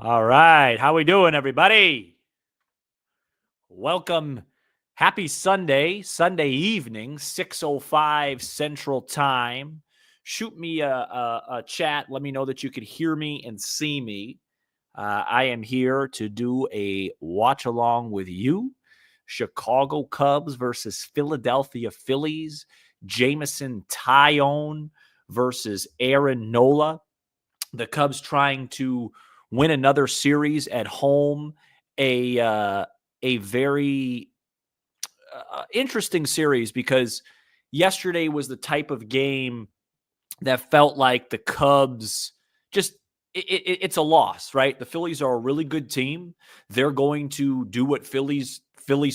All right. How we doing, everybody? Welcome. Happy Sunday evening, 6:05 Central Time. Shoot me a chat. Let me know that you could hear me and see me. I am here to do a watch along with you. Chicago Cubs versus Philadelphia Phillies. Jameson Taillon versus Aaron Nola. The Cubs trying to win another series at home. A very interesting series because yesterday was the type of game that felt like the Cubs just it's a loss, right? The Phillies are a really good team. They're going to do what Phillies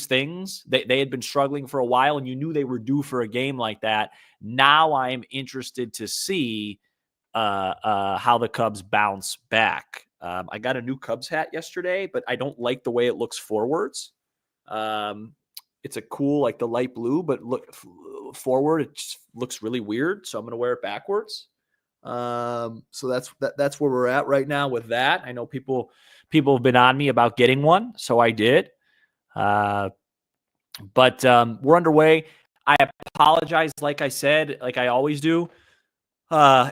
things. They had been struggling for a while, and you knew they were due for a game like that. Now I am interested to see how the Cubs bounce back. I got a new Cubs hat yesterday, but I don't like the way it looks forwards. It's a cool, like the light blue, but look forward, it just looks really weird. So I'm going to wear it backwards. So that's where we're at right now with that. I know people have been on me about getting one, so I did. But we're underway. I apologize, like I said, like I always do.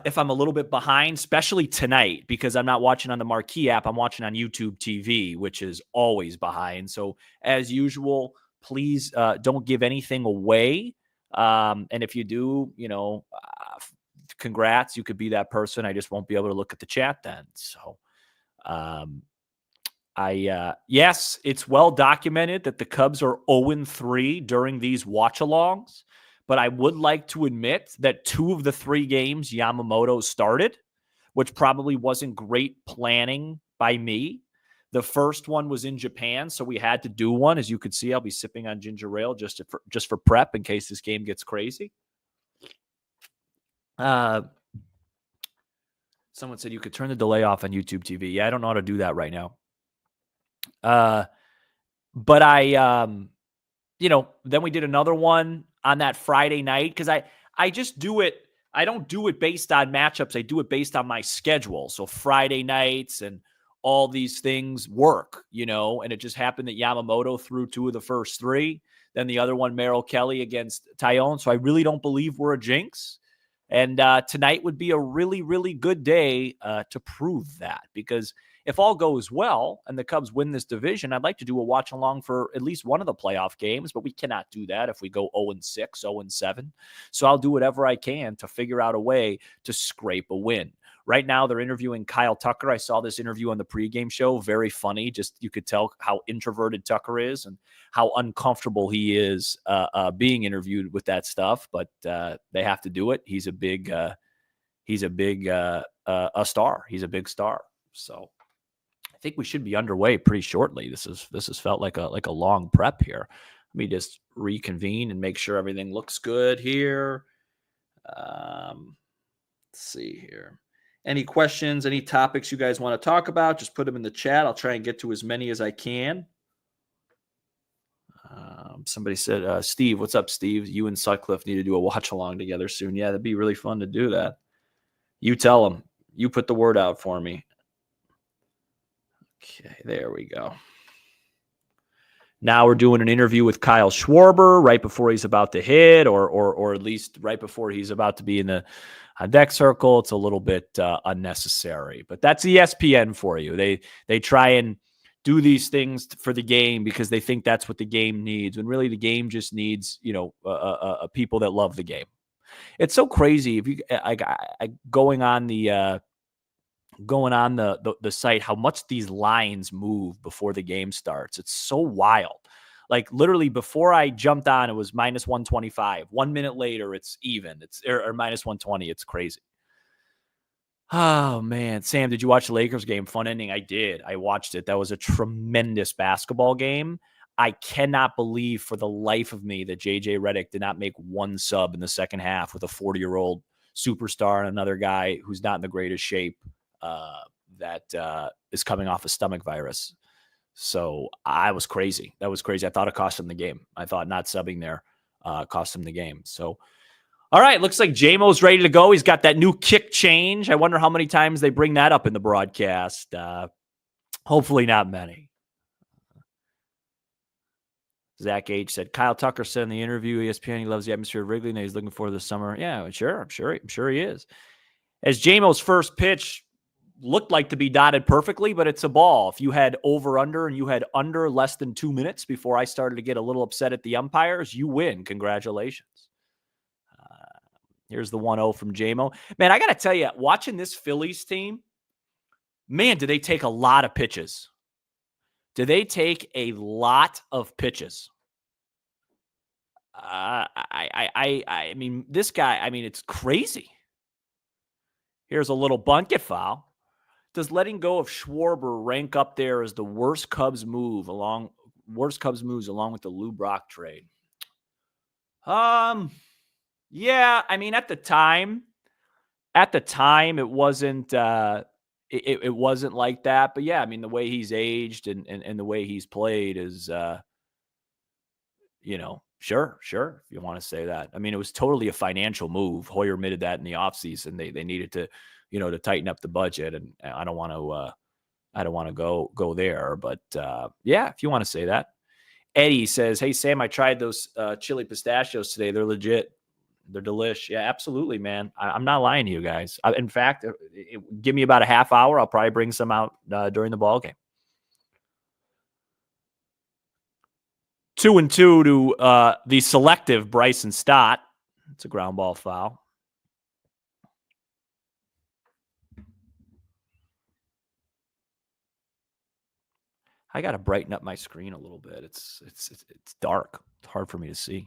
If I'm a little bit behind, especially tonight, because I'm not watching on the Marquee app, I'm watching on YouTube TV, which is always behind. So as usual, please don't give anything away. And if you do, congrats, you could be that person. I just won't be able to look at the chat then. So yes, it's well documented that the Cubs are 0-3 during these watch-alongs. But I would like to admit that 2 of the 3 games Yamamoto started, which probably wasn't great planning by me. The first one was in Japan, so we had to do one. As you could see, I'll be sipping on ginger ale just for prep in case this game gets crazy. Someone said you could turn the delay off on YouTube TV. Yeah, I don't know how to do that right now. But I, then we did another one on that Friday night because I just do it. I don't do it based on matchups. I do it based on my schedule. So Friday nights and all these things work, and it just happened that Yamamoto threw 2 of the first 3. Then the other one, Merrill Kelly against Taillon. So I really don't believe we're a jinx. And tonight would be a really, really good day to prove that, because if all goes well and the Cubs win this division, I'd like to do a watch along for at least one of the playoff games, but we cannot do that if we go 0-6, 0-7. So I'll do whatever I can to figure out a way to scrape a win. Right now, they're interviewing Kyle Tucker. I saw this interview on the pregame show. Very funny. Just you could tell how introverted Tucker is and how uncomfortable he is being interviewed with that stuff. But they have to do it. He's a big star. He's a big star. So I think we should be underway pretty shortly. This has felt like a long prep here. Let me just reconvene and make sure everything looks good here. Let's see here. Any questions, any topics you guys want to talk about, just put them in the chat. I'll try and get to as many as I can. Somebody said, Steve, what's up, Steve? You and Sutcliffe need to do a watch along together soon. Yeah, that'd be really fun to do that. You tell them. You put the word out for me. Okay, there we go. Now we're doing an interview with Kyle Schwarber right before he's about to hit, or at least right before he's about to be in the deck circle. It's a little bit unnecessary, but that's ESPN for you. They try and do these things for the game because they think that's what the game needs, when really the game just needs people that love the game. It's so crazy if you going on the site, how much these lines move before the game starts. It's so wild. Like literally before I jumped on, it was -125. 1 minute later, it's even. It's or -120. It's crazy. Oh man, Sam, did you watch the Lakers game? Fun ending. I did. I watched it. That was a tremendous basketball game. I cannot believe for the life of me that JJ Redick did not make one sub in the second half with a 40-year-old superstar and another guy who's not in the greatest shape. That is coming off a stomach virus. So I was crazy. That was crazy. I thought it cost him the game. I thought not subbing there cost him the game. So, all right, looks like J-Mo's ready to go. He's got that new kick change. I wonder how many times they bring that up in the broadcast. Hopefully not many. Zach H said, Kyle Tucker said in the interview, ESPN, he loves the atmosphere of Wrigley and he's looking forward to the summer. Yeah, sure. I'm sure he is. As JMO's first pitch looked like to be dotted perfectly, but it's a ball. If you had over under and you had under less than 2 minutes before I started to get a little upset at the umpires, you win. Congratulations. Here's the 1-0 from JMO. Man, I got to tell you, watching this Phillies team, man, do they take a lot of pitches. Do they take a lot of pitches? I mean, this guy, I mean, it's crazy. Here's a little bunt, get foul. Does letting go of Schwarber rank up there as the worst Cubs moves along with the Lou Brock trade? Yeah, I mean, at the time it wasn't it wasn't like that, but yeah, I mean, the way he's aged and the way he's played is sure, if you want to say that. I mean, it was totally a financial move. Hoyer admitted that in the offseason. They needed to, to tighten up the budget, and I don't want to go there, but yeah, if you want to say that. Eddie says, "Hey Sam, I tried those chili pistachios today. They're legit. They're delish. Yeah, absolutely, man. I'm not lying to you guys. In fact, give me about a half hour. I'll probably bring some out during the ball game." 2-2 to the selective Bryson Stott. It's a ground ball foul. I got to brighten up my screen a little bit. It's dark. It's hard for me to see.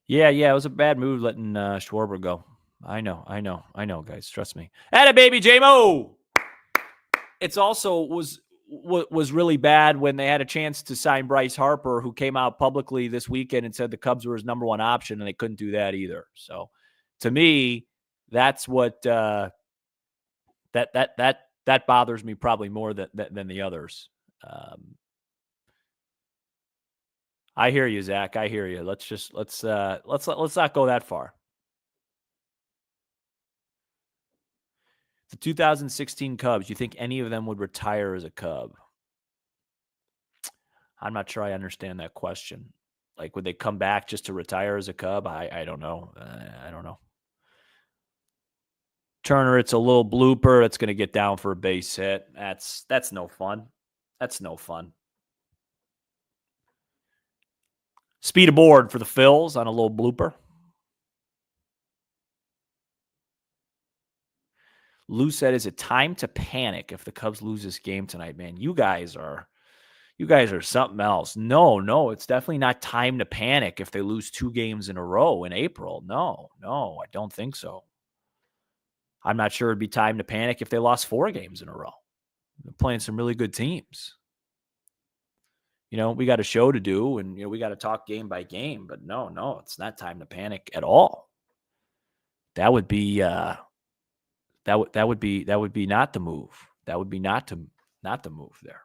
Yeah, it was a bad move letting Schwarber go. I know, guys. Trust me. Atta baby J-Mo. It's also was really bad when they had a chance to sign Bryce Harper, who came out publicly this weekend and said the Cubs were his number one option, and they couldn't do that either. So, to me, that's what that bothers me probably more than the others. I hear you, Zach. I hear you. Let's not go that far. The 2016 Cubs, you think any of them would retire as a Cub? I'm not sure I understand that question. Like, would they come back just to retire as a Cub? I don't know. I don't know. Turner, it's a little blooper. It's going to get down for a base hit. That's no fun. That's no fun. Speed aboard for the Phils on a little blooper. Lou said, "Is it time to panic if the Cubs lose this game tonight?" Man, you guys are something else. No, it's definitely not time to panic if they lose 2 games in a row in April. No, I don't think so. I'm not sure it'd be time to panic if they lost 4 games in a row. They're playing some really good teams. We got a show to do, and we got to talk game by game. But no, it's not time to panic at all. That would be that would be not the move. That would be not the move there.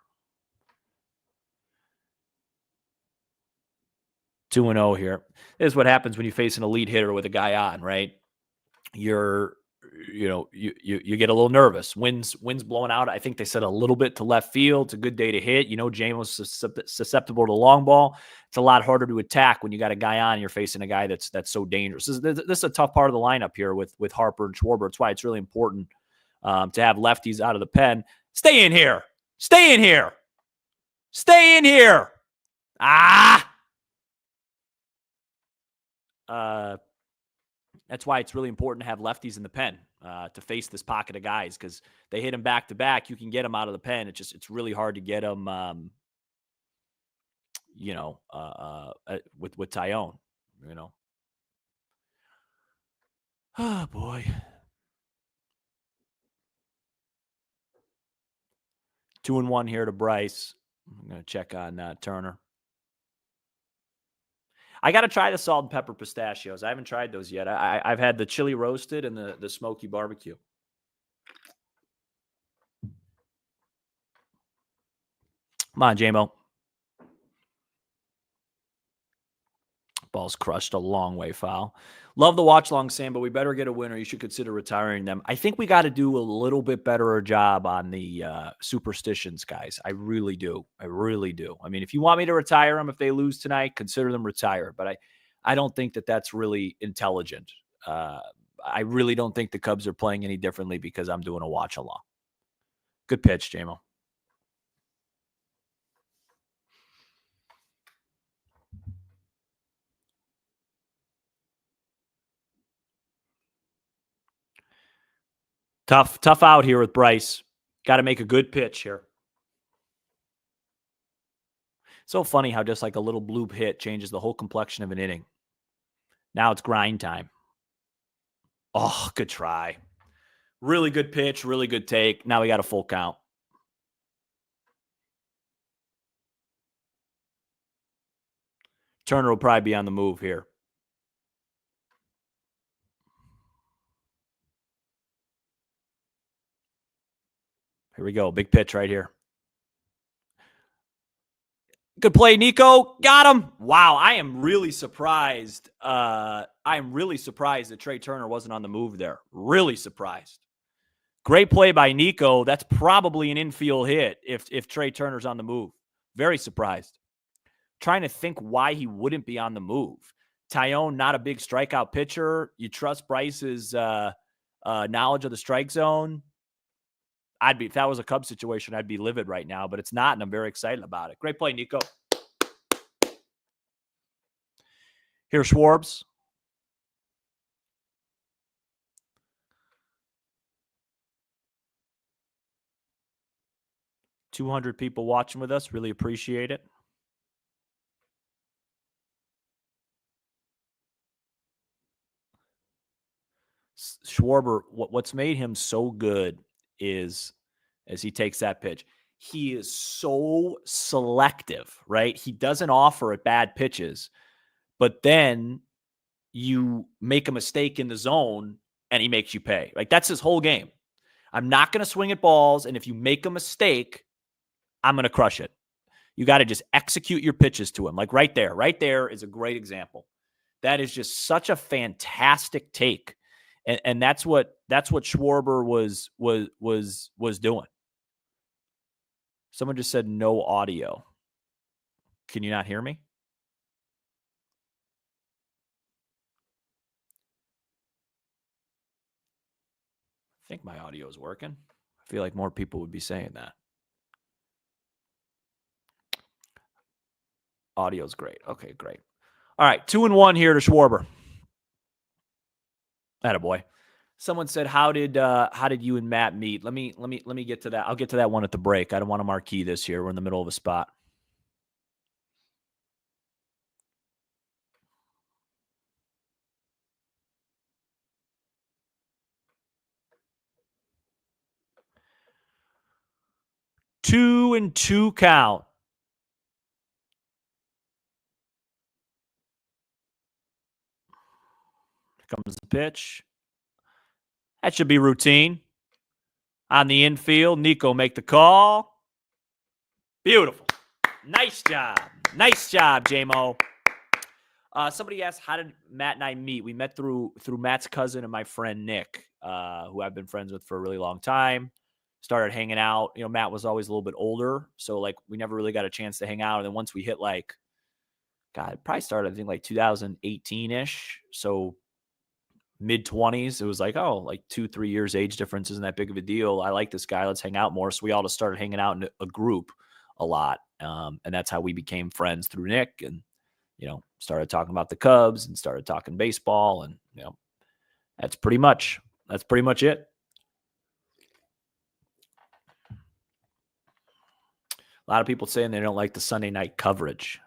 2-0 here. This is what happens when you face an elite hitter with a guy on, right? You get a little nervous. Wind's blowing out. I think they said a little bit to left field. It's a good day to hit. James was susceptible to long ball. It's a lot harder to attack when you got a guy on and you're facing a guy that's so dangerous. This is a tough part of the lineup here with Harper and Schwarber. It's why it's really important to have lefties out of the pen. Stay in here. That's why it's really important to have lefties in the pen to face this pocket of guys, because they hit them back to back. You can get them out of the pen. It's really hard to get them, with Tyone, Oh, boy. 2-1 here to Bryce. I'm going to check on Turner. I got to try the salt and pepper pistachios. I haven't tried those yet. I've had the chili roasted and the smoky barbecue. Come on, J-Mo. Ball's crushed a long way foul. Love the watch long, Sam, but we better get a winner. You should consider retiring them. I think we got to do a little bit better job on the superstitions, guys. I really do. I really do. I mean, if you want me to retire them if they lose tonight, consider them retired. But I don't think that that's really intelligent. I really don't think the Cubs are playing any differently because I'm doing a watch along. Good pitch, JMO. Tough out here with Bryce. Got to make a good pitch here. So funny how just like a little bloop hit changes the whole complexion of an inning. Now it's grind time. Oh, good try. Really good pitch, really good take. Now we got a full count. Turner will probably be on the move here. Here we go. Big pitch right here. Good play, Nico. Got him. Wow, I am really surprised. I am really surprised that Trey Turner wasn't on the move there. Really surprised. Great play by Nico. That's probably an infield hit if Trey Turner's on the move. Very surprised. Trying to think why he wouldn't be on the move. Tyone, not a big strikeout pitcher. You trust Bryce's knowledge of the strike zone. If that was a Cubs situation, I'd be livid right now, but it's not, and I'm very excited about it. Great play, Nico. Here's Schwarbs. $200 people watching with us. Really appreciate it. Schwarber, what's made him so good is as he takes that pitch, he is so selective, right? He doesn't offer at bad pitches, but then you make a mistake in the zone and he makes you pay. Like that's his whole game. I'm not going to swing at balls, and if you make a mistake, I'm going to crush it. You got to just execute your pitches to him. Like right there. Right there is a great example. That is just such a fantastic take. And that's what Schwarber was doing. Someone just said no audio. Can you not hear me? I think my audio is working. I feel like more people would be saying that. Audio's great. Okay, great. All right, 2-1 here to Schwarber. Attaboy. Someone said, how did you and Matt meet? Let me get to that. I'll get to that one at the break. I don't want to marquee this here. We're in the middle of a spot. Two and two count. Here comes the pitch. That should be routine. On the infield, Nico make the call. Beautiful. Nice job. Nice job, JMO. Somebody asked, how did Matt and I meet? We met through Matt's cousin and my friend Nick, who I've been friends with for a really long time. Started hanging out. You know, Matt was always a little bit older, so like we never really got a chance to hang out. And then once we hit like, God, it probably started I think like 2018-ish. So mid-20s, it was like, oh, like 2-3 years age difference isn't that big of a deal. I like this guy. Let's hang out more. So we all just started hanging out in a group a lot. And that's how we became friends through Nick and, you know, started talking about the Cubs and started talking baseball. And, you know, that's pretty much it. A lot of people saying they don't like the Sunday night coverage.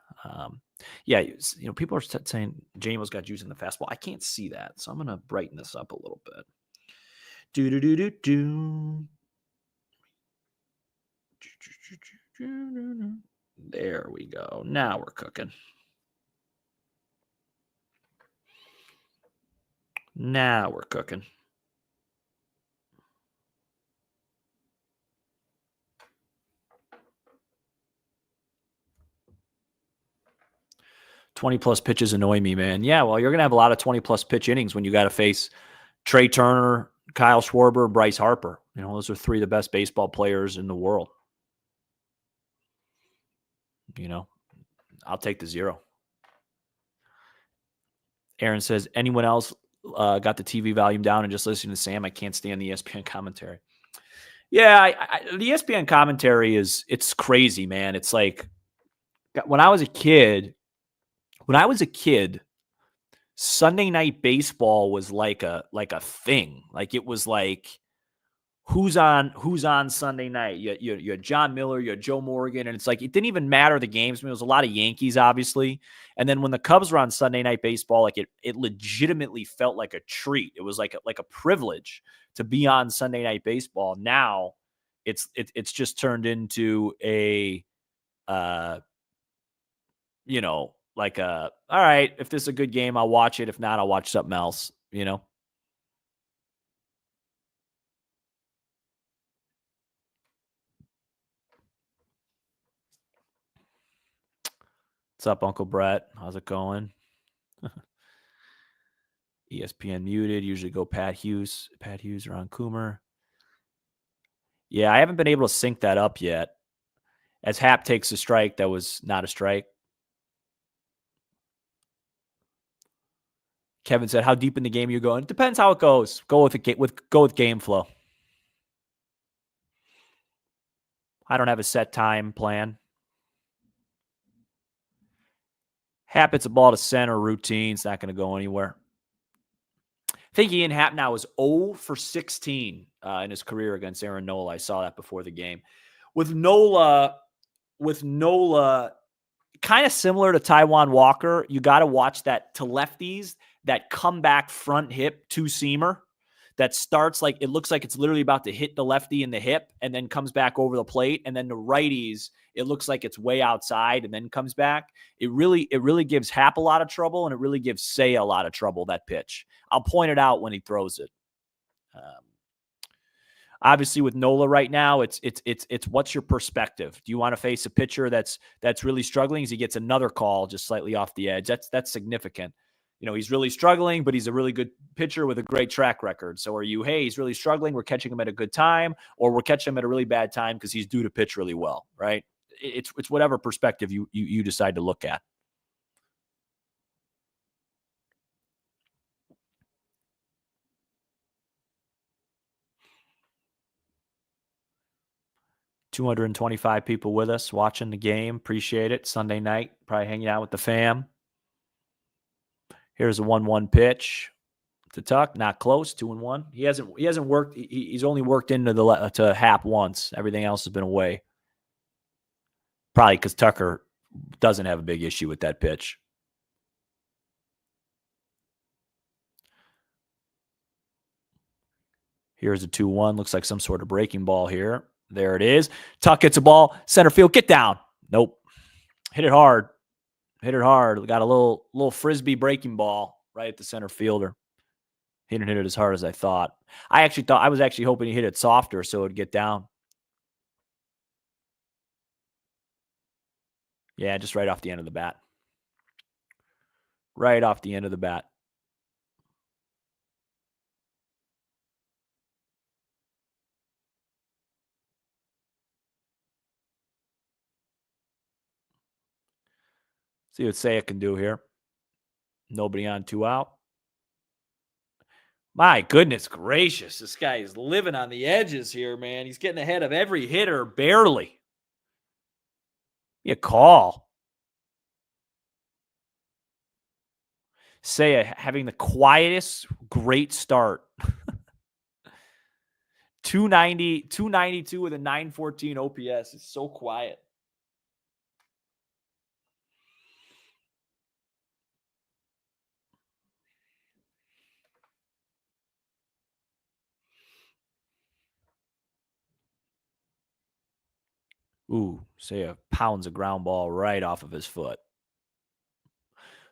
Yeah, you know, people are saying JMO's got juice in the fastball. I can't see that, so I'm going to brighten this up a little bit. There we go. Now we're cooking. Now we're cooking. 20-plus pitches annoy me, man. Yeah, well, you're going to have a lot of 20-plus pitch innings when you got to face Trey Turner, Kyle Schwarber, Bryce Harper. Those are three of the best baseball players in the world. I'll take the 0. Aaron says, anyone else got the TV volume down and just listening to Sam? I can't stand the ESPN commentary. Yeah, the ESPN commentary it's crazy, man. It's like when I was a kid, Sunday night baseball was like a thing. Like it was like who's on Sunday night? You had John Miller, you had Joe Morgan, and it's like it didn't even matter the games. I mean, it was a lot of Yankees, obviously. And then when the Cubs were on Sunday night baseball, like it legitimately felt like a treat. It was like a privilege to be on Sunday night baseball. Now it's just turned into a like all right, if this is a good game, I'll watch it. If not, I'll watch something else, What's up, Uncle Brett? How's it going? ESPN muted. Usually go Pat Hughes or on Coomer. Yeah, I haven't been able to sync that up yet. As Hap takes a strike, that was not a strike. Kevin said, "How deep in the game are you going?" It depends how it goes. Go with game flow. I don't have a set time plan. Hap hits a ball to center routine. It's not going to go anywhere. I think Ian Happ now is 0 for 16 in his career against Aaron Nola. I saw that before the game. With Nola, kind of similar to Taijuan Walker, you got to watch that to lefties, that comeback front hip two-seamer that starts like it looks like it's literally about to hit the lefty in the hip and then comes back over the plate. And then the righties, it looks like it's way outside and then comes back. It really gives Happ a lot of trouble, and it really gives Say a lot of trouble, that pitch. I'll point it out when he throws it. Obviously, with Nola right now, it's what's your perspective? Do you want to face a pitcher that's really struggling as he gets another call just slightly off the edge? That's significant. He's really struggling, but he's a really good pitcher with a great track record. So are you, hey, he's really struggling, we're catching him at a good time, or we're catching him at a really bad time because he's due to pitch really well, right? It's whatever perspective you decide to look at. $225 people with us watching the game. Appreciate it. Sunday night, probably hanging out with the fam. Here's a 1-1 pitch to Tuck. Not close. 2-1. He hasn't worked. He's only worked into to Hap once. Everything else has been away. Probably because Tucker doesn't have a big issue with that pitch. Here's a 2-1. Looks like some sort of breaking ball here. There it is. Tuck hits a ball. Center field. Get down. Nope. Hit it hard. Got a little frisbee breaking ball right at the center fielder. He didn't hit it as hard as I thought. I was actually hoping he hit it softer so it would get down. Yeah, just right off the end of the bat. Right off the end of the bat. See what Saya can do here. Nobody on, 2 out. My goodness gracious. This guy is living on the edges here, man. He's getting ahead of every hitter, barely. Be a call. Saya having the quietest great start. 292 with a 914 OPS. It's so quiet. Ooh, Saya pounds a ground ball right off of his foot.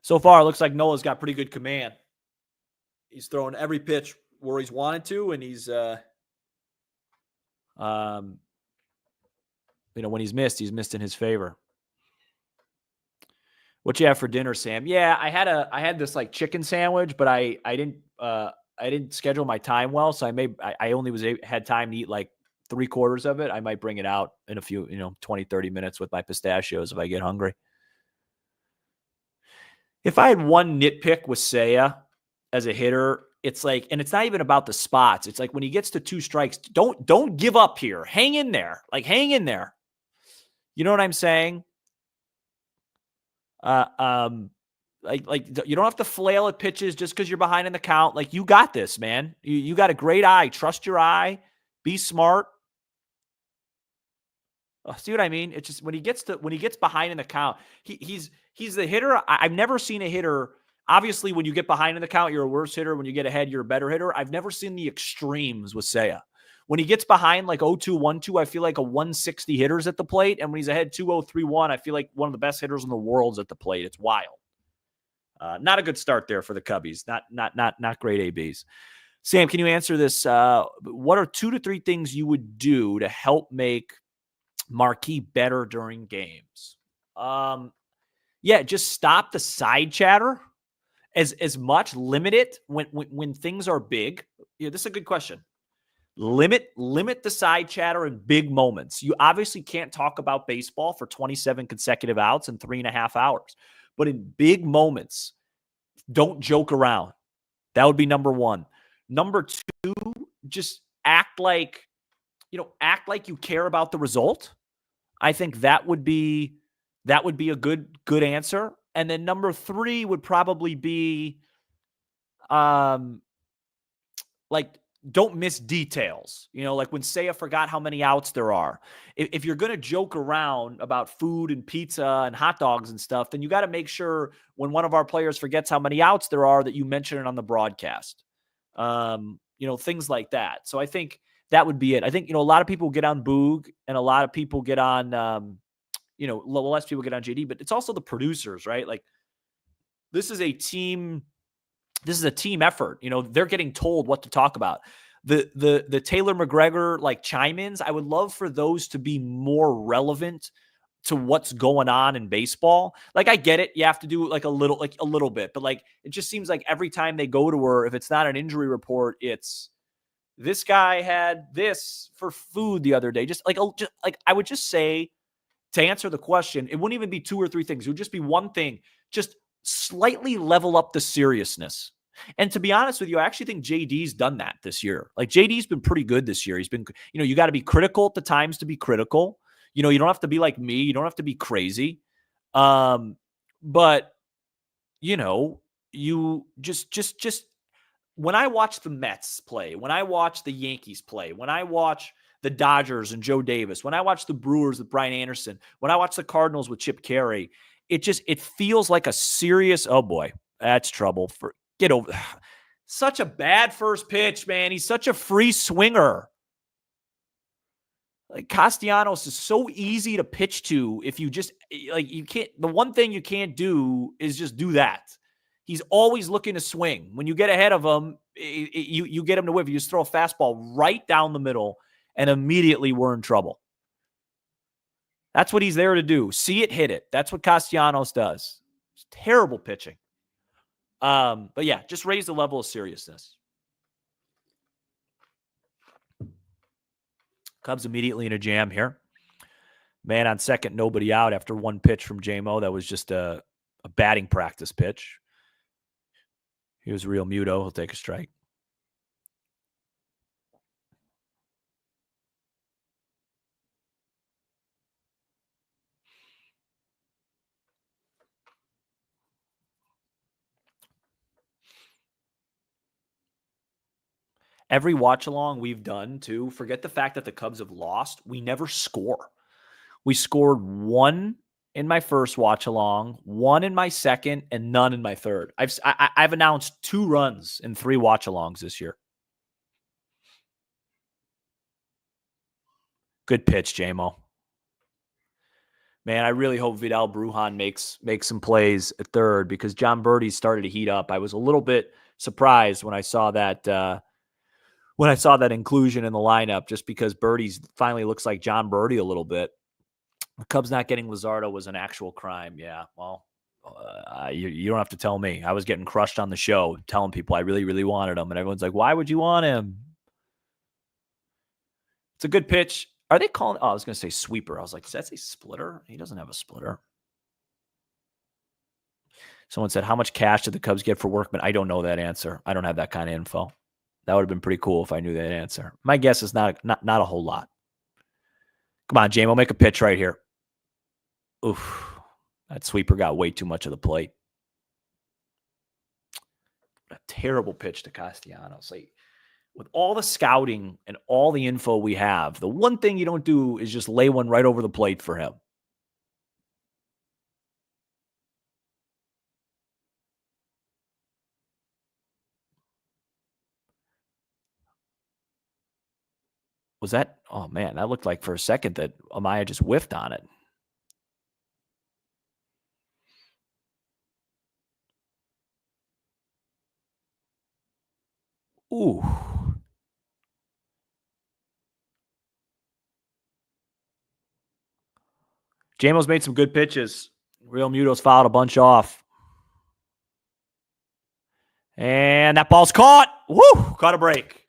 So far, it looks like Nola's got pretty good command. He's throwing every pitch where he's wanted to, and he's when he's missed in his favor. What you have for dinner, Sam? Yeah, I had this like chicken sandwich, but I didn't schedule my time well, so I only had time to eat like 3/4 of it. I might bring it out in a few, 20, 30 minutes with my pistachios if I get hungry. If I had one nitpick with Seiya as a hitter, it's like, and it's not even about the spots. It's like when he gets to 2 strikes, don't give up here. Hang in there. Like hang in there. You know what I'm saying? Uh, um, like you don't have to flail at pitches just because you're behind in the count. Like you got this, man. You got a great eye. Trust your eye. Be smart. See what I mean? It's just when he gets behind in the count, he's the hitter. I've never seen a hitter. Obviously, when you get behind in the count, you're a worse hitter. When you get ahead, you're a better hitter. I've never seen the extremes with Seiya. When he gets behind like 0-2, 1-2, I feel like a 160 hitter's at the plate. And when he's ahead 2-0, 3-1, I feel like one of the best hitters in the world's at the plate. It's wild. Not a good start there for the Cubbies. Not great ABs. Sam, can you answer this? What are 2 to 3 things you would do to help make Marquee better during games? Yeah, just stop the side chatter as much. Limit it when things are big. Yeah, this is a good question. Limit the side chatter in big moments. You obviously can't talk about baseball for 27 consecutive outs in 3.5 hours. But in big moments, don't joke around. That would be number one. Number two, just act like you care about the result. I think that would be a good answer. And then number 3 would probably be like don't miss details. Like when Seiya forgot how many outs there are. If you're going to joke around about food and pizza and hot dogs and stuff, then you got to make sure when one of our players forgets how many outs there are that you mention it on the broadcast. Things like that. So I think that would be it. I think, a lot of people get on Boog and a lot of people get on, less people get on JD, but it's also the producers, right? Like this is a team effort. They're getting told what to talk about. The Taylor McGregor like chime-ins, I would love for those to be more relevant to what's going on in baseball. Like I get it, you have to do like a little bit, but like it just seems like every time they go to her, if it's not an injury report, it's this guy had this for food the other day. Just like I would just say, to answer the question, it wouldn't even be 2 or 3 things. It would just be one thing. Just slightly level up the seriousness. And to be honest with you, I actually think JD's done that this year. Like JD's been pretty good this year. He's been, you got to be critical at the times to be critical. You don't have to be like me. You don't have to be crazy. But you just when I watch the Mets play, when I watch the Yankees play, when I watch the Dodgers and Joe Davis, when I watch the Brewers with Brian Anderson, when I watch the Cardinals with Chip Carey, it feels like a serious, oh boy, that's trouble. Get over. Such a bad first pitch, man. He's such a free swinger. Like Castellanos is so easy to pitch to if you just you can't. The one thing you can't do is just do that. He's always looking to swing. When you get ahead of him, you get him to whiff. You just throw a fastball right down the middle, and immediately we're in trouble. That's what he's there to do. See it, hit it. That's what Castellanos does. It's terrible pitching. But yeah, just raise the level of seriousness. Cubs immediately in a jam here. Man on second, nobody out after one pitch from J-Mo. That was just a batting practice pitch. Here's Real Muto. He'll take a strike. Every watch along we've done, too, forget the fact that the Cubs have lost. We never score. We scored 1 in my first watch along, 1 in my second, and none in my third. I've announced 2 runs in 3 watch alongs this year. Good pitch, J-Mo. Man, I really hope Vidal Brujan makes some plays at third because John Birdie started to heat up. I was a little bit surprised when I saw that inclusion in the lineup, just because Birdie finally looks like John Birdie a little bit. The Cubs not getting Luzardo was an actual crime. Yeah, well, You don't have to tell me. I was getting crushed on the show, telling people I really, really wanted him, and everyone's like, "Why would you want him?" It's a good pitch. Are they calling? Oh, I was going to say sweeper. I was like, "Does that say splitter?" He doesn't have a splitter. Someone said, "How much cash did the Cubs get for Workman?" I don't know that answer. I don't have that kind of info. That would have been pretty cool if I knew that answer. My guess is not a whole lot. Come on, Jamie, make a pitch right here. Oof. That sweeper got way too much of the plate. A terrible pitch to Castellanos. Like, with all the scouting and all the info we have, the one thing you don't do is just lay one right over the plate for him. Was that? Oh, man, that looked like for a second that Amaya just whiffed on it. Ooh. JMO's made some good pitches. Real Muto's fouled a bunch off. And that ball's caught. Woo! Caught a break.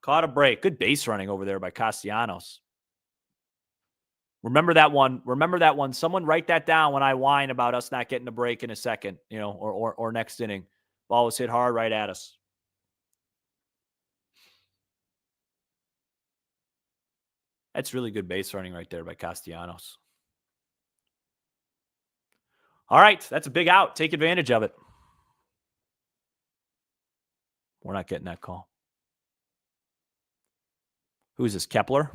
Caught a break. Good base running over there by Castellanos. Remember that one. Someone write that down when I whine about us not getting a break in a second, or next inning. Ball was hit hard right at us. That's really good base running right there by Castellanos. All right, that's a big out. Take advantage of it. We're not getting that call. Who's this, Kepler?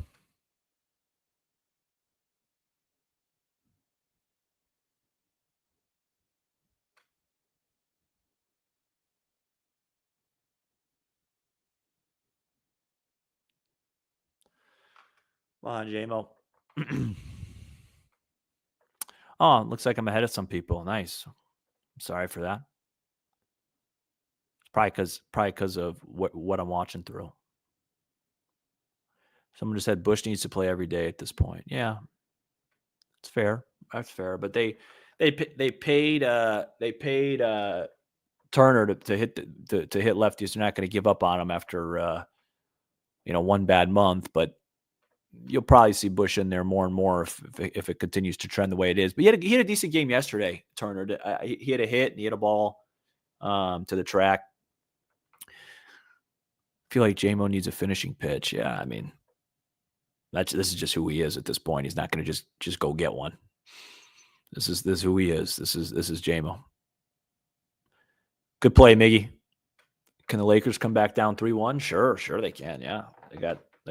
Come on, J-Mo. Oh, looks like I'm ahead of some people. Nice. I'm sorry for that. Probably because of what I'm watching through. Someone just said Bush needs to play every day at this point. Yeah, it's fair. That's fair. But they paid Turner to hit to hit lefties. They're not going to give up on him after one bad month. But you'll probably see Bush in there more and more if it continues to trend the way it is. But he had a decent game yesterday. Turner, he had a hit and he hit a ball to the track. I feel like J-Mo needs a finishing pitch. Yeah, I mean, this is just who he is at this point. He's not going to just go get one. This is who he is. This is J-Mo. Good play, Miggy. Can the Lakers come back down 3-1? Sure they can. Yeah, they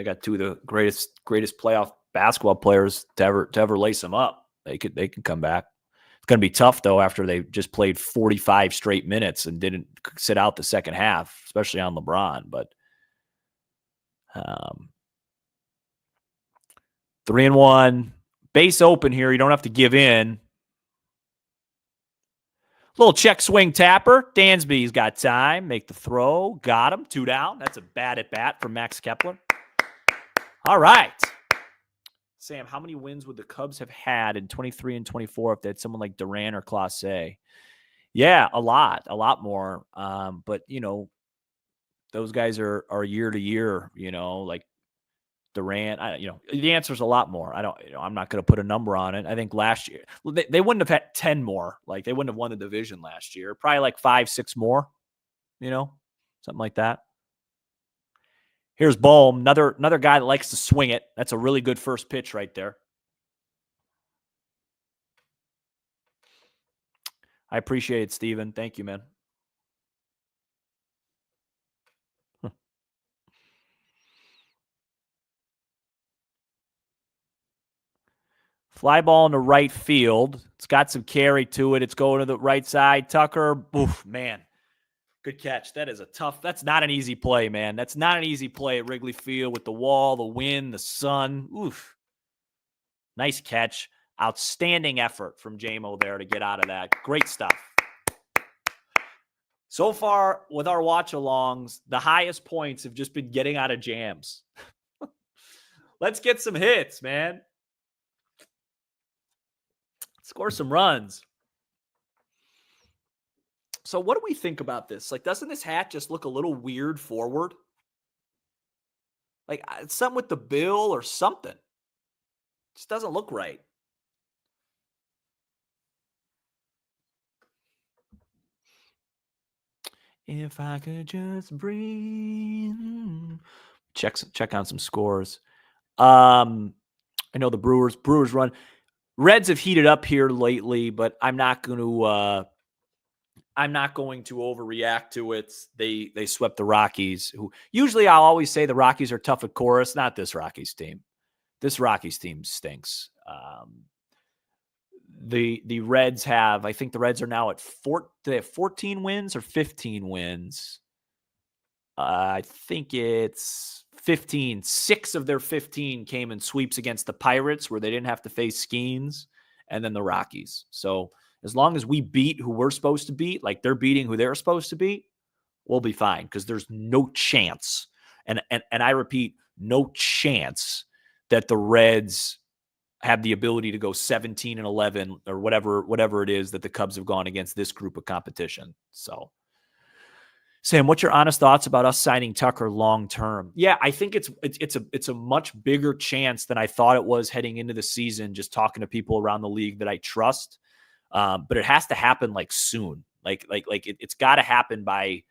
got two of the greatest playoff basketball players to ever lace them up. They can come back. It's going to be tough though after they just played 45 straight minutes and didn't sit out the second half, especially on LeBron. But 3-1, base open here. You don't have to give in. Little check swing tapper. Dansby's got time. Make the throw. Got him. 2 down. That's a bad at bat from Max Kepler. All right. Sam, how many wins would the Cubs have had in 23 and 24 if they had someone like Duran or Clase? Yeah, a lot more. But those guys are year to year. Like Durant. The answer is a lot more. I'm not going to put a number on it. I think last year they wouldn't have had 10 more. Like they wouldn't have won the division last year. Probably like 5-6 more. Something like that. Here's Bohm, another guy that likes to swing it. That's a really good first pitch right there. I appreciate it, Steven. Thank you, man. Fly ball in the right field. It's got some carry to it. It's going to the right side. Tucker, oof, man. Good catch. That's not an easy play, man. That's not an easy play at Wrigley Field with the wall, the wind, the sun. Oof. Nice catch. Outstanding effort from J-Mo there to get out of that. Great stuff. So far, with our watch-alongs, the highest points have just been getting out of jams. Let's get some hits, man. Score some runs. So what do we think about this? Like, doesn't this hat just look a little weird forward? Like, it's something with the bill or something. It just doesn't look right. If I could just breathe. Check on some scores. I know the Brewers run. Reds have heated up here lately, but I'm not going to overreact to it. They swept the Rockies, who usually I'll always say the Rockies are tough at chorus. Not this Rockies team. This Rockies team stinks. The Reds have, I think the Reds are now at they have 14 wins or 15 wins. I think it's 15. 6 of their 15 came in sweeps against the Pirates, where they didn't have to face Skeens, and then the Rockies. So as long as we beat who we're supposed to beat, like they're beating who they're supposed to beat, we'll be fine, because there's no chance, and I repeat, no chance that the Reds have the ability to go 17-11 or whatever it is that the Cubs have gone against this group of competition. So, Sam, what's your honest thoughts about us signing Tucker long term? Yeah, I think it's a much bigger chance than I thought it was heading into the season, just talking to people around the league that I trust. But it has to happen like soon. It's got to happen by,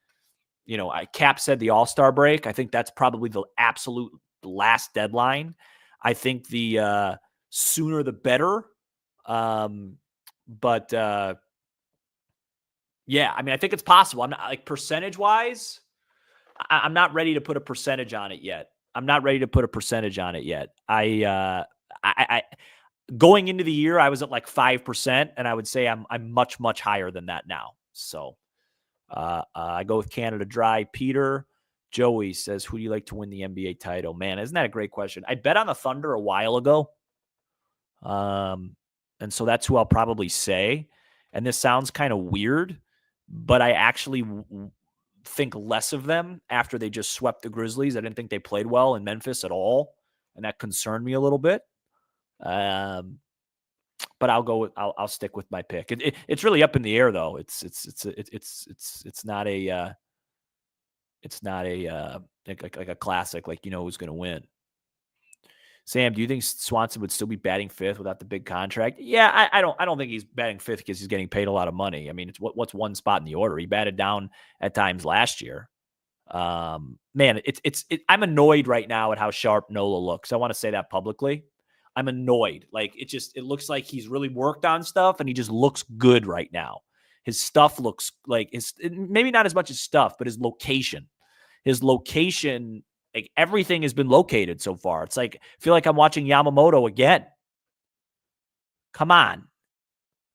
Cap said the All-Star break. I think that's probably the absolute last deadline. I think the sooner the better. But yeah, I mean, I think it's possible. I'm not, like, percentage wise, I'm not ready to put a percentage on it yet. I going into the year, I was at like 5%, and I would say I'm much, much higher than that now. So I go with Canada Dry. Peter Joey says, who do you like to win the NBA title? Man, isn't that a great question? I bet on the Thunder a while ago. And so that's who I'll probably say. And this sounds kind of weird, but I actually think less of them after they just swept the Grizzlies. I didn't think they played well in Memphis at all, and that concerned me a little bit. But I'll stick with my pick. It's really up in the air, though. It's not like a classic, like, who's going to win. Sam, do you think Swanson would still be batting fifth without the big contract? Yeah, I don't think he's batting fifth because he's getting paid a lot of money. I mean, it's what's one spot in the order. He batted down at times last year. Man, I'm annoyed right now at how sharp Nola looks. I want to say that publicly. I'm annoyed. Like, it looks like he's really worked on stuff, and he just looks good right now. His stuff looks like maybe not as much as stuff, but his location, like, everything has been located so far. It's like, I feel like I'm watching Yamamoto again. Come on.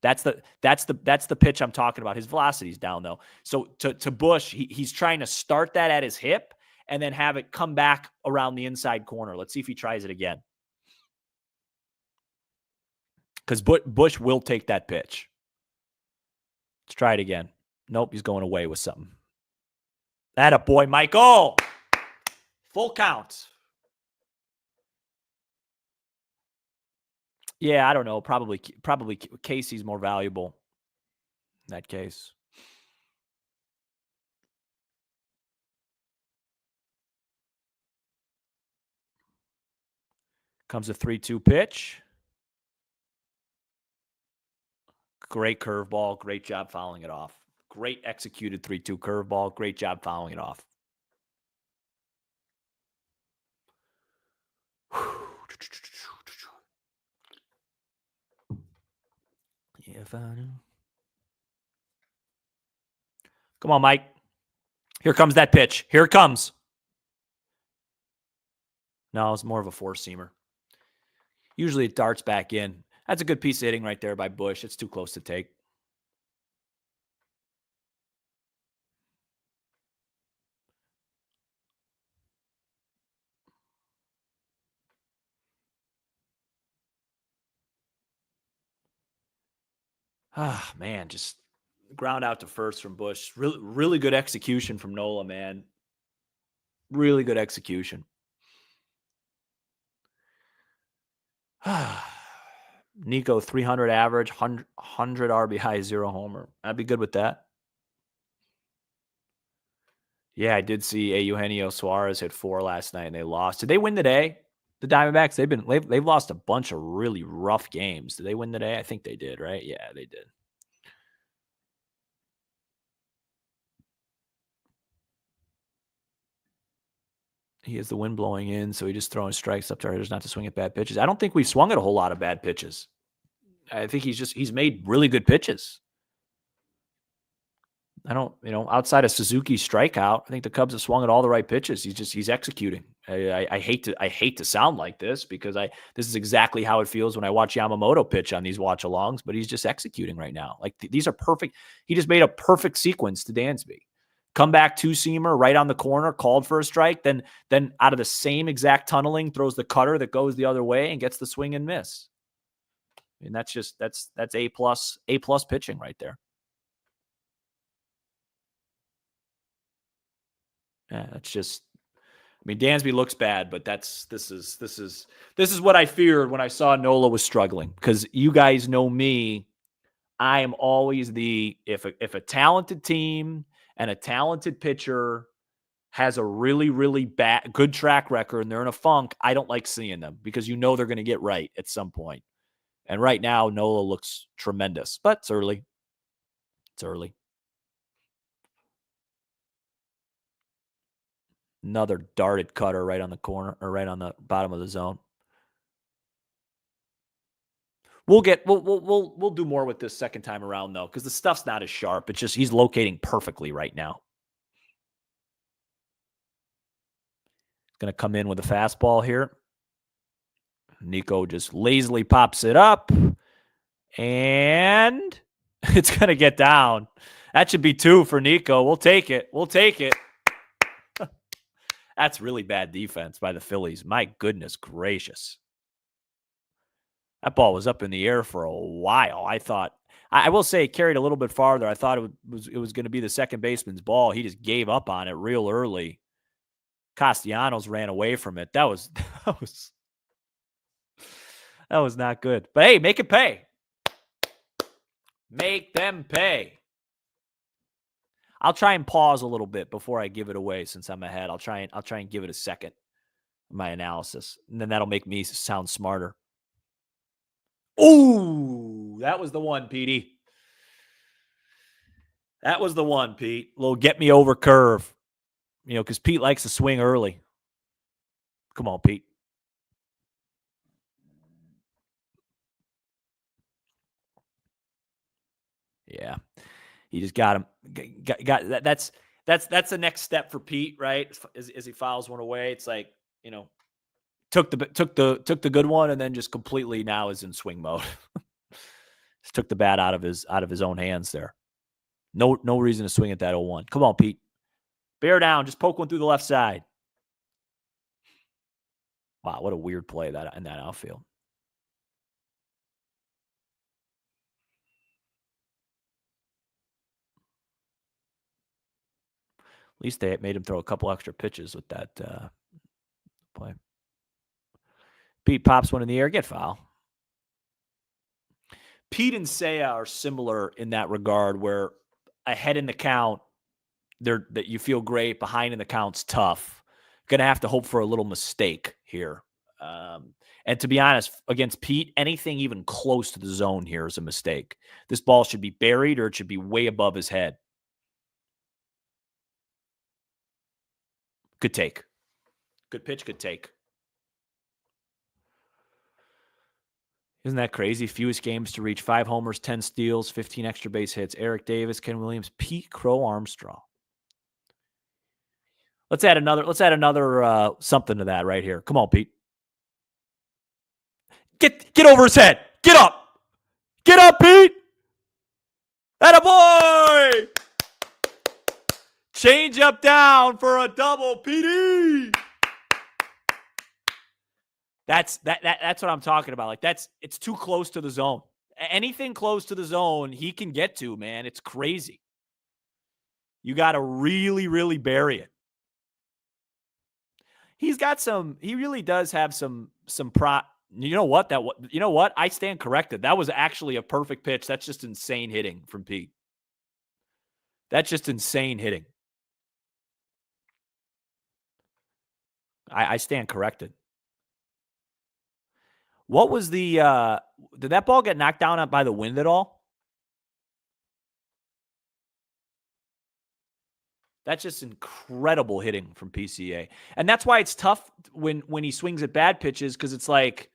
That's the pitch I'm talking about. His velocity's down, though. So to Bush, he's trying to start that at his hip and then have it come back around the inside corner. Let's see if he tries it again. Because Bush will take that pitch. Let's try it again. Nope, he's going away with something. Atta boy, Michael. Full count. Yeah, I don't know. Probably Casey's more valuable in that case. Comes a 3-2 pitch. Great curveball. Great job fouling it off. Great executed 3-2 curveball. Great job fouling it off. If I knew. Come on, Mike. Here comes that pitch. Here it comes. No, it's more of a four-seamer. Usually it darts back in. That's a good piece of hitting right there by Bush. It's too close to take. Ah, man, just ground out to first from Bush. Really, really good execution from Nola, man. Really good execution. Nico 300 average, 100 RBI, 0 homer. I'd be good with that. Yeah, I did see Eugenio Suarez hit 4 last night and they lost. Did they win today? The Diamondbacks, they've lost a bunch of really rough games. Did they win today? I think they did, right? Yeah, they did. He has the wind blowing in, so he just throwing strikes up to hitters not to swing at bad pitches. I don't think we've swung at a whole lot of bad pitches. I think he's made really good pitches. I don't, outside of Suzuki's strikeout, I think the Cubs have swung at all the right pitches. He's executing. I hate to sound like this because this is exactly how it feels when I watch Yamamoto pitch on these watch-alongs, but he's just executing right now. Like these are perfect. He just made a perfect sequence to Dansby. Come back two-seamer right on the corner, called for a strike, then out of the same exact tunneling, throws the cutter that goes the other way and gets the swing and miss. And that's A+ pitching right there. Yeah, that's just. I mean, Dansby looks bad, but this is what I feared when I saw Nola was struggling. Because you guys know me, I am always if a talented team and a talented pitcher has a really, really good track record and they're in a funk, I don't like seeing them because they're going to get right at some point. And right now, Nola looks tremendous, but it's early. It's early. Another darted cutter right on the corner or right on the bottom of the zone. We'll do more with this second time around though, because the stuff's not as sharp. It's just he's locating perfectly right now. Going to come in with a fastball here. Nico just lazily pops it up, and it's going to get down. That should be 2 for Nico. We'll take it. That's really bad defense by the Phillies. My goodness gracious. That ball was up in the air for a while. I will say it carried a little bit farther. I thought it was going to be the second baseman's ball. He just gave up on it real early. Castellanos ran away from it. That was not good. But hey, make it pay. Make them pay. I'll try and pause a little bit before I give it away since I'm ahead. I'll try and give it a second. My analysis, and then that'll make me sound smarter. Ooh, that was the one, Petey. That was the one, Pete. Little get me over curve. Because Pete likes to swing early. Come on, Pete. Yeah, he just got him. Got that's the next step for Pete, right? As he fouls one away, it's like took the good one and then just completely now is in swing mode. Just took the bat out of his own hands there. No reason to swing at that 0-1. Come on, Pete. Bear down. Just poke one through the left side. Wow, what a weird play in that outfield. At least they made him throw a couple extra pitches with that play. Pete pops one in the air, get foul. Pete and Seiya are similar in that regard, where ahead in the count, that you feel great. Behind in the count's tough. Going to have to hope for a little mistake here. And to be honest, against Pete, anything even close to the zone here is a mistake. This ball should be buried or it should be way above his head. Good take. Good pitch, good take. Isn't that crazy? Fewest games to reach 5 homers, 10 steals, 15 extra base hits. Eric Davis, Ken Williams, Pete Crow Armstrong. Let's add another something to that right here. Come on, Pete. Get over his head. Get up. Get up, Pete. Attaboy. Change up down for a double, Petey. That's what I'm talking about. Like it's too close to the zone. Anything close to the zone, he can get to, man. It's crazy. You got to really, really bury it. He really does have some You know what? You know what? I stand corrected. That was actually a perfect pitch. That's just insane hitting from Pete. That's just insane hitting. I stand corrected. What was the did that ball get knocked down by the wind at all? That's just incredible hitting from PCA. And that's why it's tough when he swings at bad pitches, because it's like,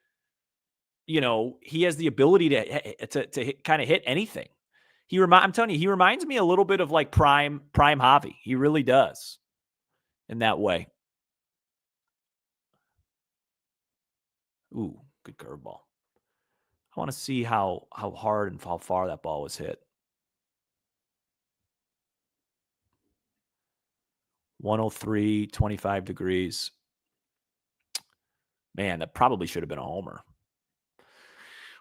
he has the ability to kind of hit anything. I'm telling you, he reminds me a little bit of like prime Javi. He really does in that way. Ooh, good curveball. I want to see how hard and how far that ball was hit. 103, 25 degrees. Man, that probably should have been a homer.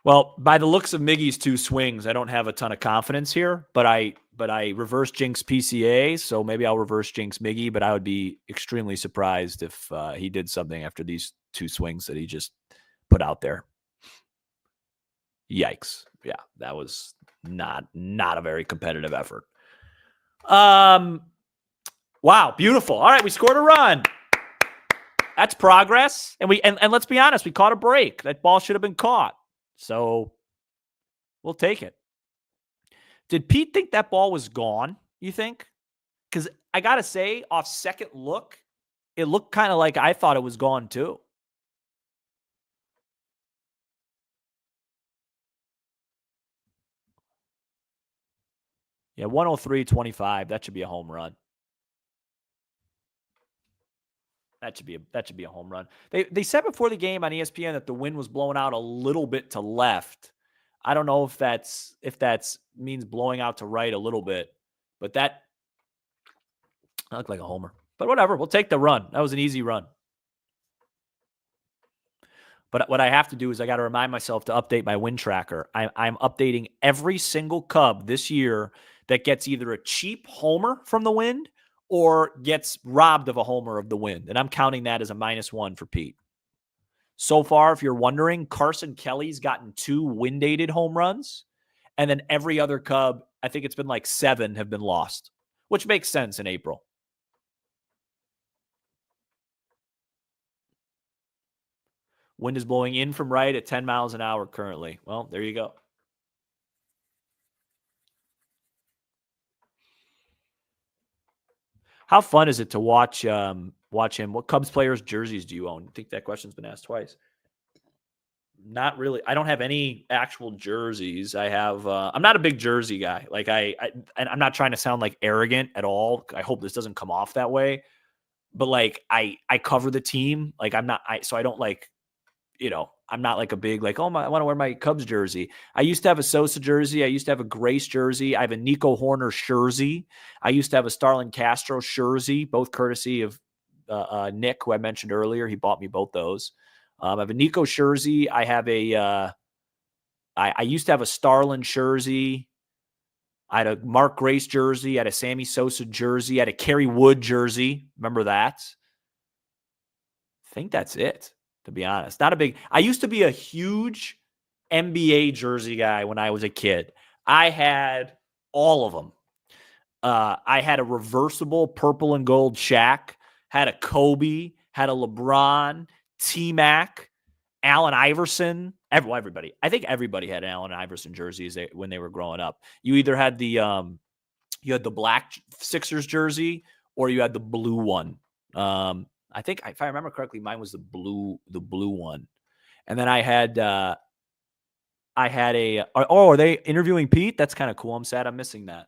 Well, by the looks of Miggy's two swings, I don't have a ton of confidence here, but I reverse jinx PCA, so maybe I'll reverse jinx Miggy, but I would be extremely surprised if he did something after these two swings that he just put out there. Yikes. Yeah, that was not a very competitive effort. Wow, beautiful. All right, we scored a run. That's progress. And let's be honest, we caught a break. That ball should have been caught. So we'll take it. Did Pete think that ball was gone, you think? Because I got to say, off second look, it looked kind of like I thought it was gone too. Yeah, 103-25. That should be a home run. That should be a home run. They said before the game on ESPN that the wind was blowing out a little bit to left. I don't know if that's means blowing out to right a little bit, but that looked like a homer. But whatever, we'll take the run. That was an easy run. But what I have to do is I got to remind myself to update my win tracker. I'm updating every single Cub this year that gets either a cheap homer from the wind or gets robbed of a homer of the wind. And I'm counting that as a -1 for Pete. So far, if you're wondering, Carson Kelly's gotten 2 wind-aided home runs. And then every other Cub, I think it's been like 7, have been lost, which makes sense in April. Wind is blowing in from right at 10 miles an hour currently. Well, there you go. How fun is it to watch him? What Cubs players' jerseys do you own? I think that question's been asked twice. Not really. I don't have any actual jerseys. I have. I'm not a big jersey guy. Like I'm not trying to sound like arrogant at all. I hope this doesn't come off that way. But like I cover the team. Like I'm not. So I don't like. I'm not like a big like, oh my, I want to wear my Cubs jersey. I used to have a Sosa jersey. I used to have a Grace jersey. I have a Nico Horner jersey. I used to have a Starlin Castro jersey, both courtesy of Nick, who I mentioned earlier. He bought me both those. I have a Nico jersey. I have I used to have a Starlin jersey. I had a Mark Grace jersey. I had a Sammy Sosa jersey. I had a Kerry Wood jersey. Remember that? I think that's it. To be honest, not a big. I used to be a huge NBA jersey guy when I was a kid. I had all of them. I had a reversible purple and gold Shaq, had a Kobe, had a LeBron, T-Mac, Allen Iverson. Everybody. I think everybody had an Allen Iverson jerseys when they were growing up. You either had the black Sixers jersey or you had the blue one. I think if I remember correctly, mine was the blue one. And then I had a, are they interviewing Pete? That's kind of cool. I'm sad I'm missing that.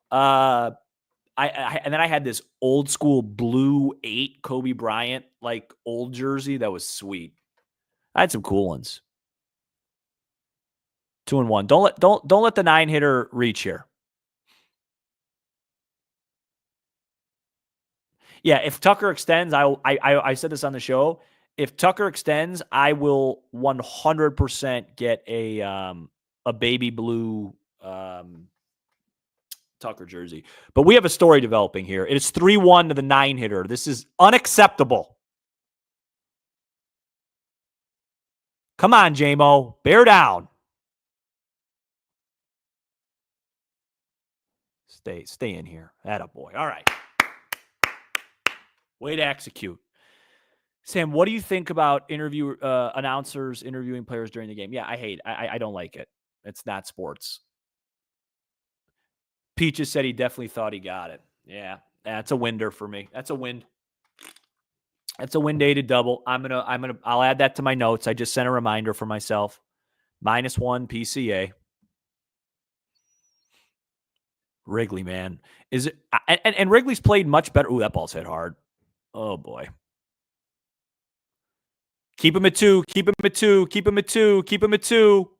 And then I had this old school blue 8 Kobe Bryant, like old jersey. That was sweet. I had some cool ones. 2-1. Don't let the 9-hitter reach here. Yeah, if Tucker extends, I said this on the show. If Tucker extends, I will 100% get a baby blue Tucker jersey. But we have a story developing here. It is 3-1 to the 9-hitter. This is unacceptable. Come on, J-Mo. Bear down. Stay in here. Attaboy. All right. Way to execute. Sam, what do you think about announcers interviewing players during the game? Yeah, I don't like it. It's not sports. Peaches said he definitely thought he got it. Yeah, that's a winder for me. That's a win. That's a win day to double. I'll add that to my notes. I just sent a reminder for myself. -1 PCA. Wrigley, man. Is it and Wrigley's played much better. Ooh, that ball's hit hard. Oh boy. Keep him at 2. Keep him at 2. Keep him at 2. Keep him at 2.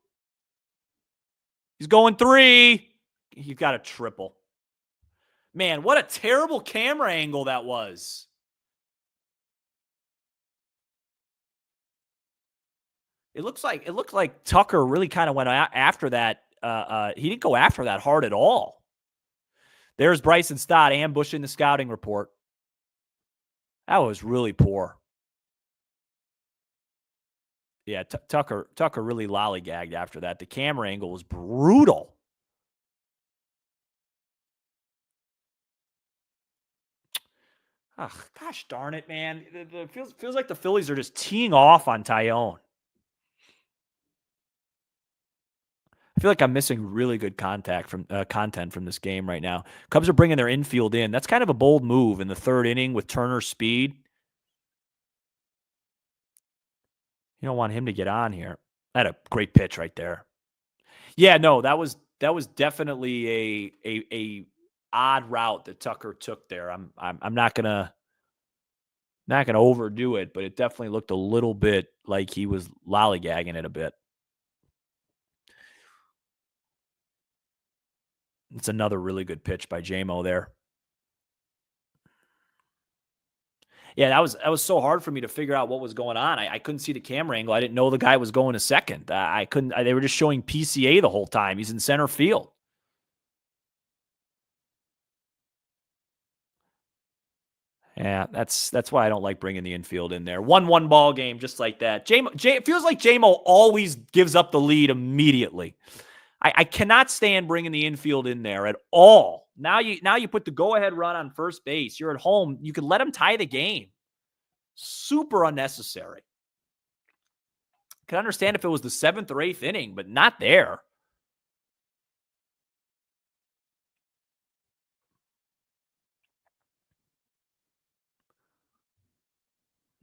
He's going 3. He's got a triple. Man, what a terrible camera angle that was. It looked like Tucker really kind of went after that. He didn't go after that hard at all. There's Bryson Stott ambushing the scouting report. That was really poor. Yeah, Tucker really lollygagged after that. The camera angle was brutal. Oh, gosh darn it, man. It feels like the Phillies are just teeing off on Tyone. I feel like I'm missing really good content from this game right now. Cubs are bringing their infield in. That's kind of a bold move in the third inning with Turner's speed. You don't want him to get on here. That a great pitch right there. Yeah, no, that was definitely a odd route that Tucker took there. I'm not gonna overdo it, but it definitely looked a little bit like he was lollygagging it a bit. It's another really good pitch by J-Mo there. Yeah, that was so hard for me to figure out what was going on. I couldn't see the camera angle. I didn't know the guy was going to second. I couldn't. They were just showing PCA the whole time. He's in center field. Yeah, that's why I don't like bringing the infield in there. 1-1 ball game, just like that. It feels like J-Mo always gives up the lead immediately. I cannot stand bringing the infield in there at all. Now you put the go-ahead run on first base. You're at home. You could let him tie the game. Super unnecessary. Could understand if it was the 7th or 8th inning, but not there.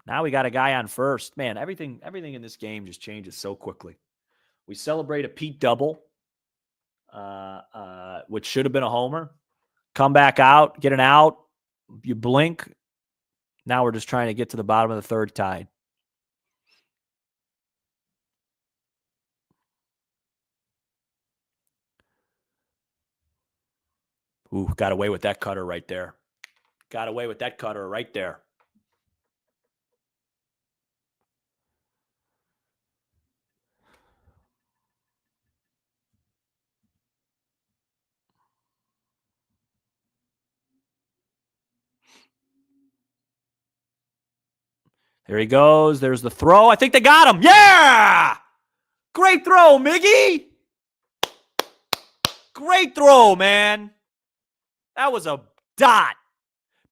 Now we got a guy on first. Man, everything in this game just changes so quickly. We celebrate a Pete double, which should have been a homer. Come back out, get an out. You blink. Now we're just trying to get to the bottom of the third tied. Ooh, got away with that cutter right there. Got away with that cutter right there. There he goes. There's the throw. I think they got him. Yeah! Great throw, Miggy. Great throw, man. That was a dot.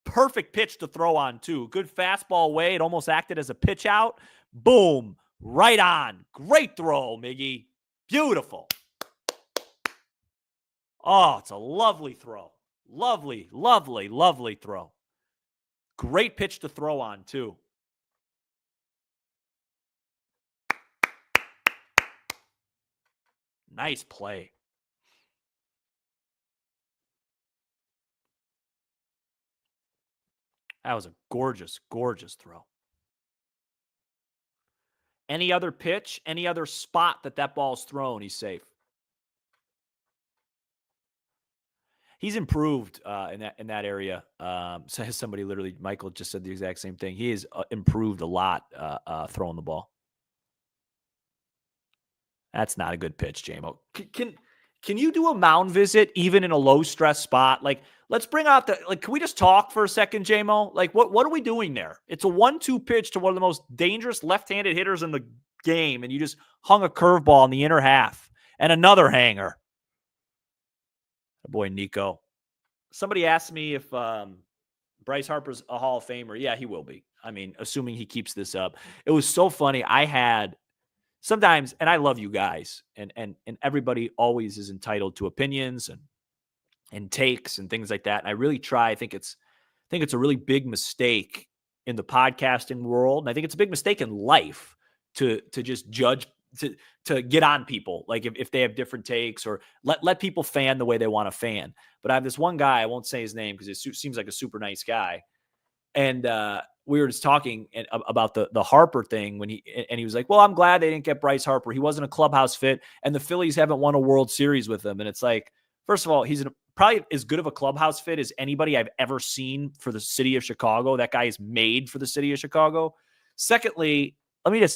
Perfect pitch to throw on, too. Good fastball way. It almost acted as a pitch out. Boom. Right on. Great throw, Miggy. Beautiful. Oh, it's a lovely throw. Lovely, lovely, lovely throw. Great pitch to throw on, too. Nice play. That was a gorgeous, gorgeous throw. Any other pitch, any other spot that ball's thrown, he's safe. He's improved in that area. Somebody literally, Michael just said the exact same thing. He has improved a lot throwing the ball. That's not a good pitch, J-Mo. Can you do a mound visit even in a low stress spot? Like, let's bring out can we just talk for a second, J-Mo? Like, what are we doing there? It's a 1-2 pitch to one of the most dangerous left-handed hitters in the game, and you just hung a curveball in the inner half and another hanger. Boy, Nico. Somebody asked me if Bryce Harper's a Hall of Famer. Yeah, he will be. I mean, assuming he keeps this up. It was so funny. I had sometimes, and I love you guys, and everybody always is entitled to opinions and takes and things like that. And I really try. I think it's a really big mistake in the podcasting world, and I think it's a big mistake in life to just judge, to get on people, like if they have different takes, or let people fan the way they want to fan. But I have this one guy, I won't say his name because it seems like a super nice guy, and we were just talking about the Harper thing when he was like, well, I'm glad they didn't get Bryce Harper. He wasn't a clubhouse fit, and the Phillies haven't won a World Series with him. And it's like, first of all, he's probably as good of a clubhouse fit as anybody I've ever seen for the city of Chicago. That guy is made for the city of Chicago. Secondly,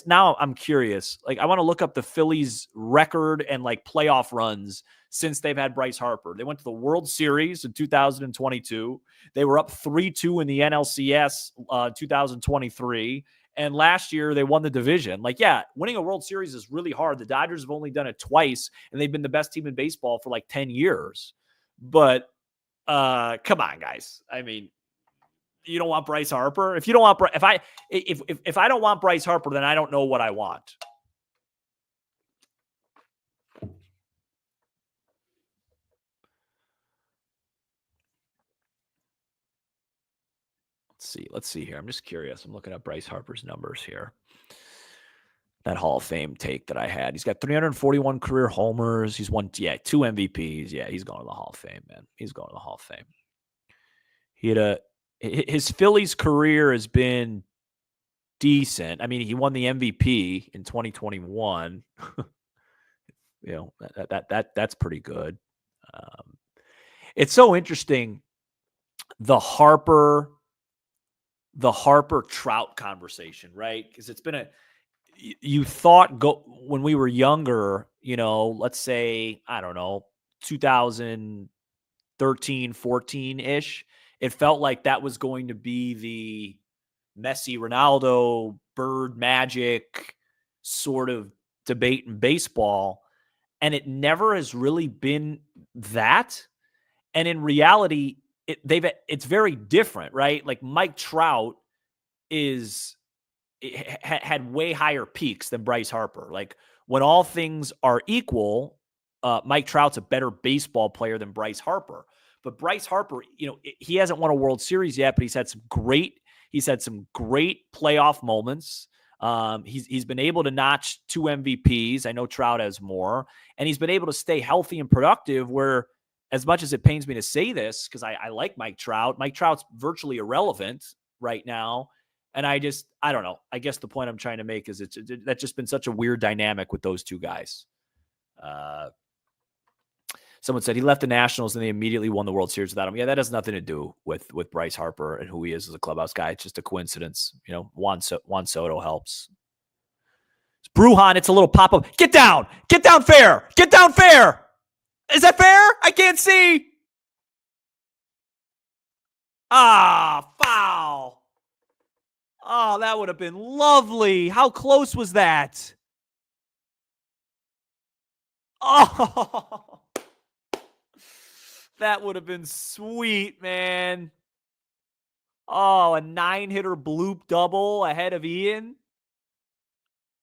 now I'm curious. Like, I want to look up the Phillies record and like playoff runs since they've had Bryce Harper. They went to the World Series in 2022. They were up 3-2 in the NLCS 2023. And last year they won the division. Like, yeah, winning a World Series is really hard. The Dodgers have only done it twice, and they've been the best team in baseball for like 10 years. But come on, guys. I mean, you don't want Bryce Harper? If you don't want if I don't want Bryce Harper, then I don't know what I want. Let's see here. I'm just curious. I'm looking at Bryce Harper's numbers here. That Hall of Fame take that I had. He's got 341 career homers. He's won, 2 MVPs. Yeah, he's going to the Hall of Fame, man. He's going to the Hall of Fame. His Phillies career has been decent. I mean, he won the MVP in 2021. That's pretty good. It's so interesting, the Harper Trout conversation, right? Because it's been you thought when we were younger, let's say, I don't know, 2013, 14 ish, it felt like that was going to be the Messi, Ronaldo, Bird, Magic sort of debate in baseball. And it never has really been that. And in reality, it's very different, right? Like Mike Trout had way higher peaks than Bryce Harper. Like, when all things are equal, Mike Trout's a better baseball player than Bryce Harper. But Bryce Harper, he hasn't won a World Series yet, but he's had some great playoff moments. He's been able to notch 2 MVPs. I know Trout has more, and he's been able to stay healthy and productive, where, as much as it pains me to say this, because I like Mike Trout's virtually irrelevant right now. And I don't know. I guess the point I'm trying to make is that's just been such a weird dynamic with those two guys. Someone said he left the Nationals and they immediately won the World Series without him. Yeah, that has nothing to do with Bryce Harper and who he is as a clubhouse guy. It's just a coincidence. Juan Soto helps. It's Brujan. It's a little pop-up. Get down fair. Is that fair? I can't see. Foul. Oh, that would have been lovely. How close was that? Oh, that would have been sweet, man. Oh, a 9-hitter bloop double ahead of Ian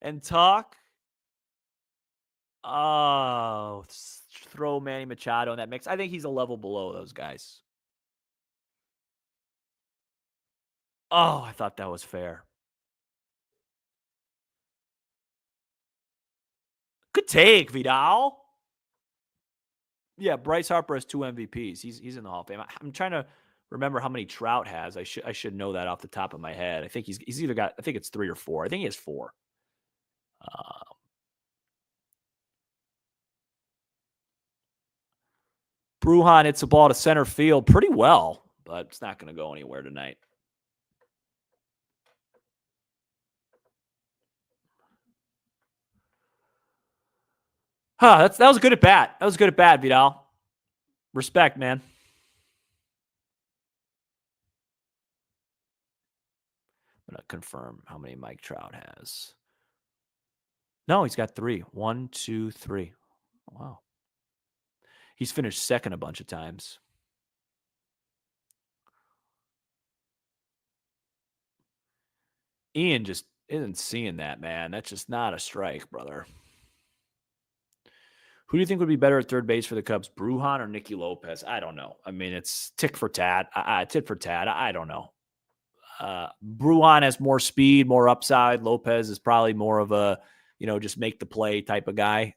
and Tuck. Oh, throw Manny Machado in that mix. I think he's a level below those guys. Oh, I thought that was fair. Good take, Vidal. Yeah, Bryce Harper has 2 MVPs. He's in the Hall of Fame. I'm trying to remember how many Trout has. I should know that off the top of my head. I think he's either got, I think it's 3 or 4. I think he has 4. Brujan hits a ball to center field pretty well, but it's not going to go anywhere tonight. That was good at bat. That was good at bat, Vidal. Respect, man. I'm going to confirm how many Mike Trout has. No, he's got 3. 1, 2, 3. Wow. He's finished second a bunch of times. Ian just isn't seeing that, man. That's just not a strike, brother. Who do you think would be better at third base for the Cubs, Brujan or Nicky Lopez? I don't know. I mean, it's tit for tat. I don't know. Brujan has more speed, more upside. Lopez is probably more of a, just make the play type of guy.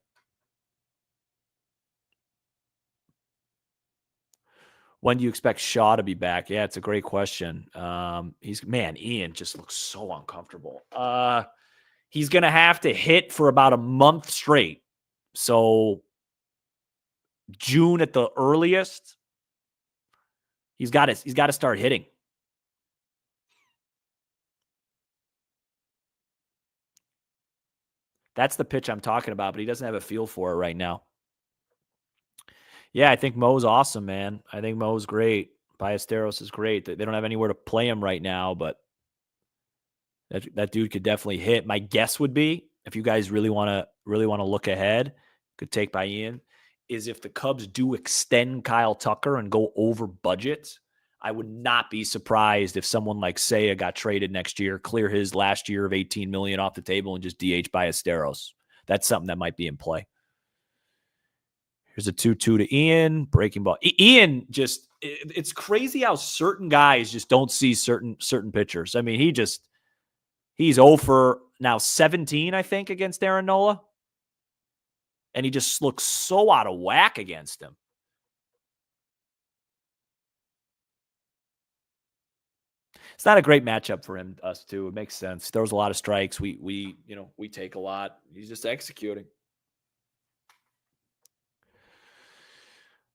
When do you expect Shaw to be back? Yeah, it's a great question. Ian just looks so uncomfortable. He's going to have to hit for about a month straight. So June at the earliest, he's got to start hitting. That's the pitch I'm talking about, but he doesn't have a feel for it right now. Yeah, I think Mo's awesome, man. I think Mo's great. Ballesteros is great. They don't have anywhere to play him right now, but that dude could definitely hit. My guess would be, if you guys really want to look ahead, could take by Ian, is if the Cubs do extend Kyle Tucker and go over budget, I would not be surprised if someone like Seiya got traded next year, clear his last year of $18 million off the table, and just DH Ballesteros. That's something that might be in play. Here's a 2-2 to Ian. Breaking ball. Ian just, it's crazy how certain guys just don't see certain pitchers. I mean, he's 0 for now 17, I think, against Aaron Nola. And he just looks so out of whack against him. It's not a great matchup for him, us too. It makes sense. Throws a lot of strikes. We take a lot. He's just executing.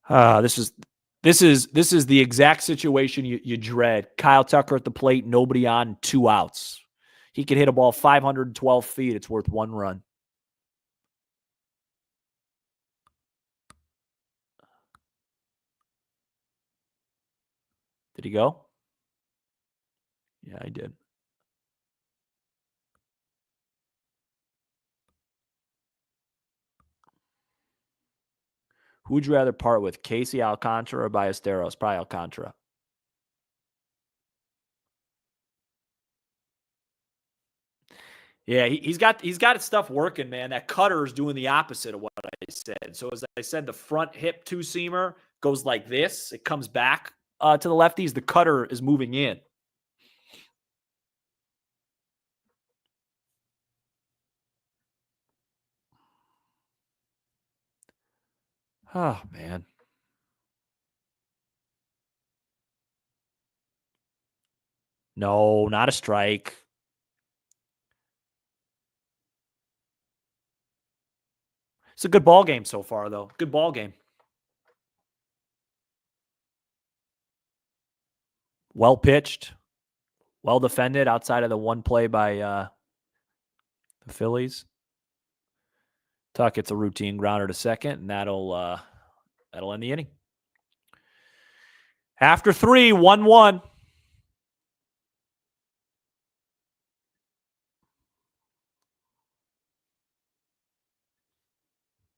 This is the exact situation you dread. Kyle Tucker at the plate, nobody on, 2 outs. He could hit a ball 512 feet. It's worth 1 run. Did he go? Yeah, I did. Who would you rather part with, Casey Alcantara or Ballesteros? Probably Alcantara. Yeah, he's got his stuff working, man. That cutter is doing the opposite of what I said. So as I said, the front hip 2-seamer goes like this. It comes back to the lefties. The cutter is moving in. Oh, man. No, not a strike. It's a good ball game so far, though. Good ball game. Well pitched. Well defended outside of the one play by the Phillies. Tuck gets a routine grounder to second, and that'll end the inning. After 3, 1-1.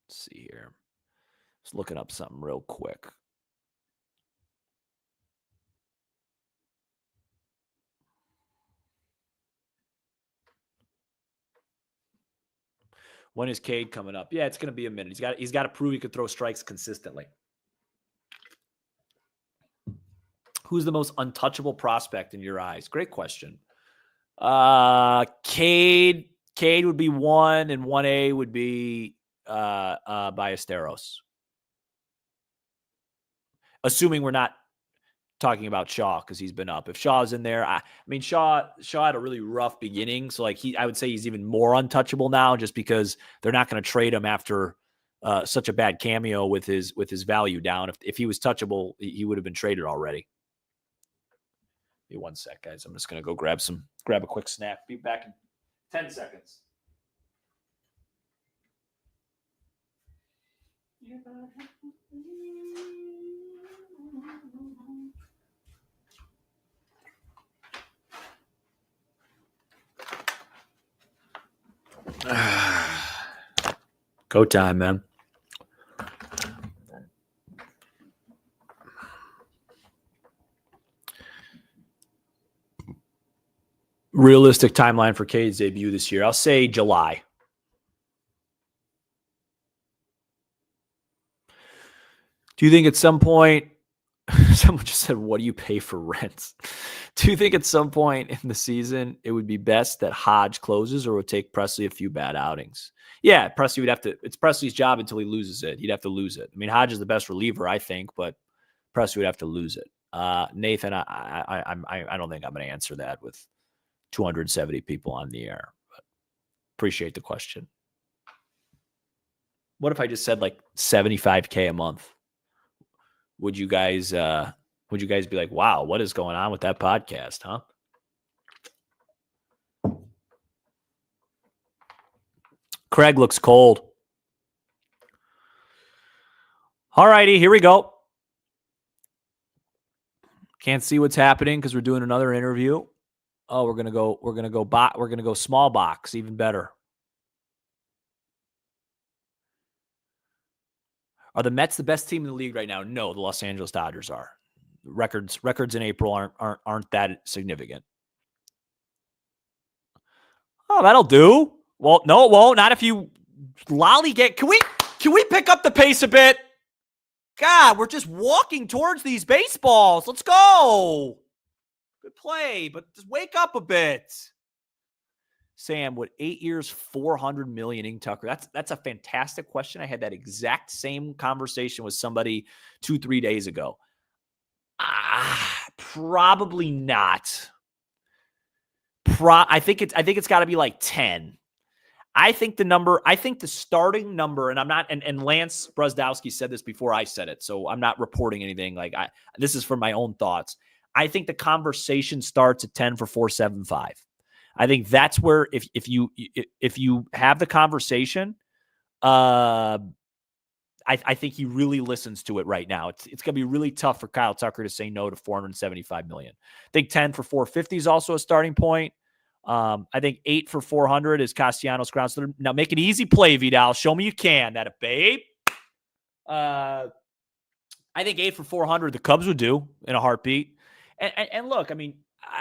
Let's see here. Just looking up something real quick. When is Cade coming up? Yeah, it's going to be a minute. He's got to prove he could throw strikes consistently. Who's the most untouchable prospect in your eyes? Great question. Cade would be 1, and 1A would be Ballesteros. Assuming we're not talking about Shaw, because he's been up. If Shaw's in there, I mean, Shaw had a really rough beginning, so I would say he's even more untouchable now, just because they're not going to trade him after such a bad cameo with his value down. If he was touchable, he would have been traded already. Give me 1 sec, guys. I'm just going to go grab a quick snack. Be back in 10 seconds. Go time, man. Realistic timeline for Cade's debut this year. I'll say July. Do you think at some point, someone just said, what do you pay for rent? Do you think at some point in the season it would be best that Hodge closes or would take Presley a few bad outings? Yeah, Presley would have to, it's Presley's job until he loses it. He'd have to lose it. I mean, Hodge is the best reliever, I think, but Presley would have to lose it. Nathan, I don't think I'm going to answer that with 270 people on the air, but appreciate the question. What if I just said like $75K a month? Would you guys be like, wow, what is going on with that podcast, huh? Craig looks cold. All righty, here we go. Can't see what's happening because we're doing another interview. Oh, we're gonna go small box, even better. Are the Mets the best team in the league right now? No, the Los Angeles Dodgers are. Records in April aren't that significant. Oh, that'll do. Well, no, it won't. Not if you lollygag. Can we pick up the pace a bit? God, we're just walking towards these baseballs. Let's go. Good play, but just wake up a bit. Sam, would 8 years, $400 million in Tucker? That's a fantastic question. I had that exact same conversation with somebody 2-3 days ago. Probably not. I think it's got to be like 10. I think the starting number, and I'm not, and Lance Brzdowski said this before I said it, so I'm not reporting anything. This is from my own thoughts. I think the conversation starts at 10 for 475. I think that's where if you have the conversation, I think he really listens to it right now. It's going to be really tough for Kyle Tucker to say no to $475 million. I think 10 for 450 is also a starting point. I think 8 for 400 is Castellanos grounds. Now make an easy play, Vidal. Show me you can. That a babe. I think 8 for 400 the Cubs would do in a heartbeat. And look, I mean,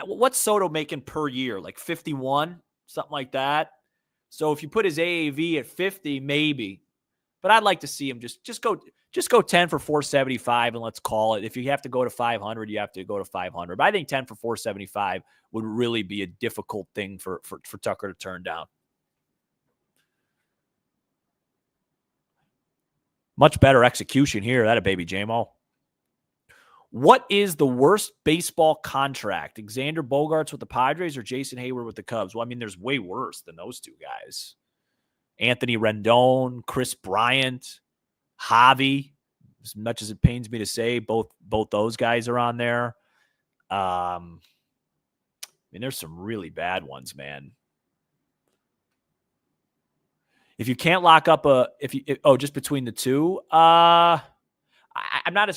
what's Soto making per year? Like 51, something like that. So if you put his AAV at 50, maybe. But I'd like to see him just go 10 for 475 and let's call it. If you have to go to 500, you have to go to 500. But I think 10 for 475 would really be a difficult thing for Tucker to turn down. Much better execution here. That a baby JMO. What is the worst baseball contract? Xander Bogaerts with the Padres or Jason Hayward with the Cubs? Well, I mean, there's way worse than those two guys. Anthony Rendon, Chris Bryant, Javi. As much as it pains me to say, both those guys are on there. I mean, there's some really bad ones, man. If you can't lock up just between the two, I'm not as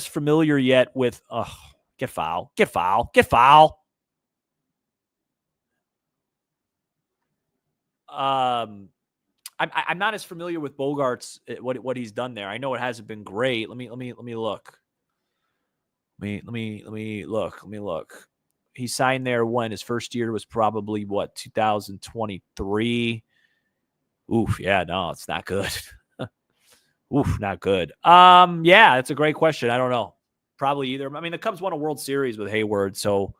familiar yet with. Get foul. I'm not as familiar with Bogaerts, what he's done there. I know it hasn't been great. Let me look. Let me look. He signed there when his first year was probably 2023. Oof, yeah, no, it's not good. Oof, not good. Yeah, that's a great question. I don't know. Probably either. I mean, the Cubs won a World Series with Hayward, so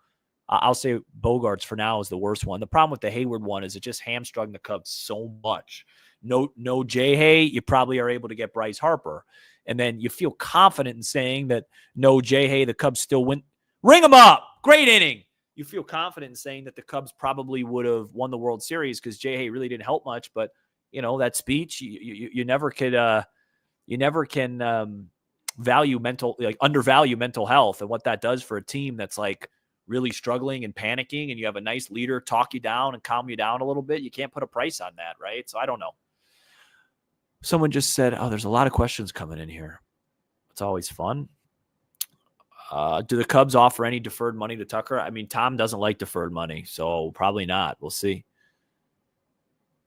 I'll say Bogaerts for now is the worst one. The problem with the Hayward one is it just hamstrung the Cubs so much. No J-Hay, you probably are able to get Bryce Harper. And then you feel confident in saying that no J-Hay, the Cubs still win. Ring them up. Great inning. You feel confident in saying that the Cubs probably would have won the World Series because J-Hay really didn't help much. But, that speech, you never could undervalue mental health and what that does for a team that's like really struggling and panicking, and you have a nice leader talk you down and calm you down a little bit. You can't put a price on that, right? So I don't know. Someone just said, there's a lot of questions coming in here. It's always fun. Do the Cubs offer any deferred money to Tucker? I mean, Tom doesn't like deferred money, so probably not. We'll see.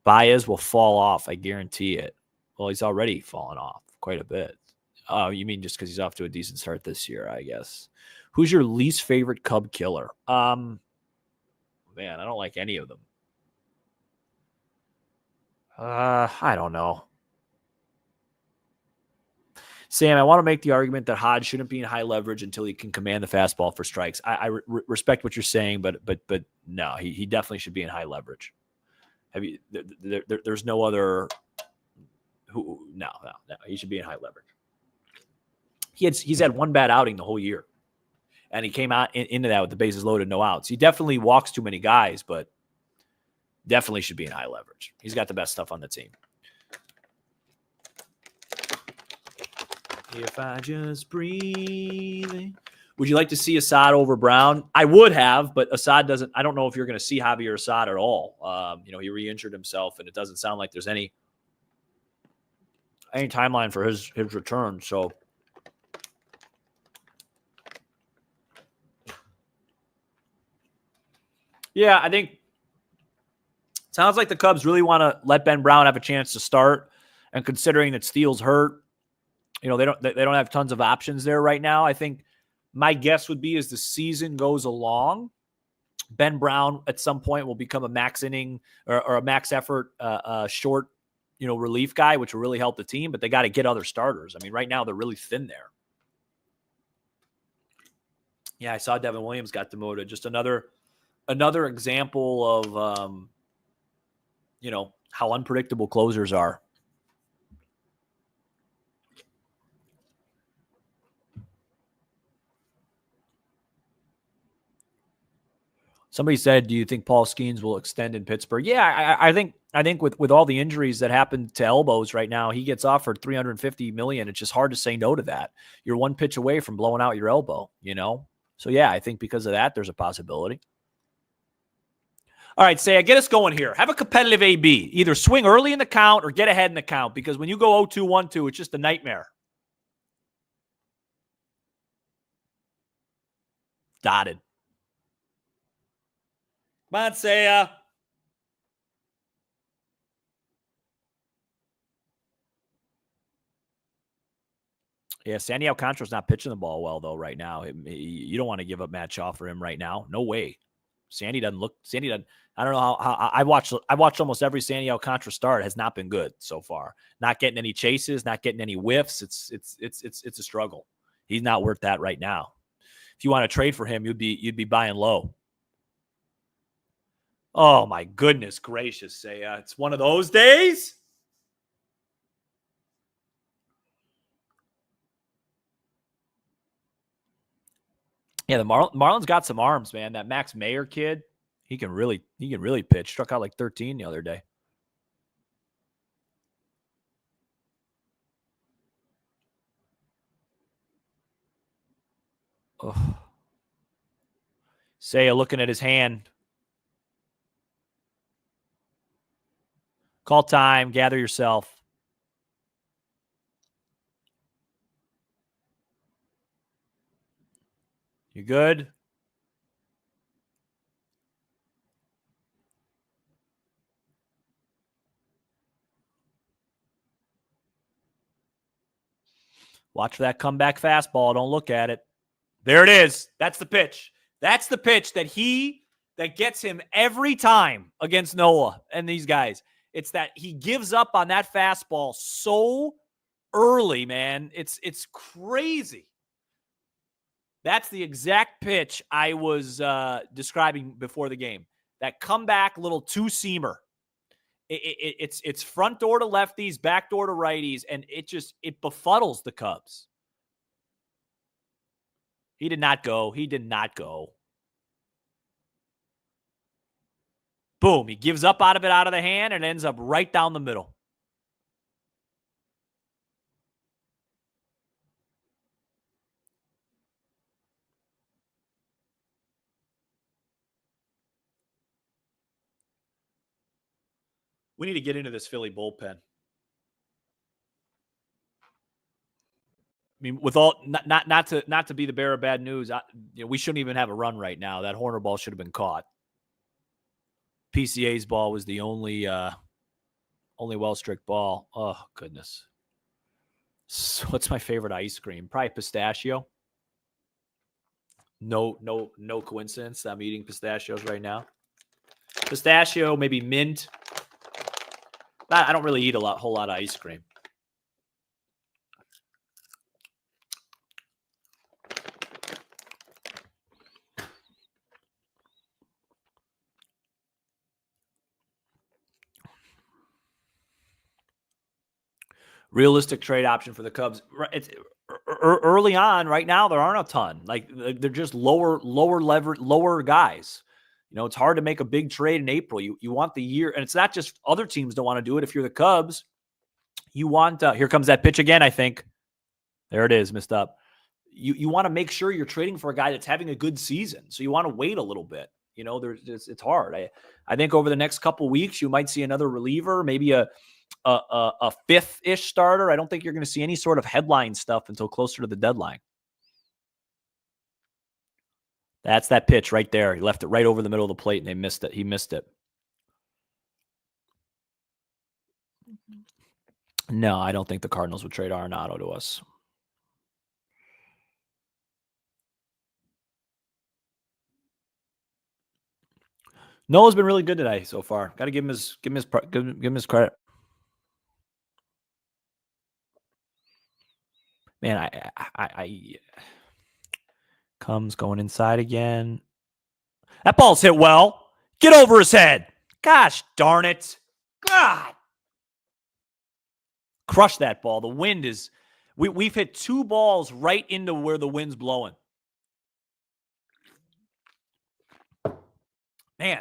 Baez will fall off. I guarantee it. Well, he's already fallen off quite a bit. Oh, you mean just because he's off to a decent start this year, I guess. Who's your least favorite Cub killer? Man, I don't like any of them. I don't know. Sam, I want to make the argument that Hodge shouldn't be in high leverage until he can command the fastball for strikes. I respect what you're saying, but no, he definitely should be in high leverage. Have you? There's no other. No. He should be in high leverage. He's had one bad outing the whole year, and he came out into that with the bases loaded, no outs. He definitely walks too many guys, but definitely should be in high leverage. He's got the best stuff on the team. If I just breathe. Would you like to see Assad over Brown? I would have, but Assad doesn't. I don't know if you're going to see Javier Assad at all. He re-injured himself, and it doesn't sound like there's any timeline for his return. So, yeah, I think sounds like the Cubs really want to let Ben Brown have a chance to start, and considering that Steele's hurt, they don't have tons of options there right now. I think my guess would be as the season goes along, Ben Brown at some point will become a max inning or a max effort short, relief guy, which will really help the team. But they got to get other starters. I mean, right now they're really thin there. Yeah, I saw Devin Williams got demoted. Just another example of how unpredictable closers are. Somebody said, "Do you think Paul Skeens will extend in Pittsburgh?" Yeah, I think with all the injuries that happen to elbows right now, he gets offered $350 million. It's just hard to say no to that. You're one pitch away from blowing out your elbow, So yeah, I think because of that, there's a possibility. All right, Say, get us going here. Have a competitive AB. Either swing early in the count or get ahead in the count, because when you go 0-2, 1-2, it's just a nightmare. Dotted. Come on, Saya. Yeah, Sandy Alcantara's not pitching the ball well, though, right now. You don't want to give up Matt Shaw for him right now. No way. Sandy doesn't. I don't know how I watched almost every Sandy Alcantara start. It has not been good so far. Not getting any chases, not getting any whiffs. It's a struggle. He's not worth that right now. If you want to trade for him, you'd be buying low. Oh my goodness gracious, Saya. It's one of those days. Yeah, the Marlins got some arms, man. That Max Mayer kid, he can really pitch. Struck out like 13 the other day. Oh. Saya looking at his hand. Call time. Gather yourself. You good? Watch for that comeback fastball. Don't look at it. There it is. That's the pitch. That's the pitch that gets him every time against Noah and these guys. It's that he gives up on that fastball so early, man. It's crazy. That's the exact pitch I was describing before the game. That comeback little two-seamer. It's front door to lefties, back door to righties, and it befuddles the Cubs. He did not go. Boom. He gives up out of the hand and ends up right down the middle. We need to get into this Philly bullpen. I mean, with all not to be the bearer of bad news, we shouldn't even have a run right now. That Horner ball should have been caught. PCA's ball was the only Only well-strict ball. Oh, goodness. So what's my favorite ice cream? Probably pistachio. No coincidence that I'm eating pistachios right now. Pistachio, maybe mint. I don't really eat whole lot of ice cream. Realistic trade option for the Cubs. It's early on. Right now, there aren't a ton. Like they're just lower guys. You know, it's hard to make a big trade in April. You want the year, and it's not just other teams don't want to do it. If you're the Cubs, you want. Here comes that pitch again. I think there it is, missed up. You want to make sure you're trading for a guy that's having a good season, so you want to wait a little bit. You know, it's hard. I think over the next couple weeks, you might see another reliever, maybe a fifth-ish starter. I don't think you're going to see any sort of headline stuff until closer to the deadline. That's that pitch right there. He left it right over the middle of the plate, and they missed it. He missed it. No, I don't think the Cardinals would trade Arenado to us. Noah's been really good today so far. Got to give him his credit. Man, I comes going inside again. That ball's hit well. Get over his head. Gosh darn it. God. Crush that ball. The wind is we've hit two balls right into where the wind's blowing. Man.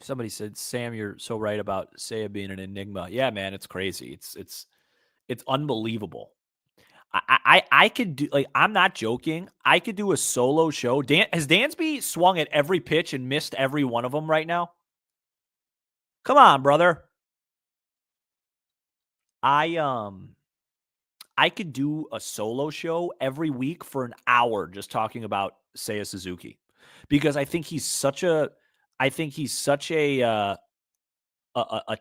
Somebody said, Sam, you're so right about Seiya being an enigma. Yeah, man, it's crazy. It's unbelievable. I could do, like, I'm not joking. I could do a solo show. Has Dansby swung at every pitch and missed every one of them right now? Come on, brother. I could do a solo show every week for an hour just talking about Seiya Suzuki, because I think he's such a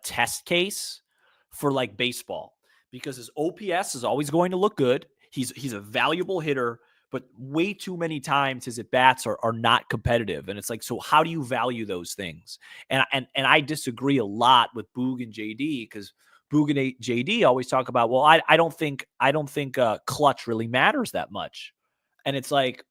test case for like baseball, because his OPS is always going to look good. He's a valuable hitter, but way too many times his at-bats are not competitive. And it's like, so how do you value those things? And I disagree a lot with Boog and JD, because Boog and JD always talk about, well, I don't think clutch really matters that much. And it's like,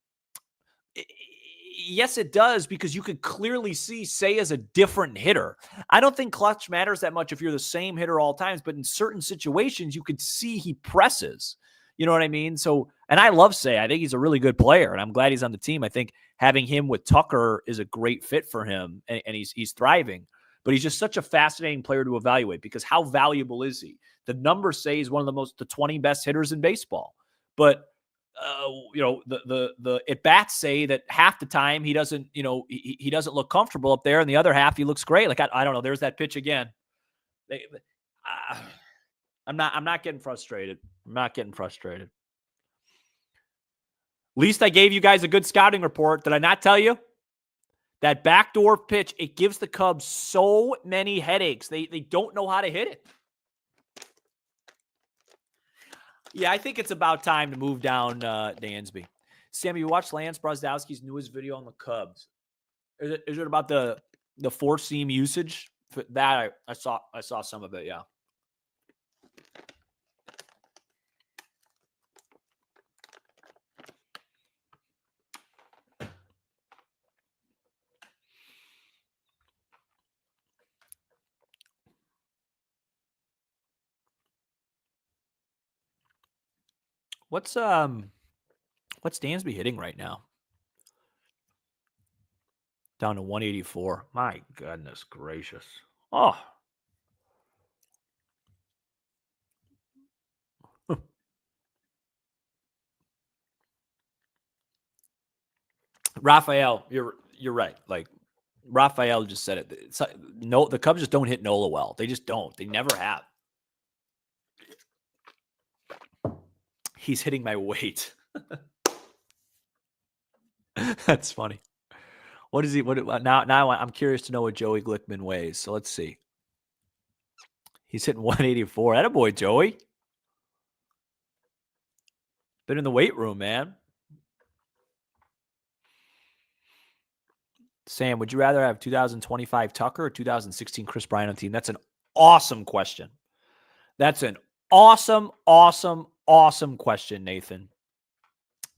yes, it does, because you could clearly see Seiya's a different hitter. I don't think clutch matters that much if you're the same hitter all times, but in certain situations, you could see he presses. You know what I mean? So, and I love Seiya. I think he's a really good player, and I'm glad he's on the team. I think having him with Tucker is a great fit for him, and he's thriving. But he's just such a fascinating player to evaluate, because how valuable is he? The numbers say he's one of the 20 best hitters in baseball, but the at bats say that half the time he doesn't, he doesn't look comfortable up there, and the other half he looks great. Like I don't know. There's that pitch again. I'm not getting frustrated. I'm not getting frustrated. At least I gave you guys a good scouting report. Did I not tell you? That backdoor pitch, it gives the Cubs so many headaches. They don't know how to hit it. Yeah, I think it's about time to move down Dansby. Sammy, you watched Lance Brozdowski's newest video on the Cubs. Is it about the four-seam usage? That I saw some of it, yeah. What's Dansby hitting right now? Down to 184. My goodness gracious. Oh. Raphael, you're right. Like Raphael just said it. The Cubs just don't hit Nola well. They just don't. They never have. He's hitting my weight. That's funny. What is he? Now I'm curious to know what Joey Glickman weighs. So let's see. He's hitting 184. Attaboy, Joey. Been in the weight room, man. Sam, would you rather have 2025 Tucker or 2016 Chris Bryant on the team? That's an awesome question. That's an awesome question, Nathan,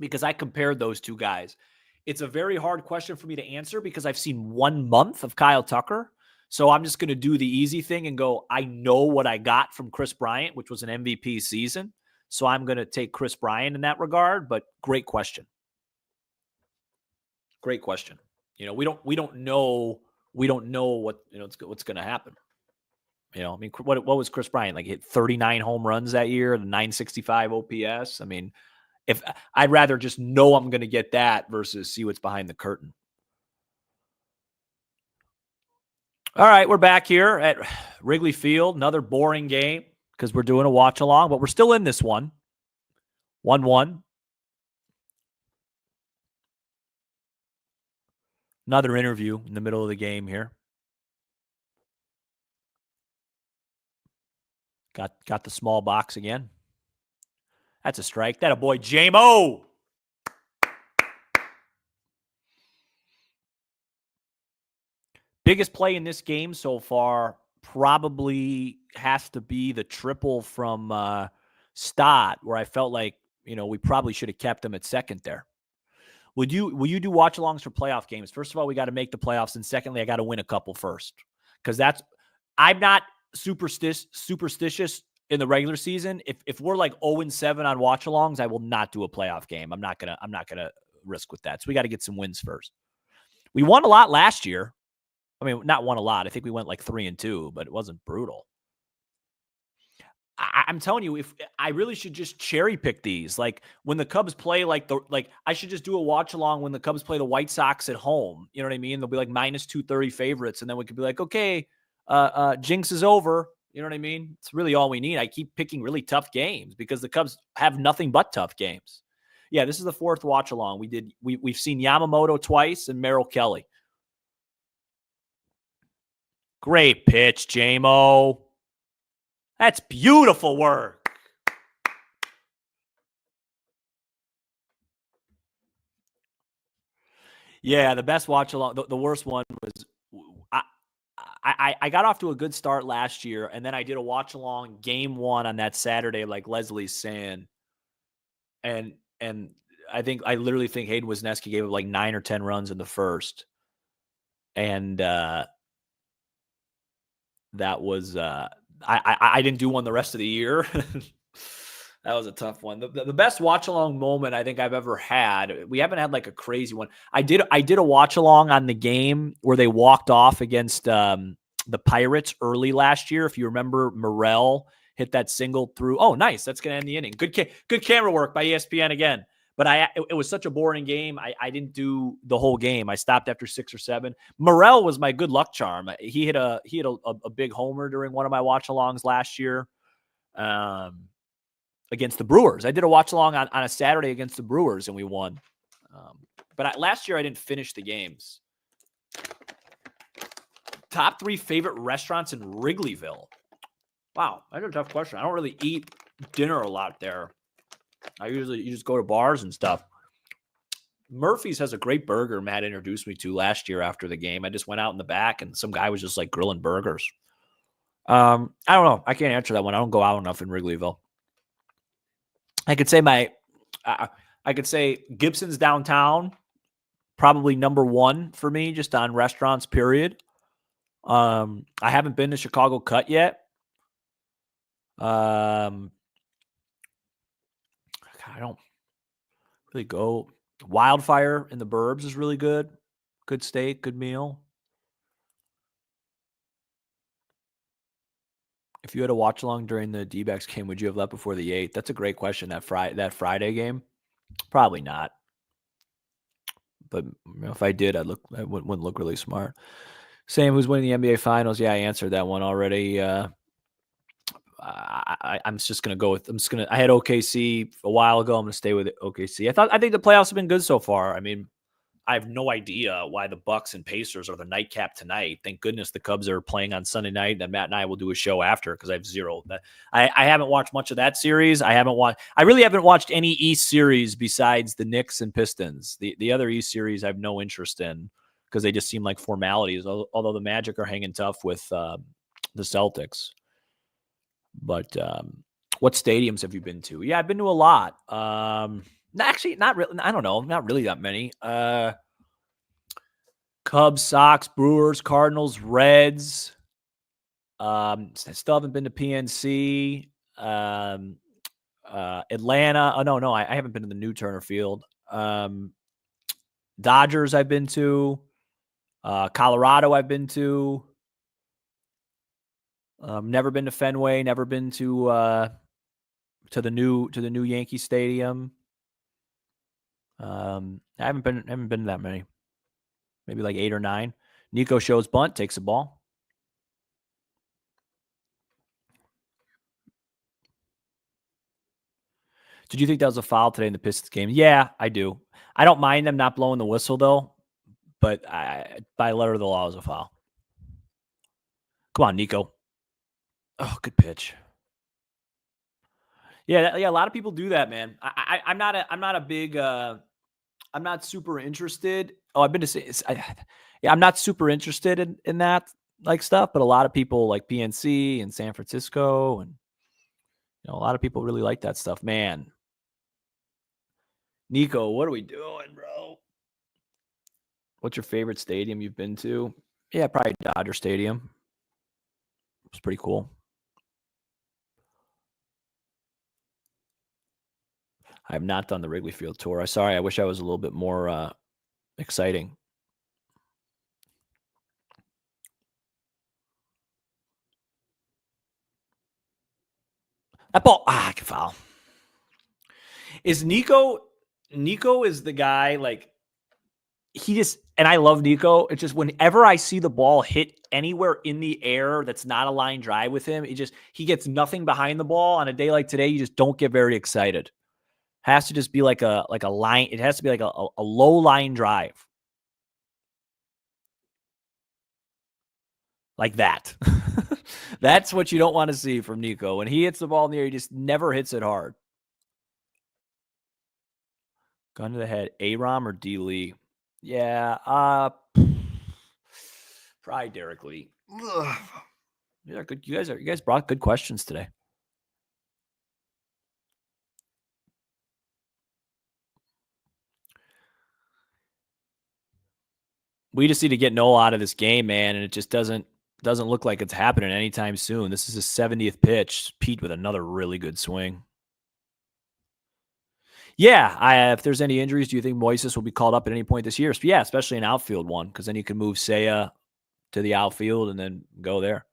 because I compared those two guys. It's a very hard question for me to answer because I've seen 1 month of Kyle Tucker. So I'm just going to do the easy thing and go, I know what I got from Chris Bryant, which was an MVP season. So I'm going to take Chris Bryant in that regard, but great question. Great question. You know, we don't know what, what's going to happen. You know, I mean, what was Chris Bryant like? Hit 39 home runs that year, the 965 OPS. I mean, if I'd rather just know I'm going to get that versus see what's behind the curtain. All right, we're back here at Wrigley Field. Another boring game because we're doing a watch along, but we're still in this one. 1-1. Another interview in the middle of the game here. Got the small box again. That's a strike. That a boy, J-Mo. Biggest play in this game so far probably has to be the triple from Stott, where I felt like, we probably should have kept him at second there. Will you do watch-alongs for playoff games? First of all, we got to make the playoffs, and secondly, I got to win a couple first. Because I'm not superstitious in the regular season. If we're like 0-7 on watch-alongs, I will not do a playoff game. I'm not gonna risk with that. So we got to get some wins first. We won a lot last year. I mean, not won a lot. I think we went like 3-2, but it wasn't brutal. I'm telling you, if I really should just cherry pick these, like when the Cubs play, I should just do a watch along when the Cubs play the White Sox at home. You know what I mean? They'll be like -230 favorites, and then we could be like, okay, jinx is over. You know what I mean? It's really all we need. I keep picking really tough games because the Cubs have nothing but tough games. Yeah, this is the fourth watch along. We've seen Yamamoto twice and Merrill Kelly. Great pitch, J-Mo. That's beautiful work. Yeah, the best watch along. The worst one was I got off to a good start last year, and then I did a watch along game 1 on that Saturday, like Leslie's saying, and I literally think Hayden Wisniewski gave up like 9 or 10 runs in the first, and that was I didn't do one the rest of the year. That was a tough one. The best watch along moment I think I've ever had. We haven't had like a crazy one. I did a watch along on the game where they walked off against the Pirates early last year. If you remember, Morel hit that single through. Oh, nice. That's going to end the inning. Good camera work by ESPN again. But it was such a boring game. I didn't do the whole game. I stopped after 6 or 7. Morel was my good luck charm. He hit a big homer during one of my watch alongs last year. Against the Brewers. I did a watch along on a Saturday against the Brewers, and we won. But last year I didn't finish the games. Top 3 favorite restaurants in Wrigleyville. Wow, that's a tough question. I don't really eat dinner a lot there. You just go to bars and stuff. Murphy's has a great burger Matt introduced me to last year after the game. I just went out in the back, and some guy was just like grilling burgers. I don't know. I can't answer that one. I don't go out enough in Wrigleyville. I could say Gibson's downtown, probably number 1 for me, just on restaurants, period. I haven't been to Chicago Cut yet. I don't really go. Wildfire in the Burbs is really good. Good steak, good meal. If you had a watch along during the D-backs game, would you have left before the 8th? That's a great question. That Friday game, probably not. But if I did, I wouldn't look really smart. Sam, who's winning the NBA Finals? Yeah, I answered that one already. I'm just gonna go with. I had OKC a while ago. I'm gonna stay with OKC. I think the playoffs have been good so far. I mean, I have no idea why the Bucks and Pacers are the nightcap tonight. Thank goodness the Cubs are playing on Sunday night. And Matt and I will do a show after because I have zero. I haven't watched much of that series. I really haven't watched any East series besides the Knicks and Pistons. The other East series I have no interest in because they just seem like formalities. Although the Magic are hanging tough with the Celtics. But what stadiums have you been to? Yeah, I've been to a lot. Actually, not really. I don't know. Not really that many. Cubs, Sox, Brewers, Cardinals, Reds. I still haven't been to PNC. Atlanta. Oh no, I haven't been to the new Turner Field. Dodgers, I've been to. Colorado, I've been to. Never been to Fenway. Never been to the new Yankee Stadium. I haven't been to that many. Maybe like 8 or 9. Nico shows bunt, takes a ball. Did you think that was a foul today in the Pistons game? Yeah, I do. I don't mind them not blowing the whistle though, but by letter of the law, it was a foul. Come on, Nico. Oh, good pitch. Yeah. A lot of people do that, man. I'm not a big. I'm not super interested. Oh, I've been to say. I'm not super interested in that like stuff, but a lot of people like PNC and San Francisco, and a lot of people really like that stuff, man. Nico, what are we doing, bro? What's your favorite stadium you've been to? Yeah, probably Dodger Stadium. It's pretty cool. I have not done the Wrigley Field tour. I wish I was a little bit more exciting. That ball, I can foul. Is Nico is the guy like he just, and I love Nico. It's just whenever I see the ball hit anywhere in the air that's not a line drive with him, he gets nothing behind the ball. On a day like today, you just don't get very excited. Has to just be like a line. It has to be like a low line drive. Like that. That's what you don't want to see from Nico. When he hits the ball in the air, he just never hits it hard. Gun to the head. A-Rom or D. Lee? Yeah. Probably Derek Lee. Yeah, good. You guys brought good questions today. We just need to get Noah out of this game, man, and it just doesn't look like it's happening anytime soon. This is his 70th pitch. Pete with another really good swing. Yeah, if there's any injuries, do you think Moises will be called up at any point this year? Yeah, especially an outfield one, because then you can move Seiya to the outfield and then go there.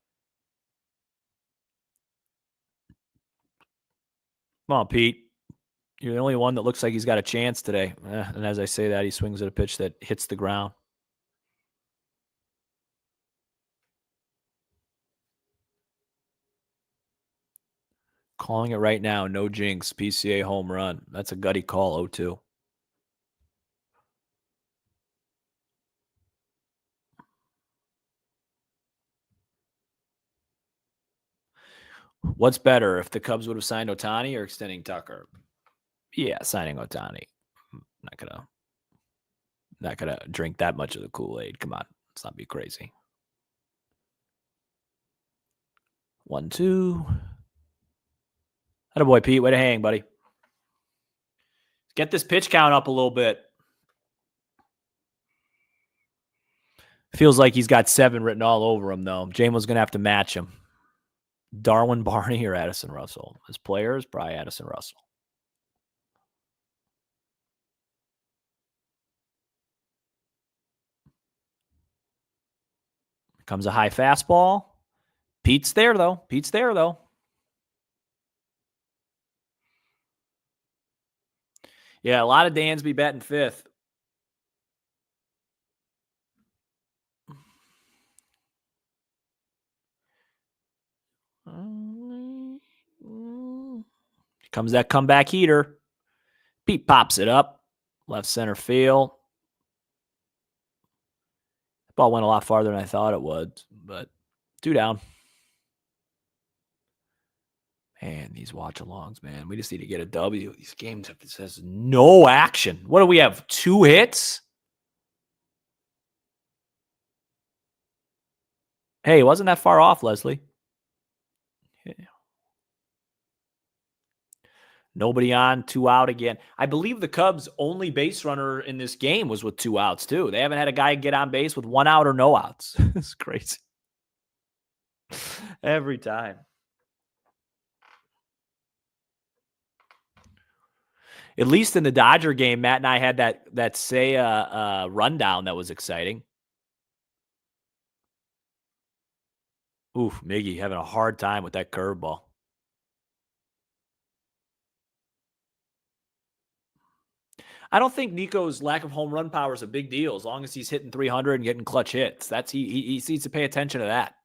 Come on, Pete. You're the only one that looks like he's got a chance today. And as I say that, he swings at a pitch that hits the ground. Calling it right now. No jinx. PCA home run. That's a gutty call, 0-2. What's better, if the Cubs would have signed Ohtani or extending Tucker? Yeah, signing Ohtani. Not gonna drink that much of the Kool-Aid. Come on, let's not be crazy. 1-2. Attaboy, Pete. Way to hang, buddy. Get this pitch count up a little bit. Feels like he's got 7 written all over him, though. Jamo's going to have to match him. Darwin Barney or Addison Russell? His players, probably Addison Russell. Comes a high fastball. Pete's there, though. Yeah, a lot of Dansby batting 5th. Comes that comeback heater. Pete pops it up. Left center field. The ball went a lot farther than I thought it would, but 2 down. Man, these watch-alongs, man. We just need to get a W. These games have says no action. What do we have? 2 hits? Hey, it wasn't that far off, Leslie. Yeah. Nobody on, 2 out again. I believe the Cubs' only base runner in this game was with 2 outs, too. They haven't had a guy get on base with 1 out or no outs. It's crazy. Every time. At least in the Dodger game, Matt and I had that say rundown that was exciting. Oof, Miggy having a hard time with that curveball. I don't think Nico's lack of home run power is a big deal as long as he's hitting 300 and getting clutch hits. That's he needs to pay attention to that.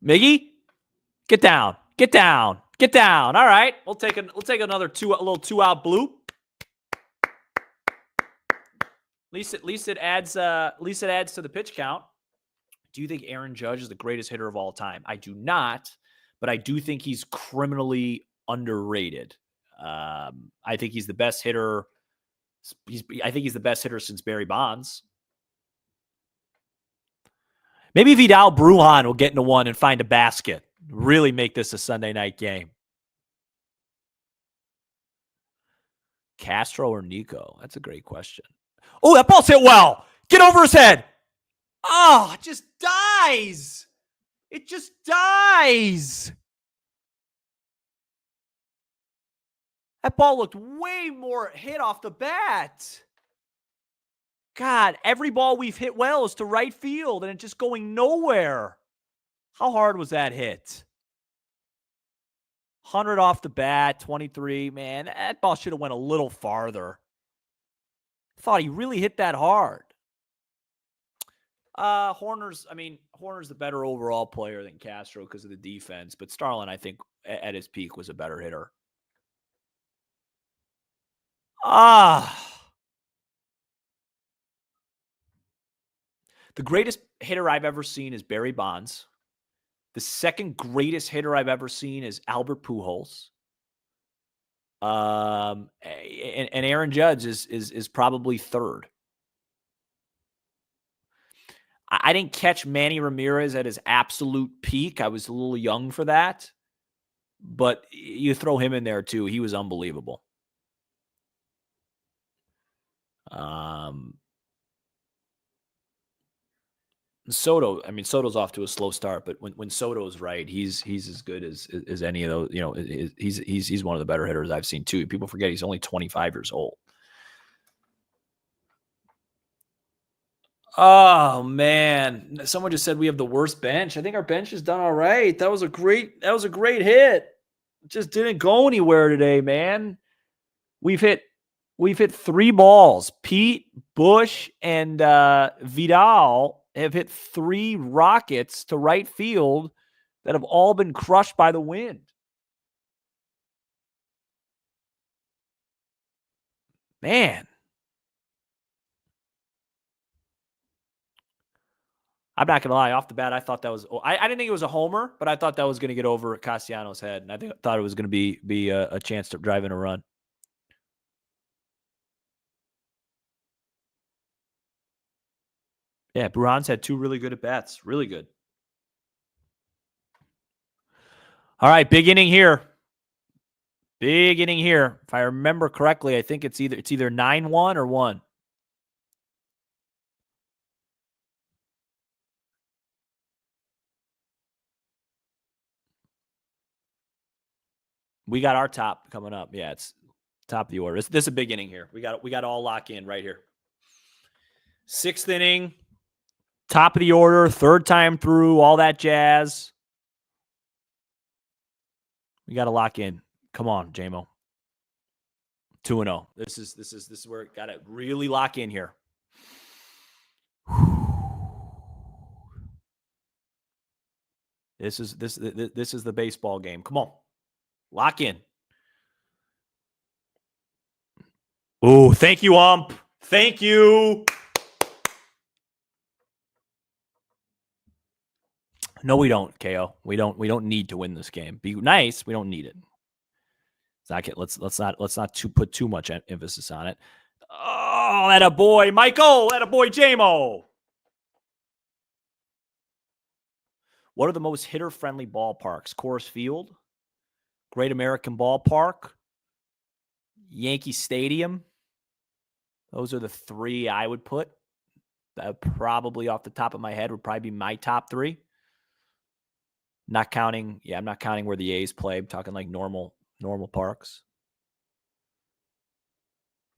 Miggy, get down, get down, get down. All right, we'll take another a little 2 out bloop. At least it adds to the pitch count. Do you think Aaron Judge is the greatest hitter of all time? I do not, but I do think he's criminally underrated. I think he's the best hitter. I think he's the best hitter since Barry Bonds. Maybe Vidal Brujan will get into one and find a basket. Really make this a Sunday night game. Castro or Nico? That's a great question. Oh, that ball's hit well. Get over his head. Oh, it just dies. It just dies. That ball looked way more hit off the bat. God, every ball we've hit well is to right field, and it's just going nowhere. How hard was that hit? 100 off the bat, 23. Man, that ball should have went a little farther. Thought he really hit that hard. Horner's the better overall player than Castro because of the defense, but Starlin, I think, at his peak was a better hitter. The greatest hitter I've ever seen is Barry Bonds. The second greatest hitter I've ever seen is Albert Pujols. And Aaron Judge is probably third. I didn't catch Manny Ramirez at his absolute peak. I was a little young for that. But you throw him in there too. He was unbelievable. Soto's off to a slow start, but when Soto's right, he's as good as any of those. You know, he's one of the better hitters I've seen too. People forget he's only 25 years old. Oh man, someone just said we have the worst bench. I think our bench is done all right. That was a great hit. It just didn't go anywhere today, man. We've hit 3 balls. Pete, Bush, and Vidal have hit 3 rockets to right field that have all been crushed by the wind. Man. I'm not going to lie. Off the bat, I thought that was – I didn't think it was a homer, but I thought that was going to get over Castellanos' head, and I thought it was going to be a chance to drive in a run. Yeah, Brujan's had 2 really good at-bats. Really good. All right, big inning here. Big inning here. If I remember correctly, I think it's either 9-1 or 1. We got our top coming up. Yeah, it's top of the order. This is a big inning here. We got to all lock in right here. 6th inning, top of the order, 3rd time through, all that jazz. We got to lock in. Come on, JMO. 2-0. This is where it got to really lock in here. Whew. This is the baseball game. Come on. Lock in. Oh, thank you, ump. Thank you. No, we don't, KO. We don't need to win this game. Be nice. We don't need it. Let's not put too much emphasis on it. Oh, that a boy, Michael. That a boy, JMO. What are the most hitter-friendly ballparks? Coors Field, Great American Ballpark, Yankee Stadium. Those are the three I would put. That probably off the top of my head would probably be my top three. Not counting, I'm not counting where the A's play. I'm talking like normal parks.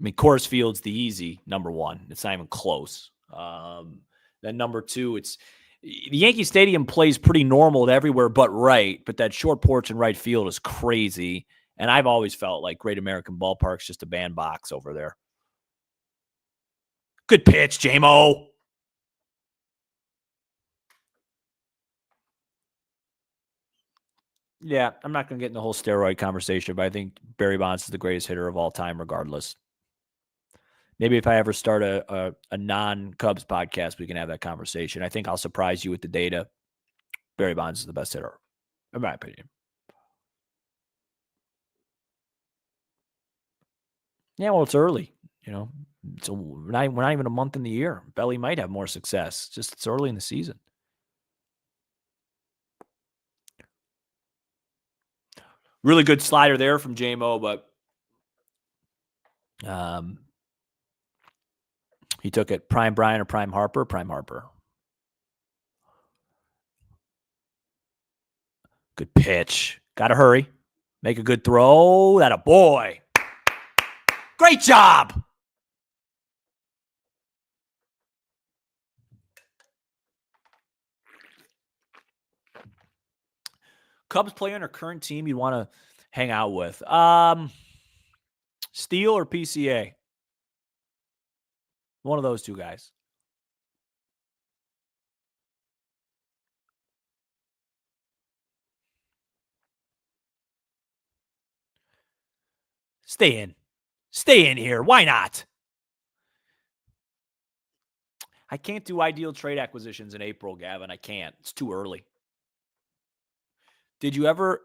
I mean, Coors Field's the easy number one. It's not even close. Then number two, it's the Yankee Stadium plays pretty normal everywhere but right, but that short porch in right field is crazy. And I've always felt like Great American Ballpark's just a bandbox over there. Good pitch, JMO. Yeah, I'm not going to get in the whole steroid conversation, but I think Barry Bonds is the greatest hitter of all time, regardless. Maybe if I ever start a non-Cubs podcast, we can have that conversation. I think I'll surprise you with the data. Barry Bonds is the best hitter, in my opinion. Yeah, well, it's early. So we're not even a month in the year. Belly might have more success. Just it's early in the season. Really good slider there from JMO, but he took it. Prime Brian or Prime Harper? Prime Harper. Good pitch. Got to hurry. Make a good throw. That a boy. Great job. Cubs player on our current team you'd want to hang out with. Steele or PCA? One of those two guys. Stay in. Stay in here. Why not? I can't do ideal trade acquisitions in April, Gavin. I can't. It's too early. Did you ever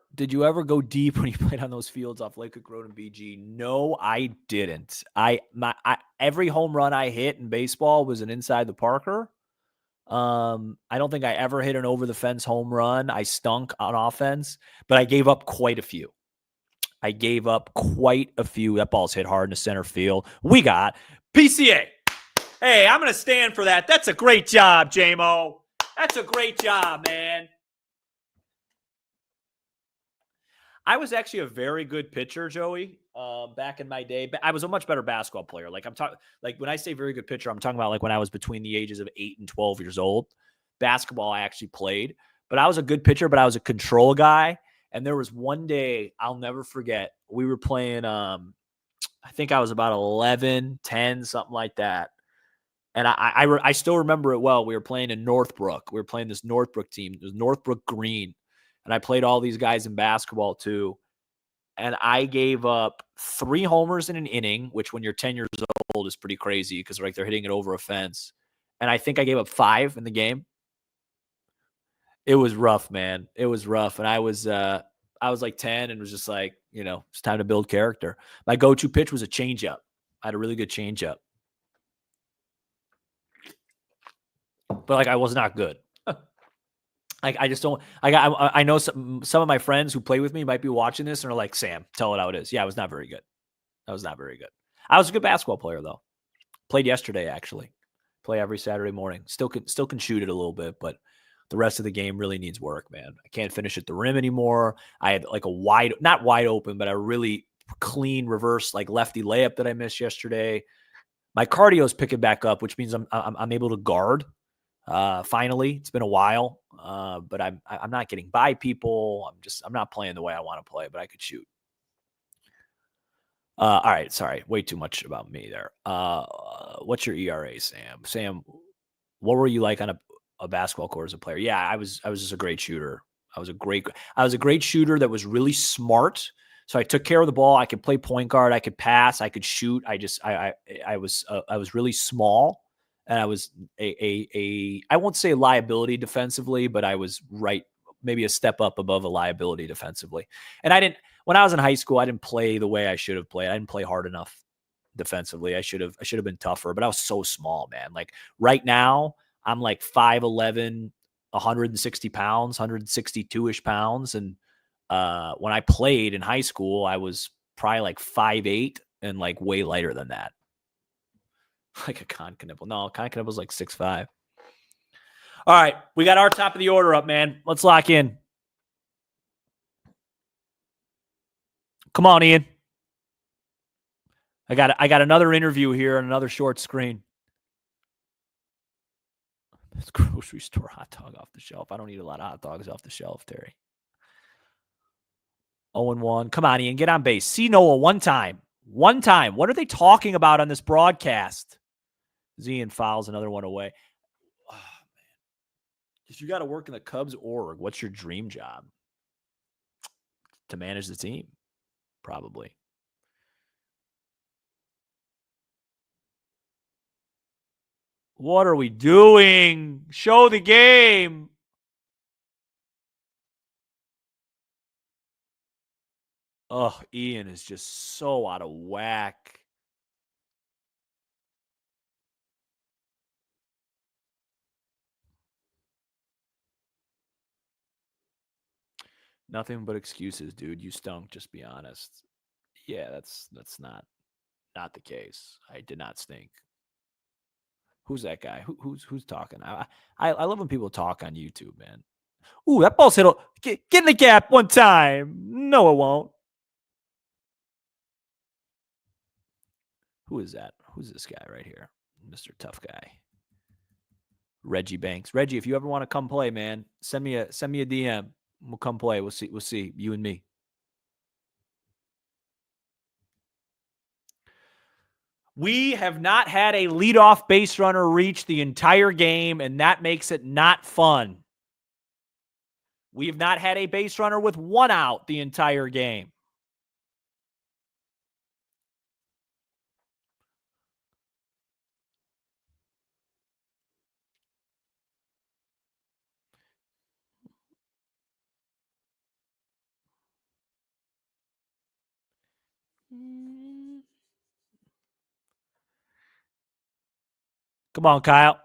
go deep when you played on those fields off Lake Road and BG? No, I didn't. Every home run I hit in baseball was an inside the Parker. I don't think I ever hit an over the fence home run. I stunk on offense, but I gave up quite a few. That ball's hit hard in the center field. We got PCA. Hey, I'm going to stand for that. That's a great job, JMO. That's a great job, man. I was actually a very good pitcher, Joey, back in my day. But I was a much better basketball player. Like I'm talking, like when I say very good pitcher, I'm talking about like when I was between the ages of 8 and 12 years old. Basketball, I actually played, but I was a good pitcher. But I was a control guy. And there was one day I'll never forget. We were playing. I think I was about 11, 10, something like that. And I still remember it well. We were playing in Northbrook. We were playing this Northbrook team. It was Northbrook Green. And I played all these guys in basketball too. And I gave up 3 homers in an inning, which when you're 10 years old is pretty crazy because like they're hitting it over a fence. And I think I gave up 5 in the game. It was rough, man. It was rough. And I was like 10 and was just like, it's time to build character. My go-to pitch was a changeup. I had a really good changeup. But like I was not good. I just don't. I know some of my friends who play with me might be watching this and are like, Sam, tell it how it is. Yeah, I was not very good. I was a good basketball player though. Played yesterday actually. Play every Saturday morning. Still can shoot it a little bit, but the rest of the game really needs work, man. I can't finish at the rim anymore. I had like not wide open, but a really clean reverse like lefty layup that I missed yesterday. My cardio is picking back up, which means I'm able to guard. Finally, it's been a while, but I'm not getting by people. I'm not playing the way I want to play, but I could shoot. All right, sorry, way too much about me there. What's your ERA, Sam? Sam, what were you like on a basketball court as a player? Yeah, I was just a great shooter. I was a great shooter that was really smart. So I took care of the ball. I could play point guard. I could pass. I could shoot. I was really small, and I was I won't say liability defensively, but I was maybe a step up above a liability defensively. And when I was in high school, I didn't play the way I should have played. I didn't play hard enough defensively. I should have been tougher, but I was so small, man. Like right now, I'm like 5'11", 160 pounds, 162-ish pounds. And when I played in high school, I was probably like 5'8" and like way lighter than that. Like a Concanible. No, Concanible's like 6'5". All right, we got our top of the order up, man. Let's lock in. Come on, Ian. I got another interview here on another short screen. This grocery store hot dog off the shelf. I don't eat a lot of hot dogs off the shelf, Terry. 0-1. Come on, Ian. Get on base. See Noah one time. One time. What are they talking about on this broadcast? Ian fouls another one away. Oh, man. If you got to work in the Cubs org, what's your dream job? To manage the team, probably. What are we doing? Show the game. Oh, Ian is just so out of whack. Nothing but excuses, dude. You stunk. Just be honest. Yeah, that's not the case. I did not stink. Who's that guy? Who's talking? I love when people talk on YouTube, man. Ooh, that ball's hit. Get in the gap one time. No, it won't. Who is that? Who's this guy right here? Mr. Tough Guy. Reggie Banks. Reggie, if you ever want to come play, man, send me a DM. We'll come play. We'll see. You and me. We have not had a leadoff base runner reach the entire game, and that makes it not fun. We have not had a base runner with one out the entire game. Come on, Kyle.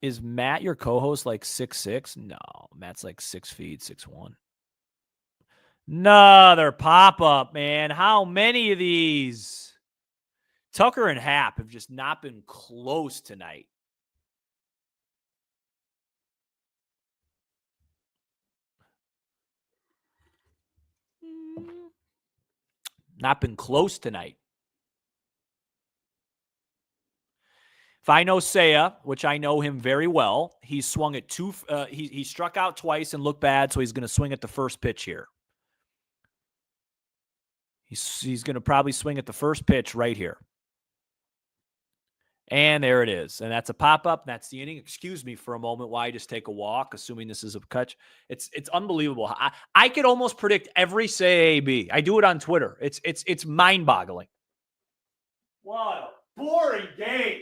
Is Matt your co-host like 6'6"? No, Matt's like 6 feet, 6'1". Another pop-up, man. How many of these? Tucker and Happ have just not been close tonight. Not been close tonight. If I know Seiya, which I know him very well, he swung at two. He struck out twice and looked bad, so he's going to swing at the first pitch here. He's going to probably swing at the first pitch right here. And there it is. And that's a pop-up. That's the inning. Excuse me for a moment while I just take a walk, assuming this is a catch. It's unbelievable. I could almost predict every SAAB. I do it on Twitter. It's mind-boggling. What a boring game.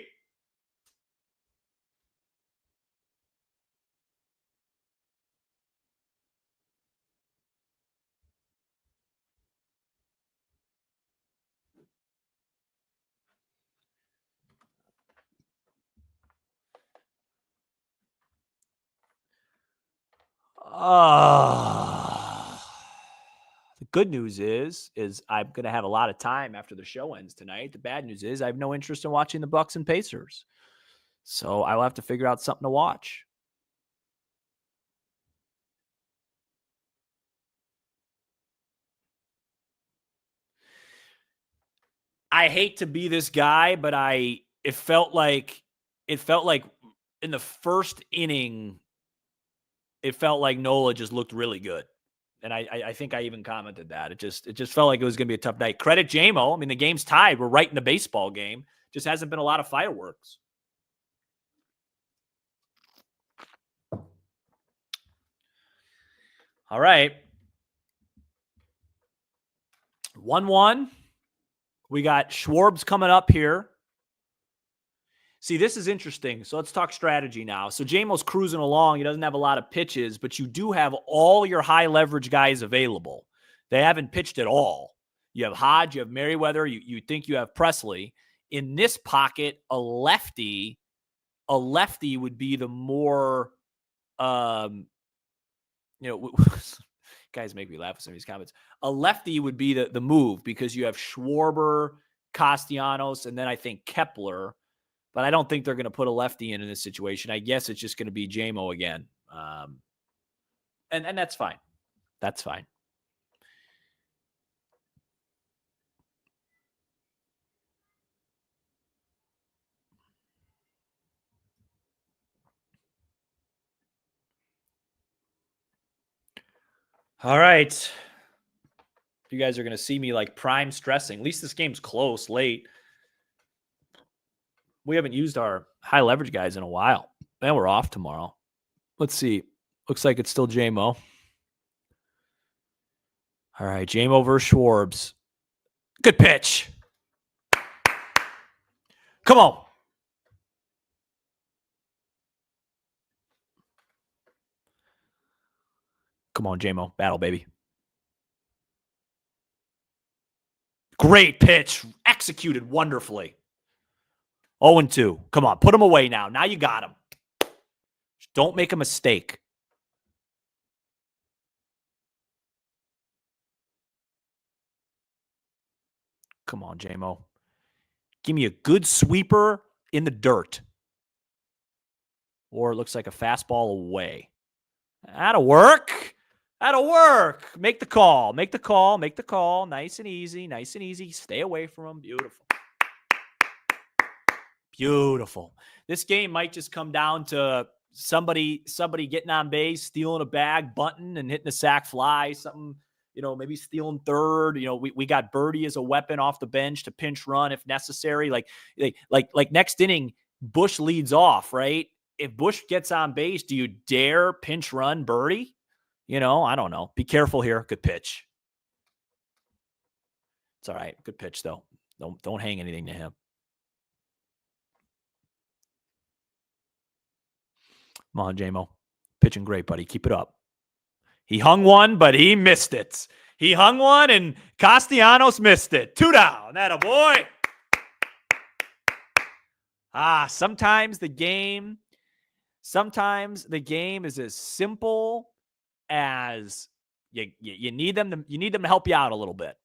The good news is I'm going to have a lot of time after the show ends tonight. The bad news is I have no interest in watching the Bucks and Pacers. So I will have to figure out something to watch. I hate to be this guy, but it felt like in the first inning, it felt like Nola just looked really good. And I think I even commented that. It just felt like it was going to be a tough night. Credit JMO. I mean, the game's tied. We're right in the baseball game. Just hasn't been a lot of fireworks. All right. 1-1. We got Schwarb's coming up here. See, this is interesting. So let's talk strategy now. So JMO's cruising along. He doesn't have a lot of pitches, but you do have all your high leverage guys available. They haven't pitched at all. You have Hodge, you have Merriweather, you think you have Presley. In this pocket, a lefty would be the more, guys make me laugh with some of these comments. A lefty would be the move because you have Schwarber, Castellanos, and then I think Kepler. But I don't think they're going to put a lefty in this situation. I guess it's just going to be JMO again. And that's fine. That's fine. All right. You guys are going to see me like prime stressing. At least this game's close, late. We haven't used our high leverage guys in a while. And we're off tomorrow. Let's see. Looks like it's still JMO. All right, JMO versus Schwarbs. Good pitch. Come on. Come on, JMO. Battle, baby. Great pitch. Executed wonderfully. 0-2. Come on, put him away now. Now you got him. Don't make a mistake. Come on, JMO. Give me a good sweeper in the dirt. Or it looks like a fastball away. That'll work. That'll work. Make the call. Make the call. Make the call. Nice and easy. Nice and easy. Stay away from him. Beautiful. Beautiful. This game might just come down to somebody getting on base, stealing a bag, bunting, and hitting a sac fly. Something, maybe stealing third. We got Birdie as a weapon off the bench to pinch run if necessary. Like next inning, Bush leads off, right? If Bush gets on base, do you dare pinch run Birdie? I don't know. Be careful here. Good pitch. It's all right. Good pitch, though. Don't hang anything to him. Come on, JMO. Pitching great, buddy. Keep it up. He hung one, but he missed it. He hung one, and Castellanos missed it. 2 down. That a boy. Sometimes the game is as simple as you need them to help you out a little bit.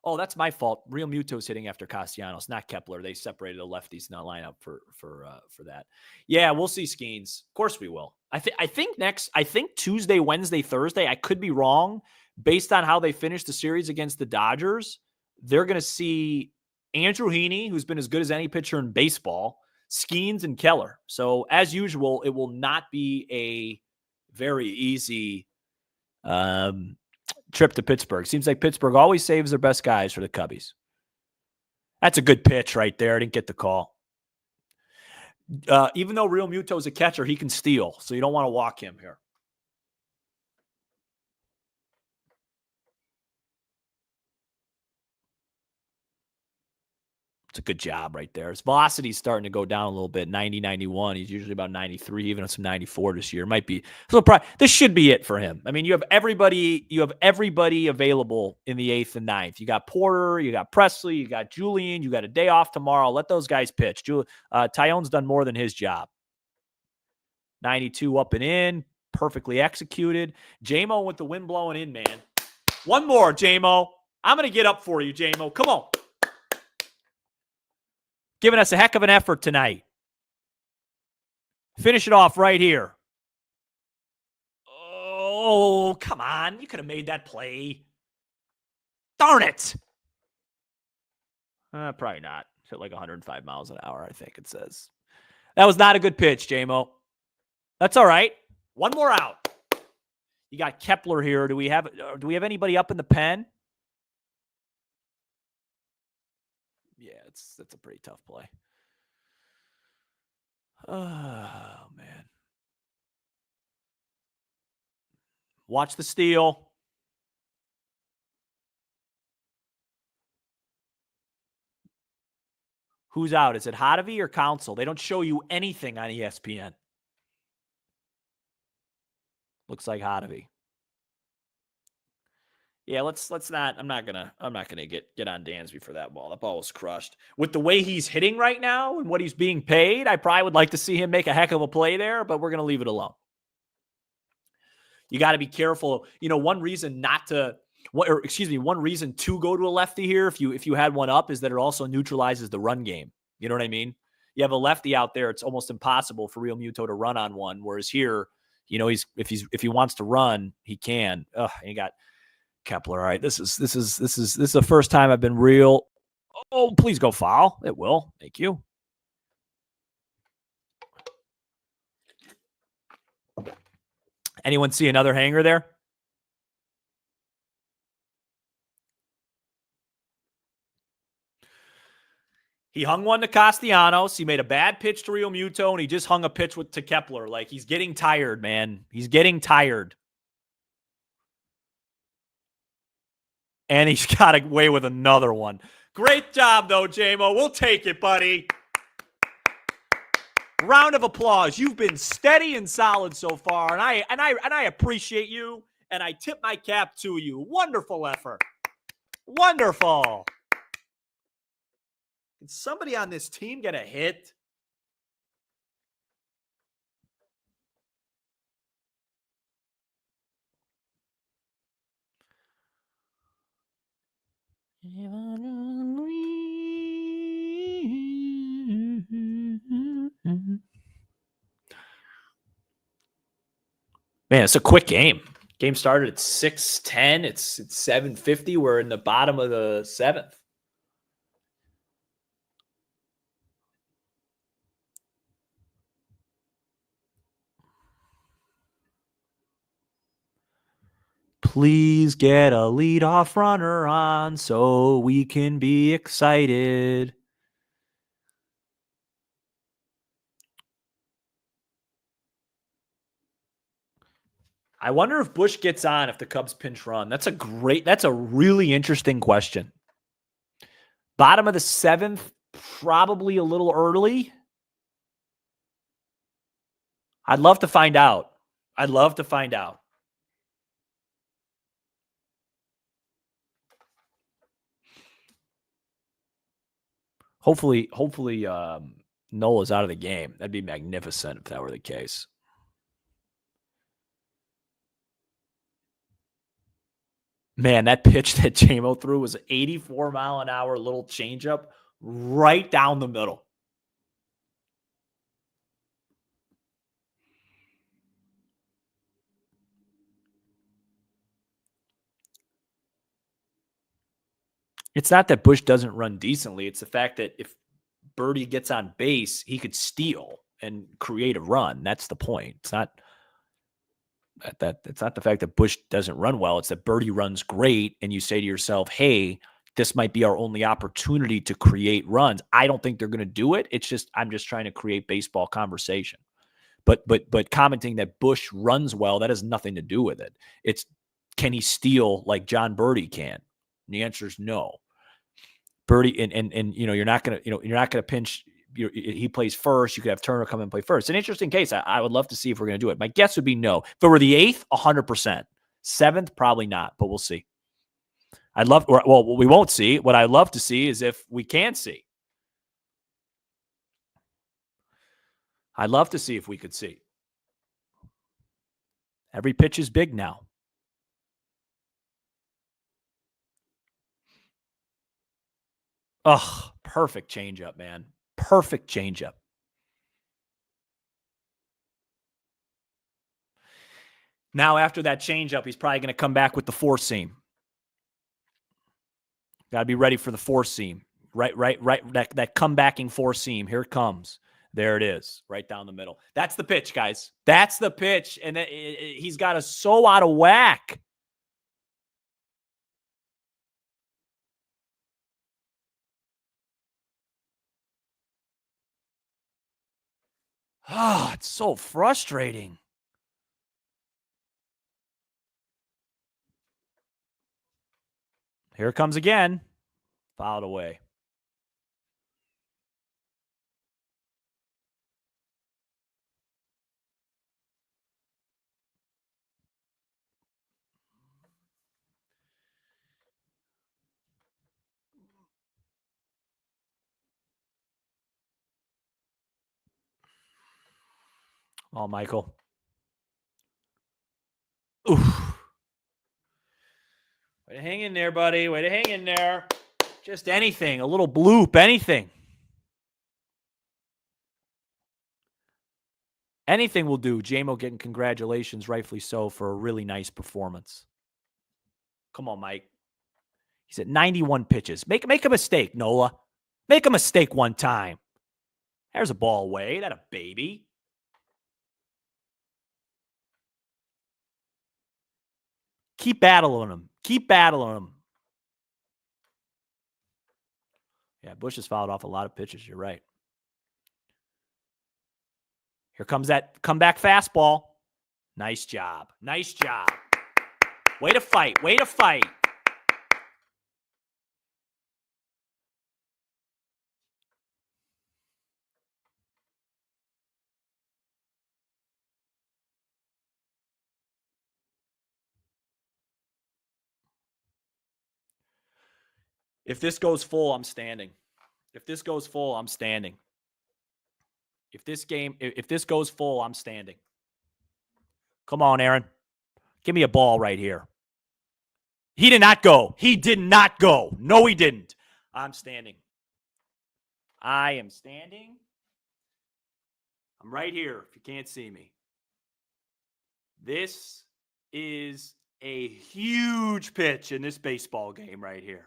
Oh, that's my fault. Real Muto's hitting after Castellanos, not Kepler. They separated the lefties in that lineup for that. Yeah, we'll see Skeens. Of course we will. I think Tuesday, Wednesday, Thursday, I could be wrong, based on how they finished the series against the Dodgers. They're going to see Andrew Heaney, who's been as good as any pitcher in baseball, Skeens, and Keller. So, as usual, it will not be a very easy trip to Pittsburgh. Seems like Pittsburgh always saves their best guys for the Cubbies. That's a good pitch right there. I didn't get the call. Even though Real Muto's a catcher, he can steal, so you don't want to walk him here. It's a good job right there. His velocity's starting to go down a little bit, 90, 91. He's usually about 93, even some 94 this year. Might be so. This should be it for him. I mean, you have everybody available in the 8th and 9th. You got Porter, you got Presley, you got Julian, you got a day off tomorrow. Let those guys pitch. Tyone's done more than his job. 92 up and in, perfectly executed. JMO with the wind blowing in, man. One more, JMO. I'm going to get up for you, JMO. Come on. Giving us a heck of an effort tonight. Finish it off right here. Oh, come on. You could have made that play. Darn it. Probably not. Hit like 105 miles an hour, I think it says. That was not a good pitch, JMO. That's all right. One more out. You got Kepler here. Do we have anybody up in the pen? Yeah, that's a pretty tough play. Oh, man. Watch the steal. Who's out? Is it Hottovy or Council? They don't show you anything on ESPN. Looks like Hottovy. Yeah, let's not. I'm not gonna get on Dansby for that ball. That ball was crushed. With the way he's hitting right now and what he's being paid, I probably would like to see him make a heck of a play there, but we're gonna leave it alone. You got to be careful. One reason one reason to go to a lefty here, if you had one up, is that it also neutralizes the run game. You know what I mean? You have a lefty out there; it's almost impossible for Real Muto to run on one. Whereas here, if he wants to run, he can. You got Kepler. All right, this is the first time I've been real. Oh, please go foul. It will. Thank you. Anyone see another hanger there? He hung one to Castellanos. He made a bad pitch to Real Muto, and he just hung a pitch to Kepler. Like, he's getting tired, man. He's getting tired. And he's got away with another one. Great job, though, JMO. We'll take it, buddy. Round of applause. You've been steady and solid so far, and I appreciate you, and I tip my cap to you. Wonderful effort. Wonderful. Can somebody on this team get a hit? Man, it's a quick game. Game started at 6:10. It's 7:50. We're in the bottom of the seventh. Please get a leadoff runner on so we can be excited. I wonder if Bush gets on if the Cubs pinch run. That's a really interesting question. Bottom of the seventh, probably a little early. I'd love to find out. Hopefully, Nola's out of the game. That'd be magnificent if that were the case. Man, that pitch that JMO threw was an 84-mile-an-hour little changeup right down the middle. It's not that Bush doesn't run decently. It's the fact that if Birdie gets on base, he could steal and create a run. That's the point. It's not it's not the fact that Bush doesn't run well. It's that Birdie runs great, and you say to yourself, hey, this might be our only opportunity to create runs. I don't think they're going to do it. It's just I'm just trying to create baseball conversation. But commenting that Bush runs well, that has nothing to do with it. It's can he steal like John Birdie can? And the answer is no. Birdie and you're not gonna pinch. He plays first. You could have Turner come and play first. It's an interesting case. I would love to see if we're going to do it. My guess would be no. If it were the 8th, 100%. 7th, probably not, but we'll see. We won't see. What I'd love to see is if we can see. I'd love to see if we could see. Every pitch is big now. Ugh, perfect changeup, man. Perfect changeup. Now, after that changeup, he's probably going to come back with the four seam. Got to be ready for the four seam. Right. That comebacking four seam. Here it comes. There it is, right down the middle. That's the pitch, guys. That's the pitch. And he's got us so out of whack. Oh, it's so frustrating. Here it comes again. Fouled away. Oh, Michael. Oof. Way to hang in there, buddy. Way to hang in there. Just anything. A little bloop. Anything. Anything will do. JMO getting congratulations, rightfully so, for a really nice performance. Come on, Mike. He's at 91 pitches. Make a mistake, Nola. Make a mistake one time. There's a ball away. That a baby. Keep battling him. Keep battling him. Yeah, Bush has fouled off a lot of pitches. You're right. Here comes that comeback fastball. Nice job. Nice job. Way to fight. Way to fight. If this goes full, I'm standing. If this goes full, I'm standing. If this goes full, I'm standing. Come on, Aaron. Give me a ball right here. He did not go. He did not go. No, he didn't. I'm standing. I am standing. I'm right here if you can't see me. This is a huge pitch in this baseball game right here.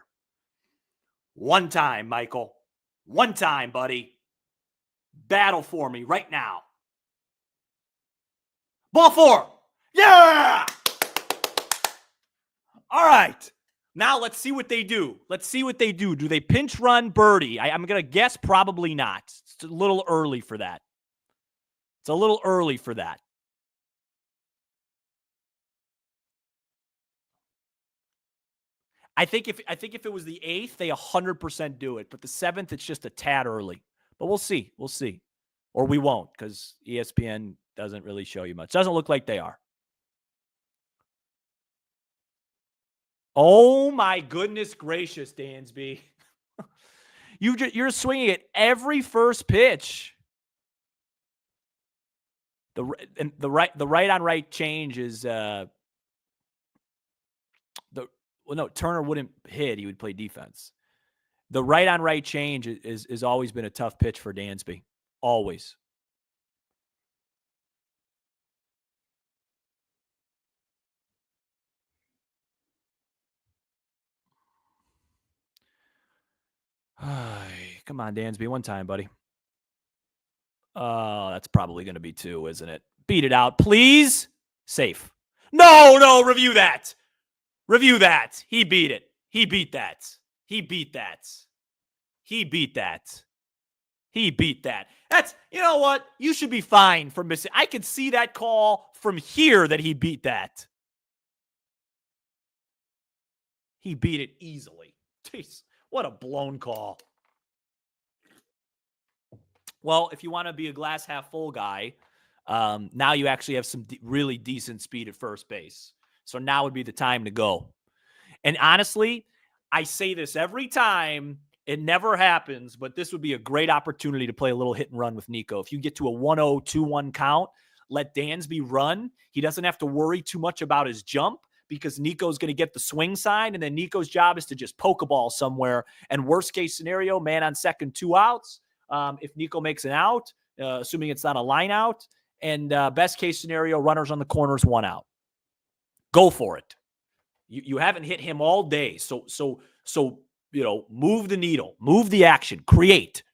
One time, Michael. One time, buddy. Battle for me right now. Ball 4. Yeah! All right. Now let's see what they do. Let's see what they do. Do they pinch run birdie? I'm going to guess probably not. It's a little early for that. It's a little early for that. I think if it was the 8th, they 100% do it. But the 7th, it's just a tad early. But we'll see. We'll see. Or we won't, because ESPN doesn't really show you much. Doesn't look like they are. Oh, my goodness gracious, Dansby. You're swinging at every first pitch. The right on right change is Turner wouldn't hit. He would play defense. The right on right change is always been a tough pitch for Dansby. Always. Come on, Dansby. One time, buddy. That's probably going to be 2, isn't it? Beat it out, please. Safe. No, review that. Review that. He beat it. He beat that. He beat that. He beat that. He beat that. That's, you know what? You should be fine for missing. I could see that call from here that he beat that. He beat it easily. Jeez, what a blown call. Well, if you want to be a glass half full guy, now you actually have some really decent speed at first base. So now would be the time to go. And honestly, I say this every time. It never happens, but this would be a great opportunity to play a little hit and run with Nico. If you get to a 1-0, 2-1 count, let Dansby run. He doesn't have to worry too much about his jump because Nico's going to get the swing sign, and then Nico's job is to just poke a ball somewhere. And worst case scenario, man on second, 2 outs. If Nico makes an out, assuming it's not a line out, and best case scenario, runners on the corners, 1 out. Go for it. You haven't hit him all day, so move the needle, move the action, create.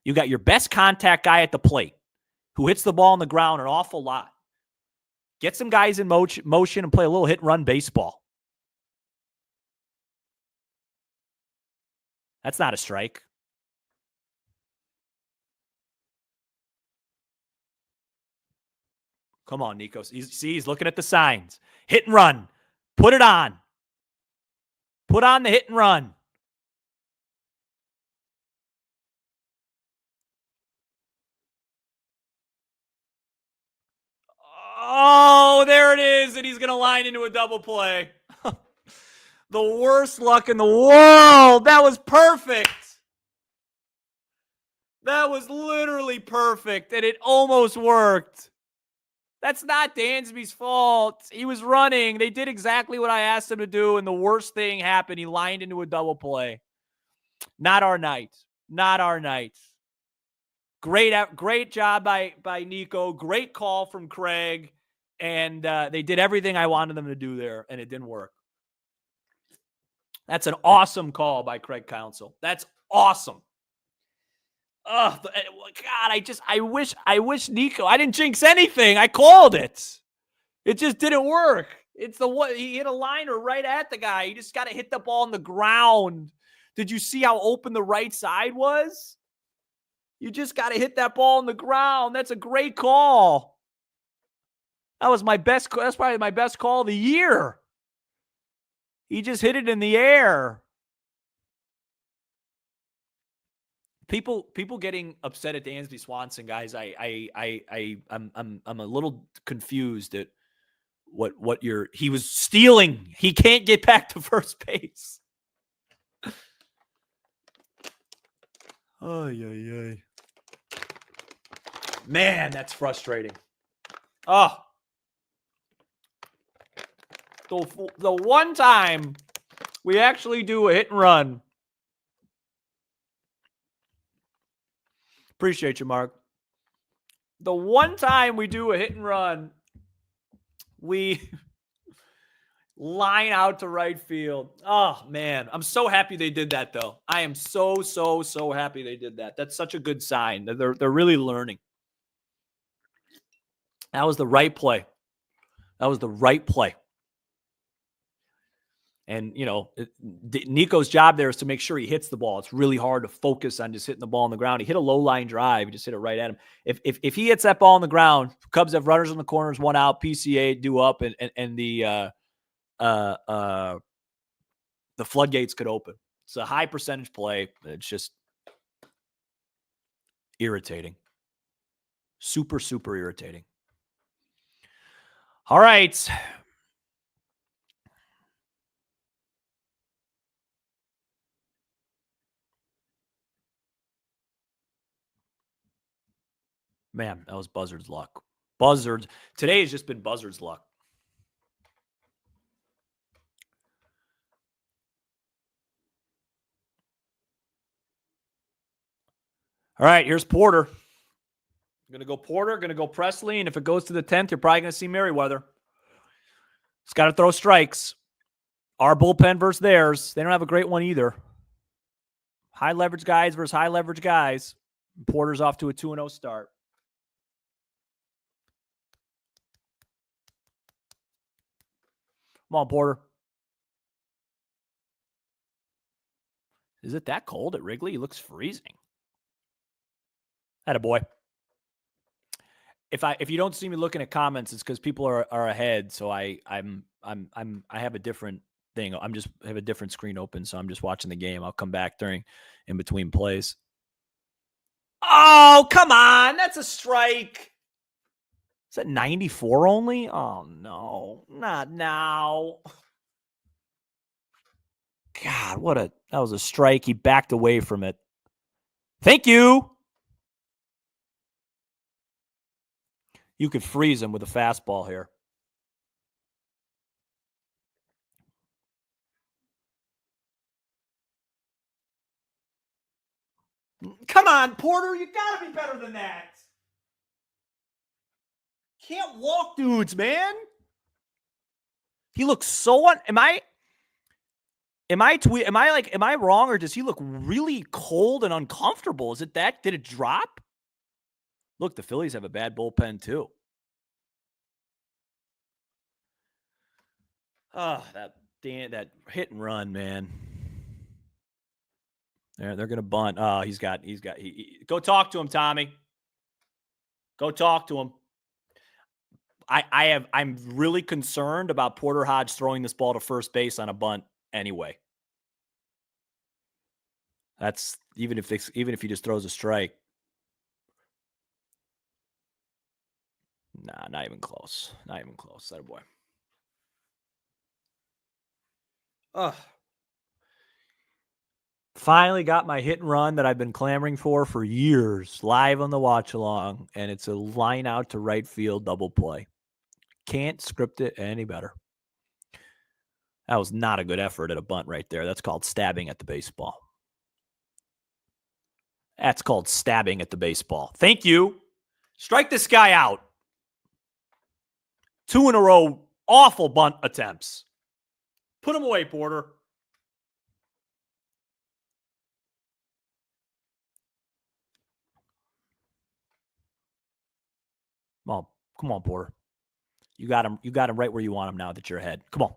You got your best contact guy at the plate who hits the ball on the ground an awful lot. Get some guys in motion and play a little hit and run baseball. That's not a strike. Come on, Nico. He's looking at the signs. Hit and run. Put it on. Put on the hit and run. Oh, there it is. And he's going to line into a double play. The worst luck in the world. That was perfect. That was literally perfect. And it almost worked. That's not Dansby's fault. He was running. They did exactly what I asked him to do. And the worst thing happened. He lined into a double play. Not our night. Not our night. Great job by Nico. Great call from Craig. And they did everything I wanted them to do there, and it didn't work. That's an awesome call by Craig Counsell. That's awesome. Oh, God, I wish Nico, I didn't jinx anything. I called it. It just didn't work. It's the one, he hit a liner right at the guy. You just got to hit the ball on the ground. Did you see how open the right side was? You just got to hit that ball on the ground. That's a great call. That was my best. That's probably my best call of the year. He just hit it in the air. People getting upset at Dansby Swanson, guys. I'm a little confused at what he was stealing. He can't get back to first base. Oh, yeah. Man, that's frustrating. Oh. The one time we actually do a hit and run. Appreciate you, Mark. The one time we do a hit and run, we line out to right field. Oh, man. I'm so happy they did that, though. I am so happy they did that. That's such a good sign. They're really learning. That was the right play. And, Nico's job there is to make sure he hits the ball. It's really hard to focus on just hitting the ball on the ground. He hit a low line drive. He just hit it right at him. If he hits that ball on the ground, Cubs have runners in the corners, one out, PCA due up, and the floodgates could open. It's a high percentage play. It's just irritating. Super irritating. All right. Man, that was Buzzard's luck. Today has just been Buzzard's luck. All right, here's Porter. Going to go Porter, going to go Presley, and if it goes to the 10th, you're probably going to see Merriweather. It's got to throw strikes. Our bullpen versus theirs. They don't have a great one either. High leverage guys versus high leverage guys. Porter's off to a 2-0 start. Come on, Porter. Is it that cold at Wrigley? He looks freezing. Attaboy. If you don't see me looking at comments, it's because people are ahead. So I have a different thing. I have a different screen open, so I'm just watching the game. I'll come back in between plays. Oh, come on. That's a strike. Is that 94 only? Oh, no. Not now. God, that was a strike. He backed away from it. Thank you. You could freeze him with a fastball here. Come on, Porter. You got to be better than that. Can't walk dudes, man. He looks so am I wrong, or does he look really cold and uncomfortable? Is it that? Did it drop? Look, the Phillies have a bad bullpen too. Oh, that hit and run, man. They're going to bunt. Oh, go talk to him, Tommy. Go talk to him. I'm really concerned about Porter Hodge throwing this ball to first base on a bunt anyway. That's even if he just throws a strike. Nah, not even close. Not even close. That boy. Ugh. Finally got my hit and run that I've been clamoring for years, live on the watch along, and it's a line out to right field double play. Can't script it any better. That was not a good effort at a bunt right there. That's called stabbing at the baseball. That's called stabbing at the baseball. Thank you. Strike this guy out. 2 in a row, awful bunt attempts. Put him away, Porter. Come on, Porter. You got him right where you want him now that you're ahead. Come on.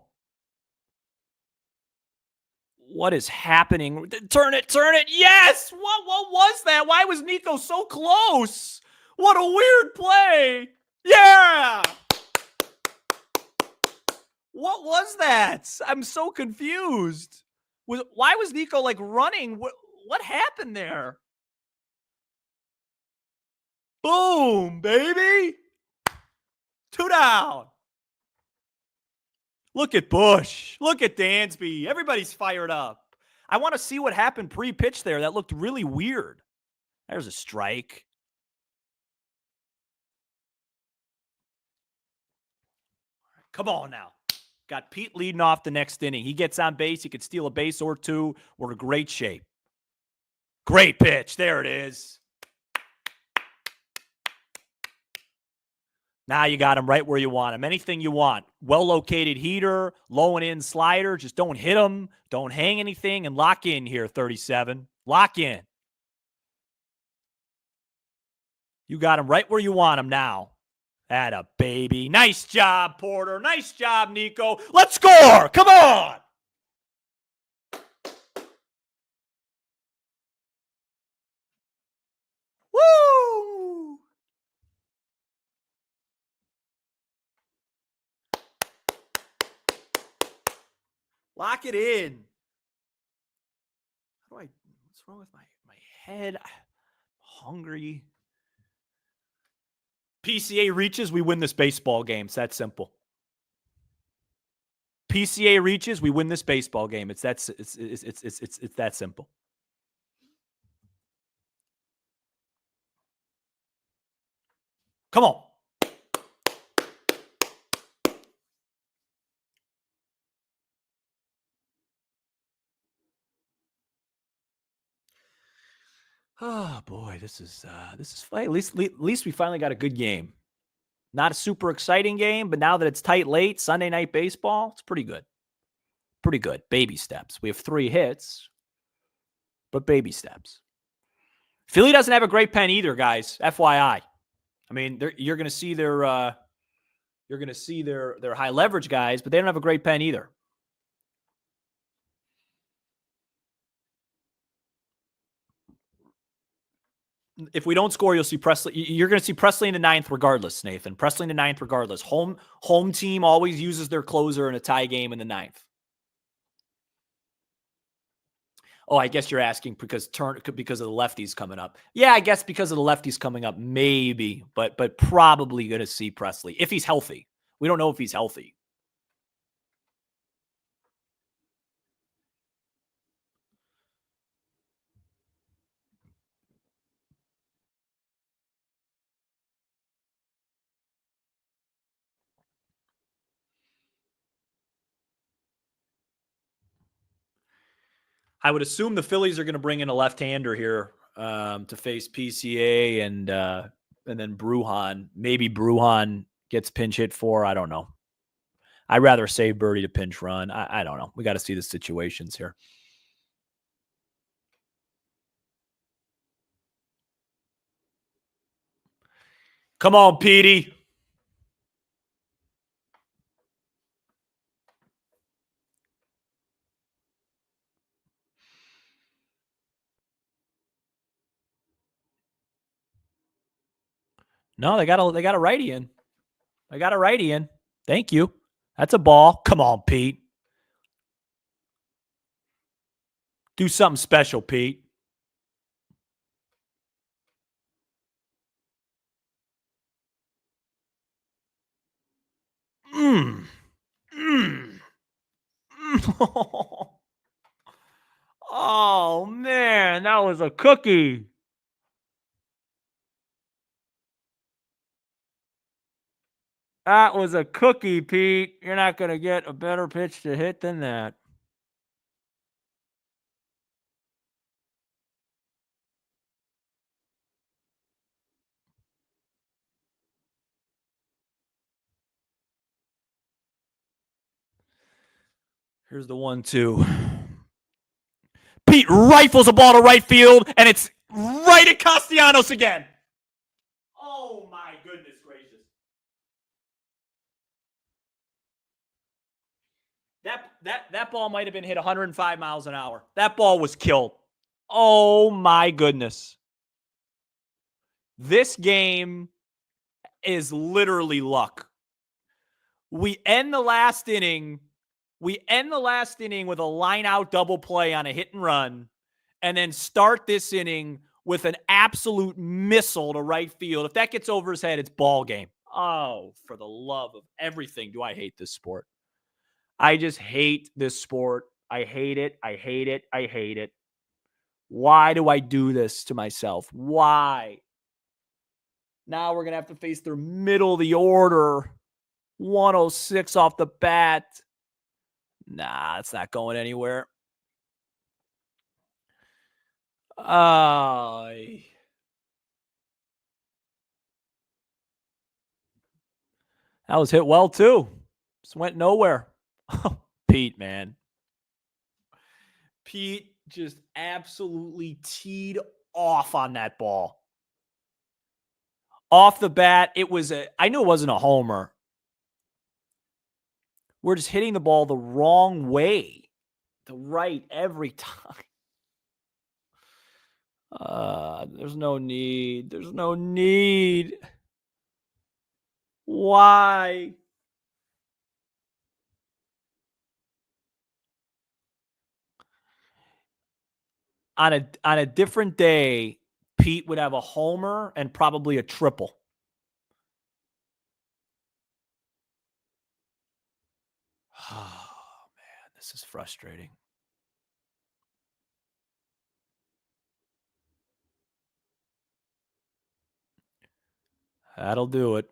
What is happening? Turn it. Yes! What was that? Why was Nico so close? What a weird play. Yeah! What was that? I'm so confused. Why was Nico like running? What happened there? Boom, baby. 2 down. Look at Bush. Look at Dansby. Everybody's fired up. I want to see what happened pre-pitch there. That looked really weird. There's a strike. Come on now. Got Pete leading off the next inning. He gets on base. He could steal a base or two. We're in great shape. Great pitch. There it is. Now you got him right where you want him. Anything you want. Well-located heater, low and in slider. Just don't hit him. Don't hang anything and lock in here, 37. Lock in. You got him right where you want him now. Atta baby. Nice job, Porter. Nice job, Nico. Let's score. Come on. Woo! Lock it in. What's wrong with my head? I'm hungry. PCA reaches, we win this baseball game. It's that simple. PCA reaches, we win this baseball game. It's that simple. Come on. Oh boy, this is at least we finally got a good game. Not a super exciting game, but now that it's tight late, Sunday night baseball, it's pretty good. Pretty good. Baby steps. We have 3 hits, but baby steps. Philly doesn't have a great pen either, guys. FYI. I mean, you're going to see their high leverage guys, but they don't have a great pen either. If we don't score, you'll see Presley. You're going to see Presley in the 9th regardless, Nathan. Presley in the 9th regardless. Home team always uses their closer in a tie game in the 9th. Oh, I guess you're asking because of the lefties coming up. Yeah, I guess because of the lefties coming up, maybe, but probably going to see Presley if he's healthy. We don't know if he's healthy. I would assume the Phillies are going to bring in a left-hander here to face PCA and then Brujan. Maybe Brujan gets pinch hit for. I don't know. I'd rather save Birdie to pinch run. I don't know. We got to see the situations here. Come on, Petey. No, they got a righty in. I got a righty in. Thank you. That's a ball. Come on, Pete. Do something special, Pete. Mm. Mm. Oh, man, that was a cookie. That was a cookie, Pete. You're not going to get a better pitch to hit than that. Here's the 1-2. Pete rifles a ball to right field, and it's right at Castellanos again. Oh, my goodness gracious. That ball might have been hit 105 miles an hour. That ball was killed. Oh, my goodness. This game is literally luck. We end the last inning with a line out double play on a hit and run, and then start this inning with an absolute missile to right field. If that gets over his head, it's ball game. Oh, for the love of everything, do I hate this sport. I just hate this sport. I hate it. I hate it. I hate it. Why do I do this to myself? Why? Now we're going to have to face their middle of the order. 106 off the bat. Nah, it's not going anywhere. That was hit well, too. Just went nowhere. Pete, man. Pete just absolutely teed off on that ball. Off the bat, I knew it wasn't a homer. We're just hitting the ball the wrong way. The right every time. There's no need. There's no need. Why? On a different day, Pete would have a homer and probably a triple. Oh, man, this is frustrating. That'll do it.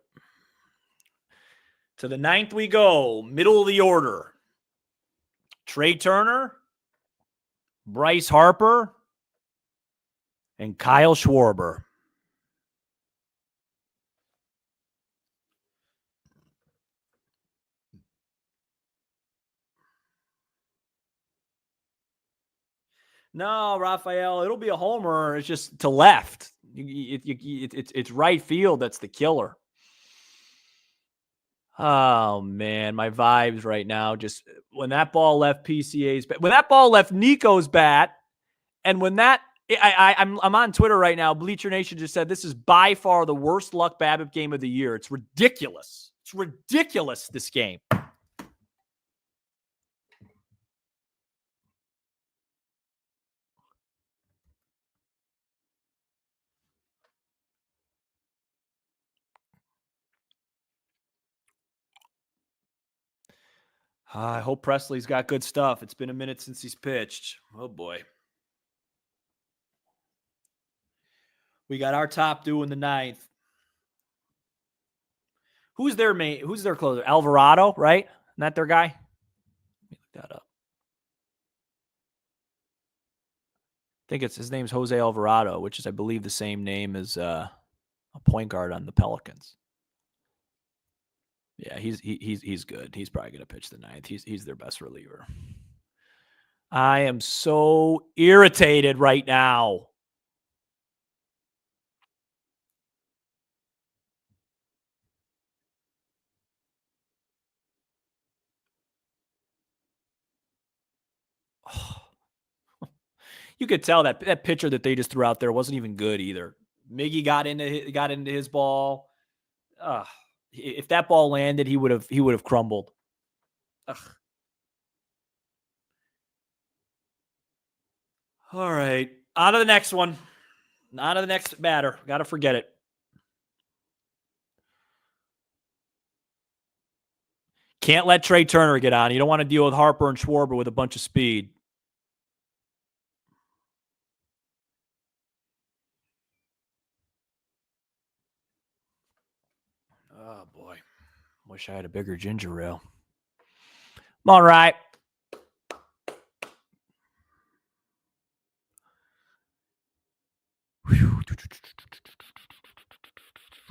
To the ninth we go. Middle of the order. Trey Turner, Bryce Harper, and Kyle Schwarber. No, Raphael, it'll be a homer. It's just to left. It's right field that's the killer. Oh, man, my vibes right now. Just when that ball left PCA's bat, when that ball left Nico's bat, and when that I'm on Twitter right now. Bleacher Nation just said this is by far the worst luck BABIP game of the year. It's ridiculous. It's ridiculous, this game. I hope Presley's got good stuff. It's been a minute since he's pitched. Oh, boy. We got our top due in the ninth. Who's their closer? Alvarado, right? Isn't that their guy? Let me look that up. I think his name's Jose Alvarado, which is, I believe, the same name as a point guard on the Pelicans. Yeah, he's good. He's probably going to pitch the ninth. He's their best reliever. I am so irritated right now. You could tell that pitcher that they just threw out there wasn't even good either. Miggy got into his ball. If that ball landed, he would have crumbled. Ugh. All right, on to the next one. On to the next batter. Got to forget it. Can't let Trey Turner get on. You don't want to deal with Harper and Schwarber with a bunch of speed. Oh, boy. Wish I had a bigger ginger ale. All right.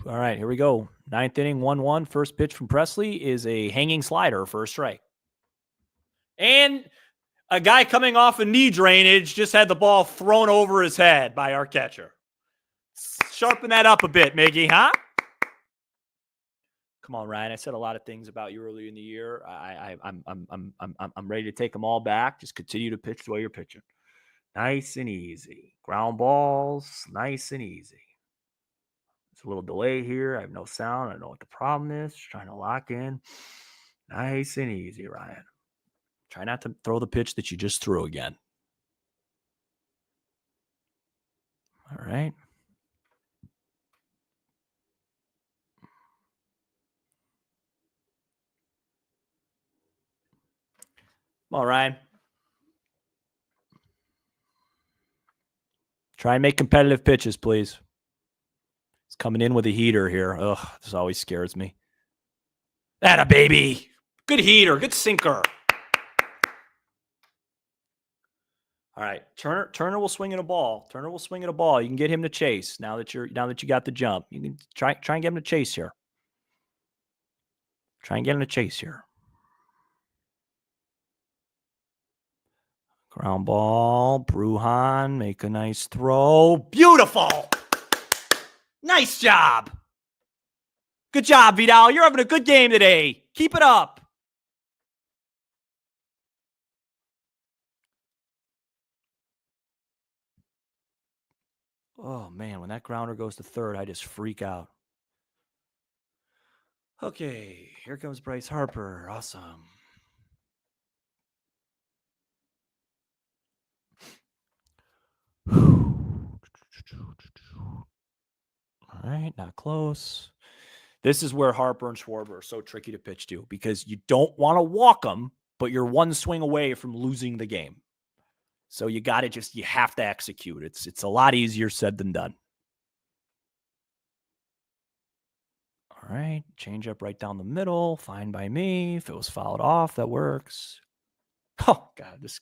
All right, here we go. Ninth inning, 1-1. First pitch from Presley is a hanging slider for a strike. And a guy coming off a knee drainage just had the ball thrown over his head by our catcher. Sharpen that up a bit, Miggy, huh? Come on, Ryan. I said a lot of things about you earlier in the year. I'm ready to take them all back. Just continue to pitch the way you're pitching. Nice and easy. Ground balls, nice and easy. There's a little delay here. I have no sound. I don't know what the problem is. Just trying to lock in. Nice and easy, Ryan. Try not to throw the pitch that you just threw again. All right. Come on, Ryan. Try and make competitive pitches, please. It's coming in with a heater here. Ugh, this always scares me. Atta baby. Good heater. Good sinker. All right. Turner will swing at a ball. Turner will swing at a ball. You can get him to chase now that you got the jump. You can try and get him to chase here. Try and get him to chase here. Ground ball. Bruhan, make a nice throw. Beautiful. Nice job. Good job, Vidal. You're having a good game today. Keep it up. Oh, man, when that grounder goes to third, I just freak out. Okay, here comes Bryce Harper. Awesome. All right, not close. This is where Harper and Schwarber are so tricky to pitch to because you don't want to walk them, but you're one swing away from losing the game. So you have to execute. It's a lot easier said than done. All right, change up right down the middle. Fine by me. If it was fouled off, that works. Oh, God, this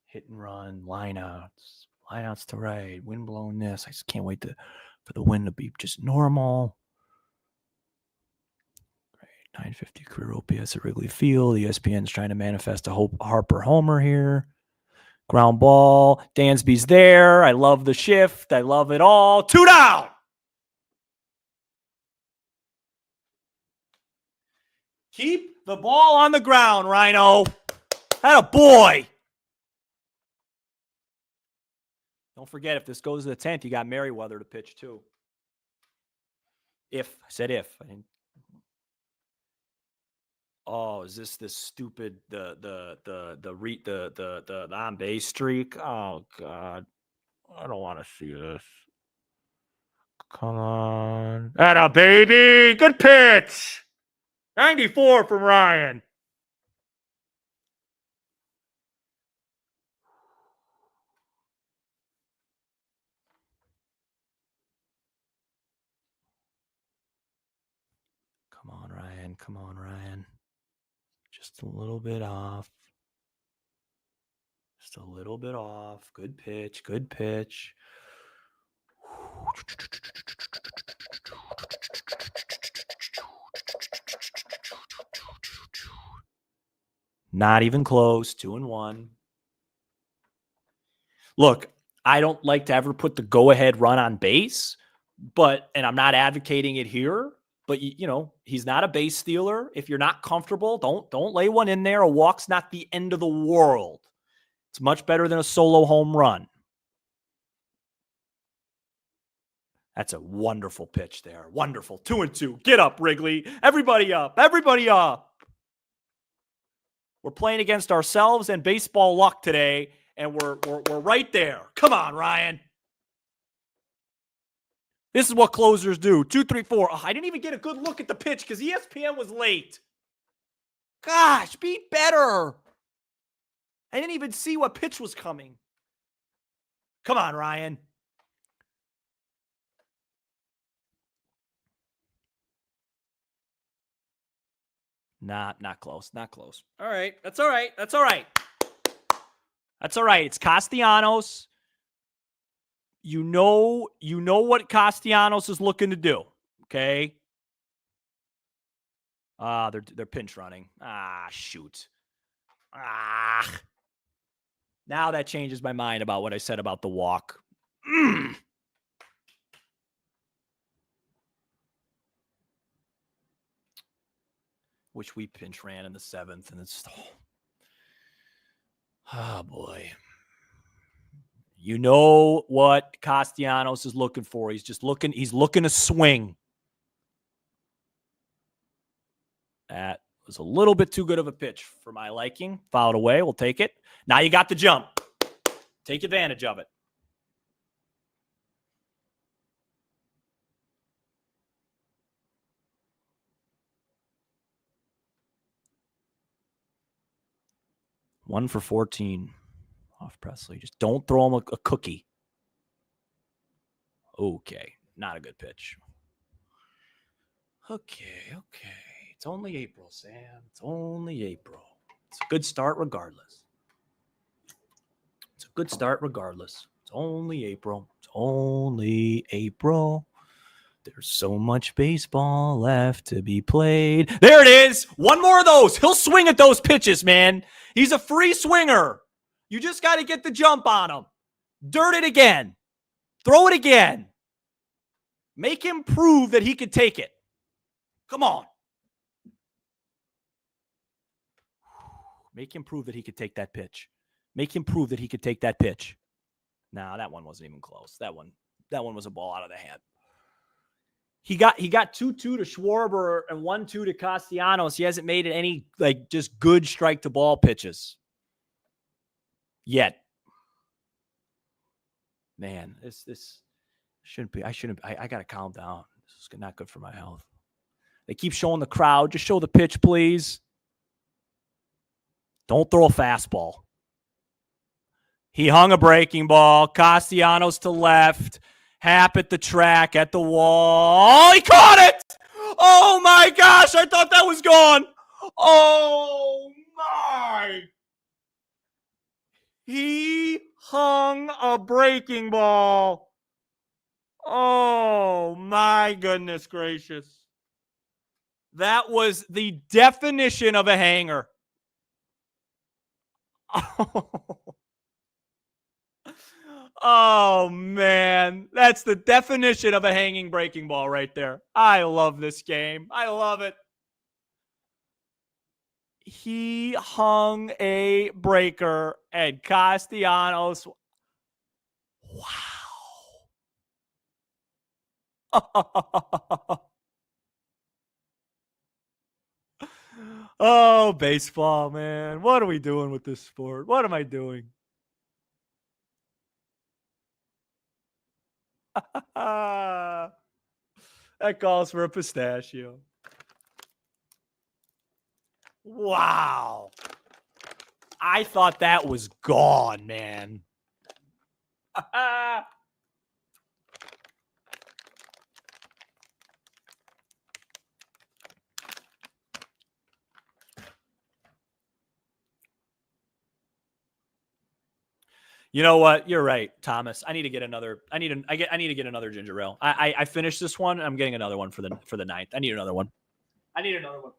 hit and run, lineouts to right, wind blowing this. I just can't wait for the wind to be just normal. Great, 950 career OPS at Wrigley Field. ESPN's trying to manifest a Harper homer here. Ground ball. Dansby's there. I love the shift. I love it all. 2 down. Keep the ball on the ground, Rhino. Atta boy. Don't forget, if this goes to the 10th, you got Merriweather to pitch too. I said if. I didn't. Oh, is this stupid the on base streak? Oh God, I don't want to see this. Come on, atta baby, good pitch. 94 from Ryan. Come on, Ryan. Come on, Ryan. Just a little bit off. Just a little bit off. Good pitch. Good pitch. Not even close. 2-1. Look, I don't like to ever put the go-ahead run on base, and I'm not advocating it here, but he's not a base stealer. If you're not comfortable, don't lay one in there. A walk's not the end of the world. It's much better than a solo home run. That's a wonderful pitch there. Wonderful. 2-2. Get up, Wrigley. Everybody up. Everybody up. We're playing against ourselves and baseball luck today, and we're right there. Come on, Ryan. This is what closers do. 2, 3, 4. Oh, I didn't even get a good look at the pitch because ESPN was late. Gosh, be better. I didn't even see what pitch was coming. Come on, Ryan. Not close. Not close. All right. That's all right. That's all right. That's all right. It's Castellanos. You know what Castellanos is looking to do. Okay. They're pinch running. Shoot. Now that changes my mind about what I said about the walk. Which we pinch ran in the 7th, and it's oh boy. You know what Castellanos is looking for. He's looking to swing. That was a little bit too good of a pitch for my liking. Fouled away. We'll take it. Now you got the jump. Take advantage of it. One for 14 off Presley. Just don't throw him a cookie. Okay. Not a good pitch. Okay. It's only April, Sam. It's only April. It's a good start regardless. It's only April. It's only April. There's so much baseball left to be played. There it is. One more of those. He'll swing at those pitches, man. He's a free swinger. You just got to get the jump on him. Dirt it again. Throw it again. Make him prove that he could take it. Come on. Make him prove that he could take that pitch. Nah, that one wasn't even close. That one was a ball out of the hand. He got 2-2 to Schwarber and 1-2 to Castellanos. He hasn't made any just good strike to ball pitches yet. Man, this shouldn't be. I got to calm down. This is not good for my health. They keep showing the crowd. Just show the pitch, please. Don't throw a fastball. He hung a breaking ball. Castellanos to left. Happ at the track, at the wall. He caught it! Oh, my gosh. I thought that was gone. Oh, my. He hung a breaking ball. Oh, my goodness gracious. That was the definition of a hanger. Oh, man. That's the definition of a hanging breaking ball right there. I love this game. I love it. He hung a breaker, and Castellanos. Wow. Oh, baseball, man. What are we doing with this sport? What am I doing? That calls for a pistachio. Wow. I thought that was gone, man. You know what? You're right, Thomas. I need to get another. I need to get another ginger ale. I finished this one. I'm getting another one for the ninth. I need another one. I need another one.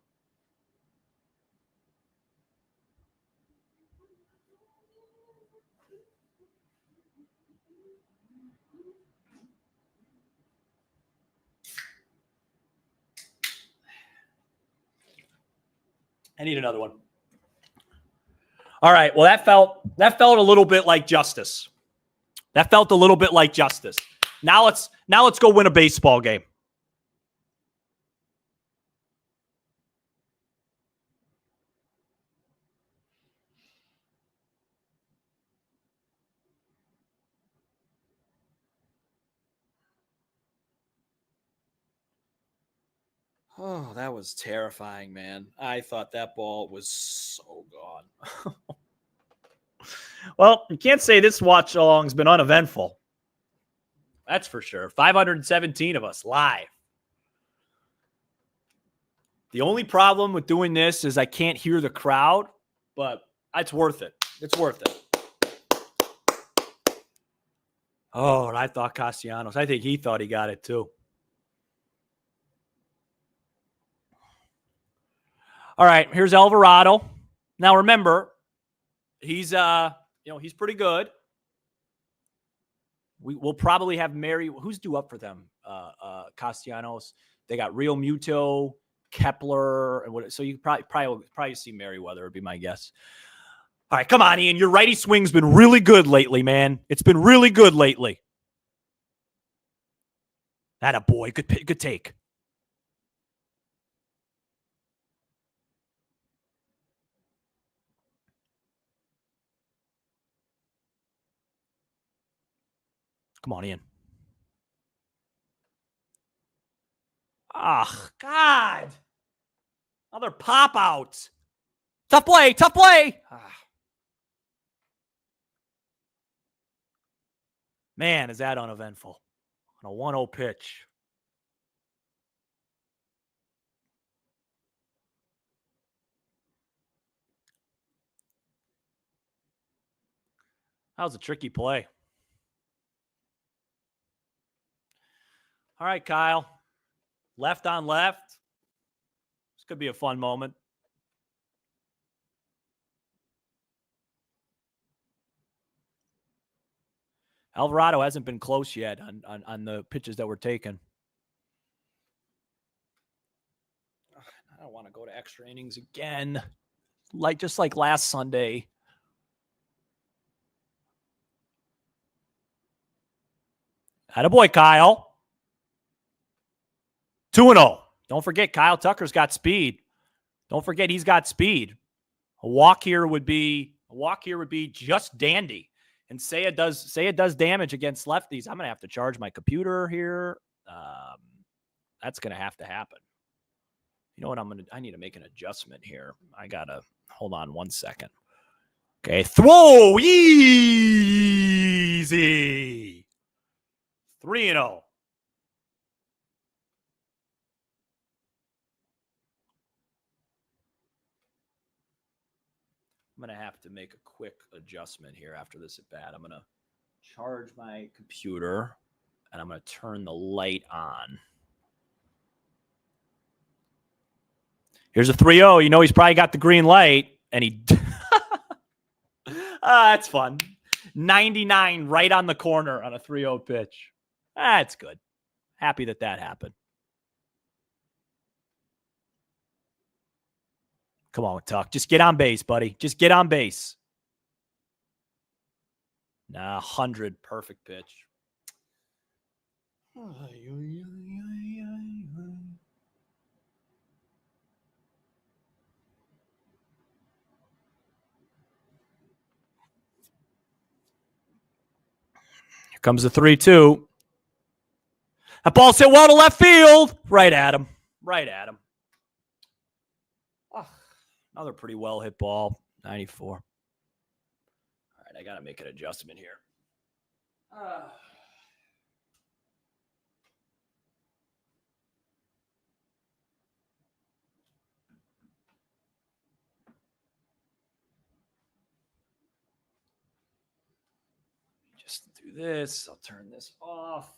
All right. Well, that felt a little bit like justice. Now let's go win a baseball game. Oh, that was terrifying, man. I thought that ball was so gone. Well, you can't say this watch along's been uneventful. That's for sure. 517 of us live. The only problem with doing this is I can't hear the crowd, but it's worth it. It's worth it. Oh, and I thought Castellanos. I think he thought he got it too. All right, here's Alvarado. Now remember, he's he's pretty good. We'll probably have Mary. Who's due up for them? Castellanos. They got Real Muto, Kepler, and what? So you probably see Merriweather would be my guess. All right, come on, Ian. Your righty swing's been really good lately, man. It's been really good lately. That a boy. Good take. Come on, Ian. Ah, God. Another pop out. Tough play. Tough play. Man, is that uneventful. On a 1-0 pitch. That was a tricky play. All right, Kyle. Left on left. This could be a fun moment. Alvarado hasn't been close yet on the pitches that were taken. I don't want to go to extra innings again. Just like last Sunday. Attaboy, Kyle. 2-0. Don't forget, Kyle Tucker's got speed. Don't forget he's got speed. A walk here would be just dandy. And say it does damage against lefties. I'm gonna have to charge my computer here. That's gonna have to happen. You know what? I need to make an adjustment here. I gotta hold on 1 second. Okay, throw easy. 3-0. I'm going to have to make a quick adjustment here after this at bat. I'm going to charge my computer, and I'm going to turn the light on. Here's a 3-0. You know he's probably got the green light, and he... that's fun. 99 right on the corner on a 3-0 pitch. That's good. Happy that happened. Come on, Tuck. Just get on base, buddy. Just get on base. 100. Perfect pitch. Here comes the 3-2. That ball's hit well to left field. Right at him. Oh, another pretty well hit ball. 94. All right, I got to make an adjustment here. Just do this. I'll turn this off.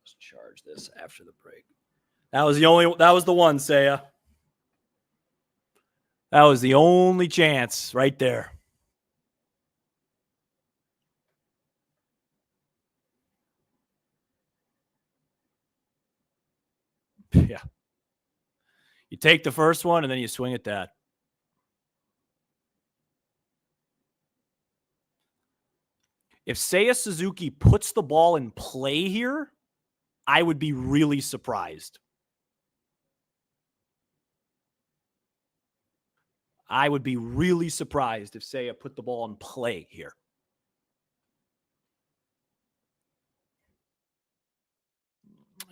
Let's charge this after the break. That was the one, Saya. That was the only chance right there. Yeah. You take the first one and then you swing at that. If Seiya Suzuki puts the ball in play here, I would be really surprised. I would be really surprised if Seiya put the ball in play here.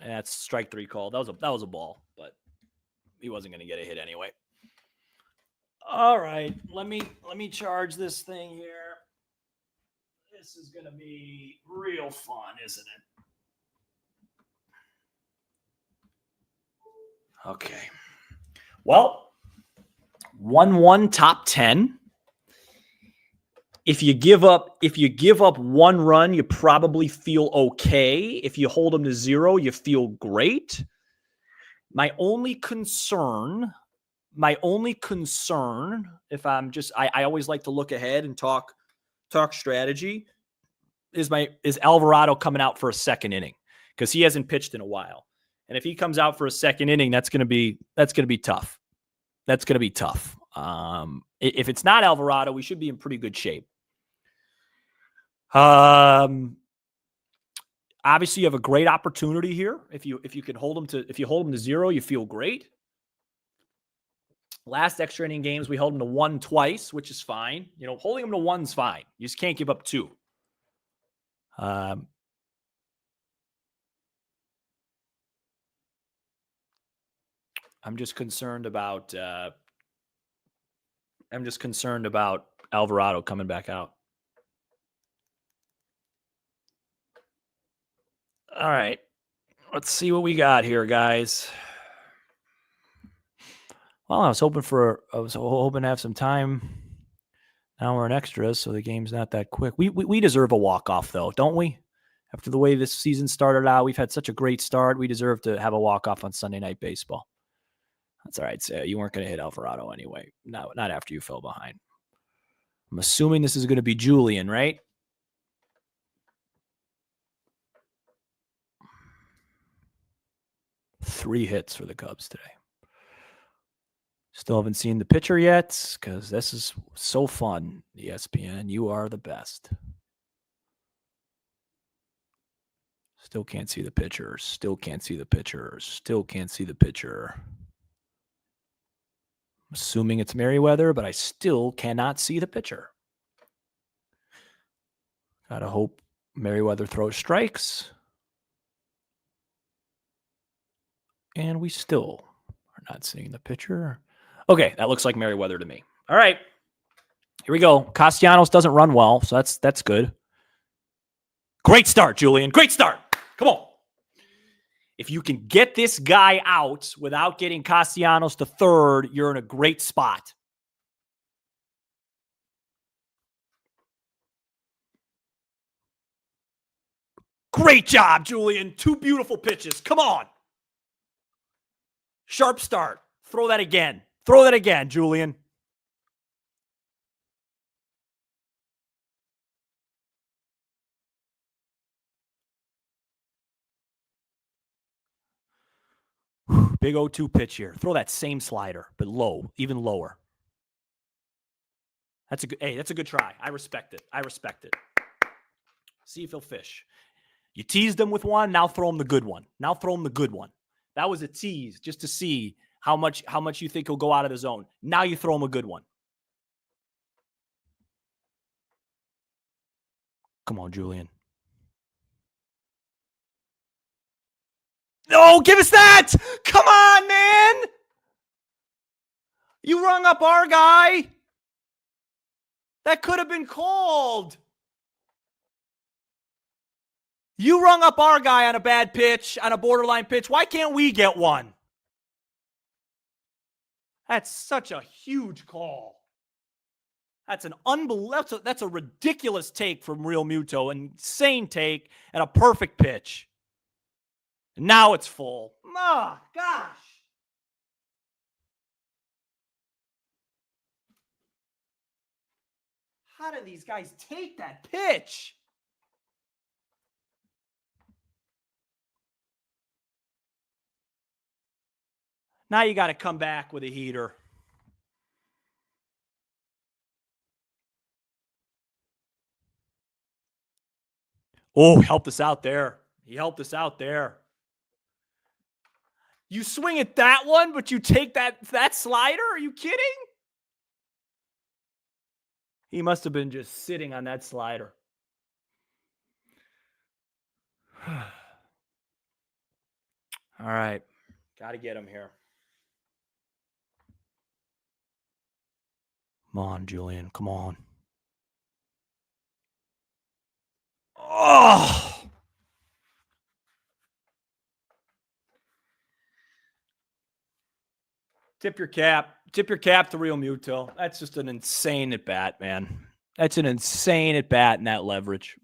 That's strike 3 call. That was a ball, but he wasn't going to get a hit anyway. All right, let me charge this thing here. This is going to be real fun, isn't it? Okay. Well, 1-1 top 10. If you give up 1 run, you probably feel okay. If you hold them to 0, you feel great. My only concern, if I'm just, I always like to look ahead and talk strategy, is Alvarado coming out for a second inning, because he hasn't pitched in a while. And if he comes out for a second inning, that's going to be tough. That's going to be tough. If it's not Alvarado, we should be in pretty good shape. Obviously, you have a great opportunity here. If you can hold them to 0, you feel great. Last extra inning games, we held them to 1 twice, which is fine. Holding them to 1's fine. You just can't give up 2. I'm just concerned about Alvarado coming back out. All right. Let's see what we got here, guys. Well, I was hoping to have some time. Now we're in extras, so the game's not that quick. We deserve a walk-off, though, don't we? After the way this season started out, we've had such a great start. We deserve to have a walk-off on Sunday Night Baseball. That's all right, Say. You weren't going to hit Alvarado anyway. Not after you fell behind. I'm assuming this is going to be Julian, right? Three hits for the Cubs today. Still haven't seen the pitcher yet, because this is so fun. ESPN, you are the best. Still can't see the pitcher. Still can't see the pitcher. Still can't see the pitcher. I'm assuming it's Merriweather, but I still cannot see the pitcher. Gotta hope Merriweather throws strikes. And we still are not seeing the pitcher. Okay, that looks like Merriweather to me. All right, here we go. Castellanos doesn't run well, so that's good. Great start, Julian. Great start. Come on. If you can get this guy out without getting Castellanos to third, you're in a great spot. Great job, Julian. 2 beautiful pitches. Come on. Sharp start. Throw that again. Throw that again, Julian. Big 0-2 pitch here. Throw that same slider, but low, even lower. That's a good try. I respect it. See if he'll fish. You teased him with one, now throw him the good one. That was a tease just to see how much you think he'll go out of the zone. Now you throw him a good one. Come on, Julian. No, give us that! Come on, man! You rung up our guy. That could have been called. You rung up our guy on a bad pitch, on a borderline pitch. Why can't we get one? That's such a huge call. That's an unbelievable. That's a ridiculous take from Real Muto, an insane take, and a perfect pitch. Now it's full. Oh, gosh. How do these guys take that pitch? Now you got to come back with a heater. Oh, he helped us out there. You swing at that one, but you take that slider? Are you kidding? He must have been just sitting on that slider. All right. Got to get him here. Come on, Julian. Come on. Oh! Tip your cap. Tip your cap to Real Muto. That's just an insane at bat, man. That's an insane at bat in that leverage.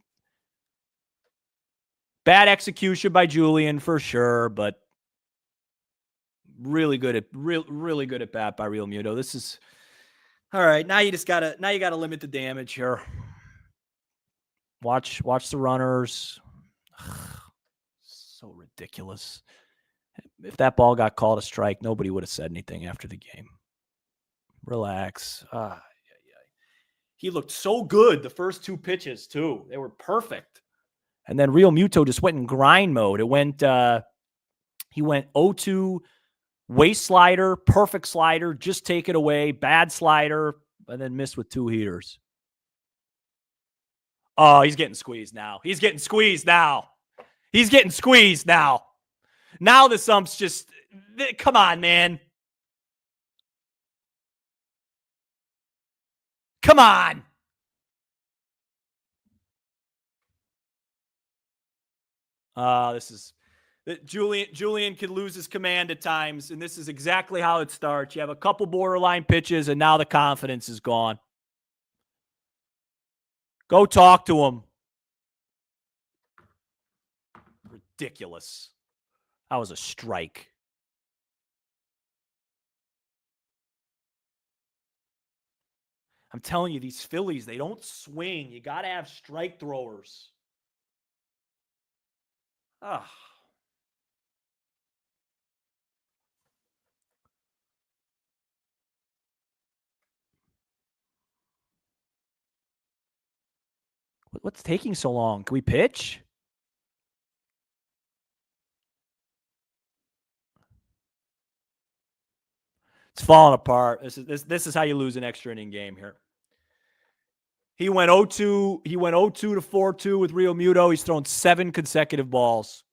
Bad execution by Julian for sure, but really good at bat by Real Muto. This is all right. Now you gotta limit the damage here. Watch the runners. So ridiculous. If that ball got called a strike, nobody would have said anything after the game. Relax. He looked so good the first two pitches too. They were perfect. And then Real Muto just went in grind mode. He went 0-2, waist slider, perfect slider, just take it away, bad slider, and then missed with two heaters. Oh, he's getting squeezed now. Now the Sumps just, come on, man. Come on. This is Julian can lose his command at times, and this is exactly how it starts. You have a couple borderline pitches, and now the confidence is gone. Go talk to him. Ridiculous. That was a strike. I'm telling you, these Phillies, they don't swing. You got to have strike throwers. Ah. What's taking so long? Can we pitch? It's falling apart. This is how you lose an extra inning game here. He went 0-2. He went 0-2 to 4-2 with Real Muto. He's thrown 7 consecutive balls.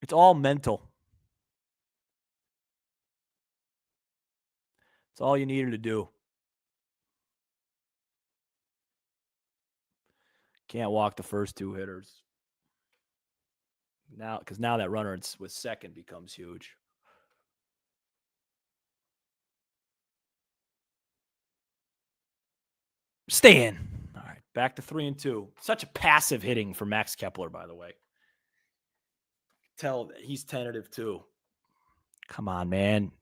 It's all mental. It's all you needed to do. Can't walk the first two hitters. Now, because now that runner with second becomes huge. Stay in. All right, back to 3-2. Such a passive hitting for Max Kepler, by the way. Tell he's tentative too. Come on, man.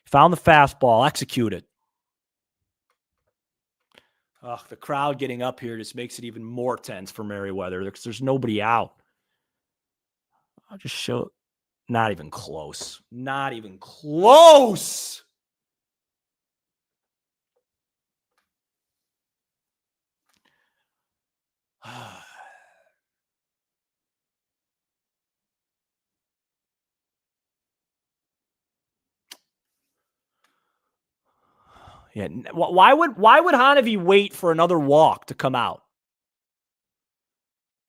Found the fastball. Execute it. The crowd getting up here just makes it even more tense for Merriweather because there's nobody out. I'll just show. Not even close. Not even close. Yeah. Why would Hanavi wait for another walk to come out?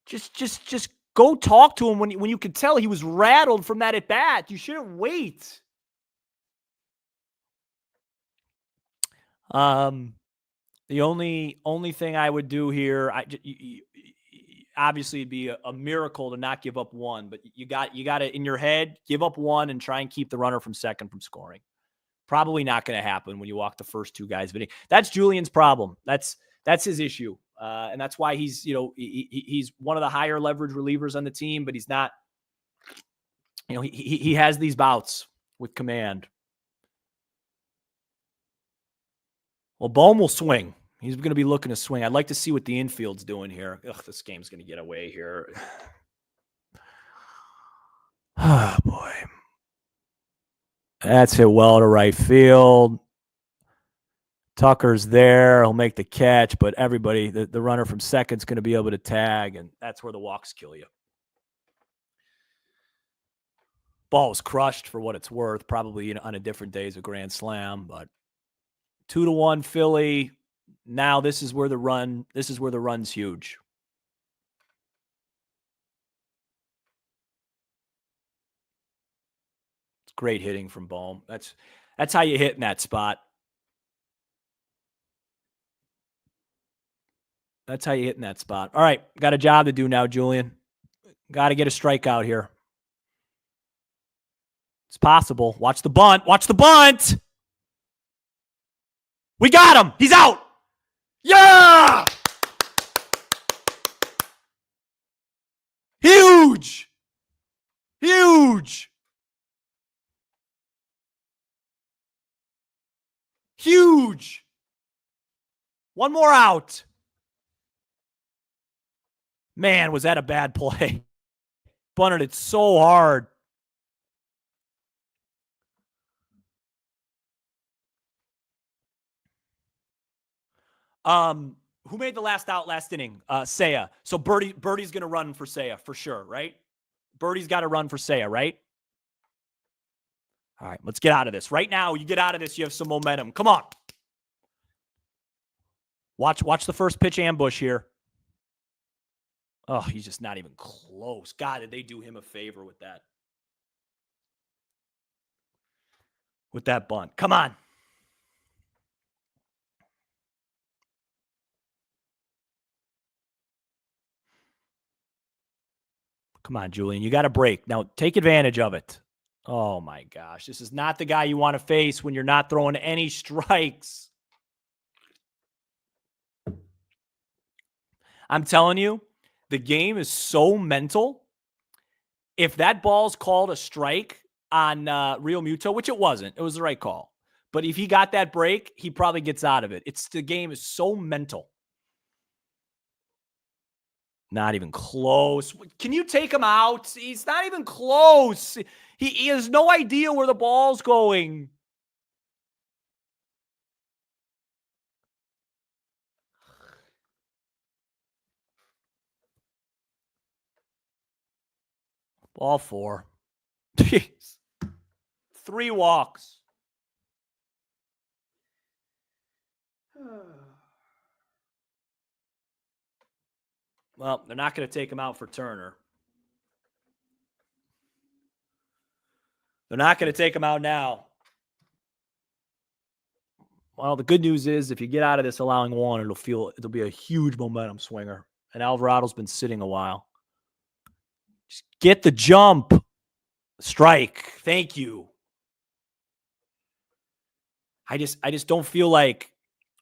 Just go talk to him when you could tell he was rattled from that at bat. You shouldn't wait. The only thing I would do here, obviously it'd be a miracle to not give up one, but you got to in your head give up one and try and keep the runner from second from scoring. Probably not going to happen when you walk the first two guys. But that's Julian's problem. That's his issue, and that's why he's he's one of the higher leverage relievers on the team, but he's not. He has these bouts with command. Well, Bohm will swing. He's going to be looking to swing. I'd like to see what the infield's doing here. This game's going to get away here. Oh, boy. That's hit well to right field. Tucker's there. He'll make the catch, but everybody, the runner from second's going to be able to tag, and that's where the walks kill you. Ball was crushed for what it's worth. Probably on a different day as a grand slam, but 2-1 Philly. Now this is where the run's huge. Great hitting from Bohm. That's how you hit in that spot. That's how you hit in that spot. All right, got a job to do now, Julian. Got to get a strikeout here. It's possible. Watch the bunt. Watch the bunt. We got him. He's out. Yeah! Huge. Huge. Huge. One more out. Man, was that a bad play. Bunted it so hard. Who made the last out last inning? Seiya. So Birdie's going to run for Seiya for sure, right? Birdie's got to run for Seiya, right? All right, let's get out of this. Right now, you get out of this, you have some momentum. Come on. Watch the first pitch ambush here. Oh, he's just not even close. God, did they do him a favor with that? With that bunt. Come on. Come on, Julian. You got a break. Now take advantage of it. Oh, my gosh. This is not the guy you want to face when you're not throwing any strikes. I'm telling you, the game is so mental. If that ball's called a strike on Real Muto, which it wasn't, it was the right call. But if he got that break, he probably gets out of it. The game is so mental. Not even close. Can you take him out? He's not even close. He has no idea where the ball's going. Ball 4. Jeez. 3 walks. Well, they're not going to take him out for Turner. They're not going to take him out now. Well, the good news is if you get out of this allowing 1, it'll be a huge momentum swinger. And Alvarado's been sitting a while. Just get the jump. Strike. Thank you. I just don't feel like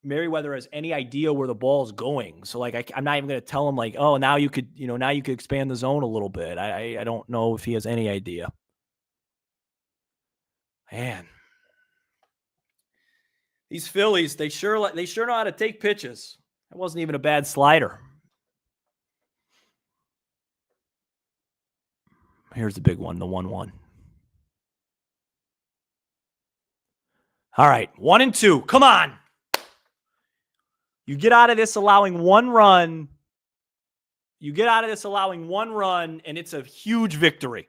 Merriweather has any idea where the ball's going. So like I'm not even going to tell him like, oh, now you could expand the zone a little bit. I don't know if he has any idea. Man. These Phillies, they sure know how to take pitches. That wasn't even a bad slider. Here's the big one, the 1-1. All right, 1-2. Come on. You get out of this allowing 1 run. You get out of this allowing 1 run, and it's a huge victory.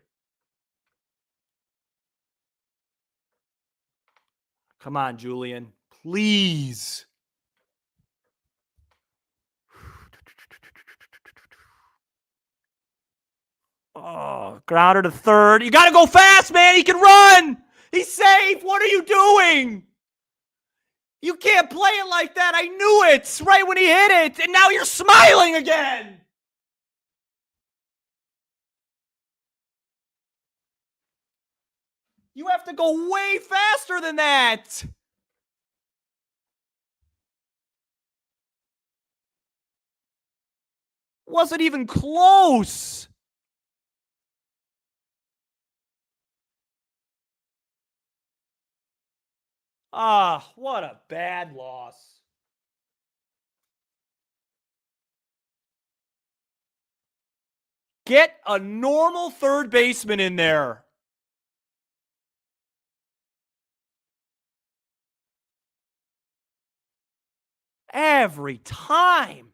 Come on, Julian. Please. Oh, grounder to third. You got to go fast, man. He can run. He's safe. What are you doing? You can't play it like that. I knew it right when he hit it, and now you're smiling again. You have to go way faster than that. Wasn't even close. Ah, what a bad loss. Get a normal third baseman in there. Every time.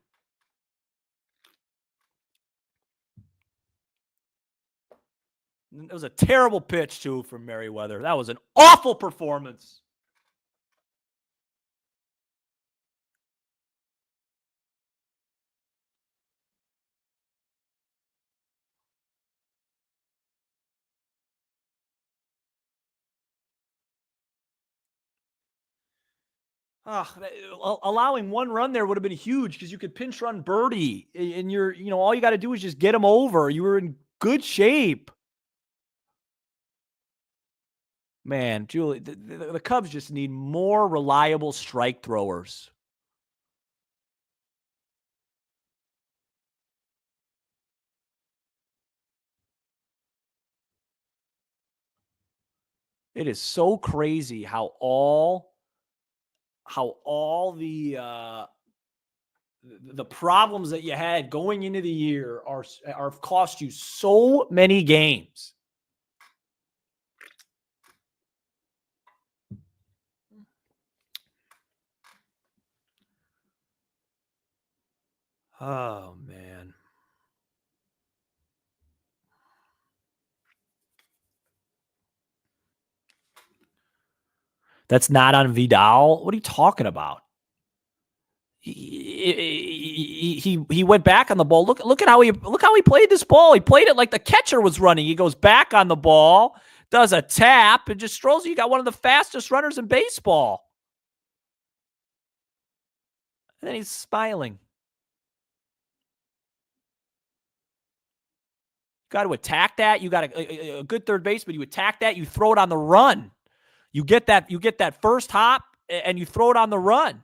It was a terrible pitch, too, from Merriweather. That was an awful performance. Allowing one run there would have been huge because you could pinch run birdie, and all you got to do is just get him over. You were in good shape. Man, Julie, the Cubs just need more reliable strike throwers. It is so crazy how all the problems that you had going into the year are cost you so many games. Oh man. That's not on Vidal. What are you talking about? He went back on the ball. Look at how he played this ball. He played it like the catcher was running. He goes back on the ball, does a tap, and just strolls. You got one of the fastest runners in baseball. And then he's smiling. You got to attack that. You got a good third baseman. You attack that. You throw it on the run. You get that first hop, and you throw it on the run.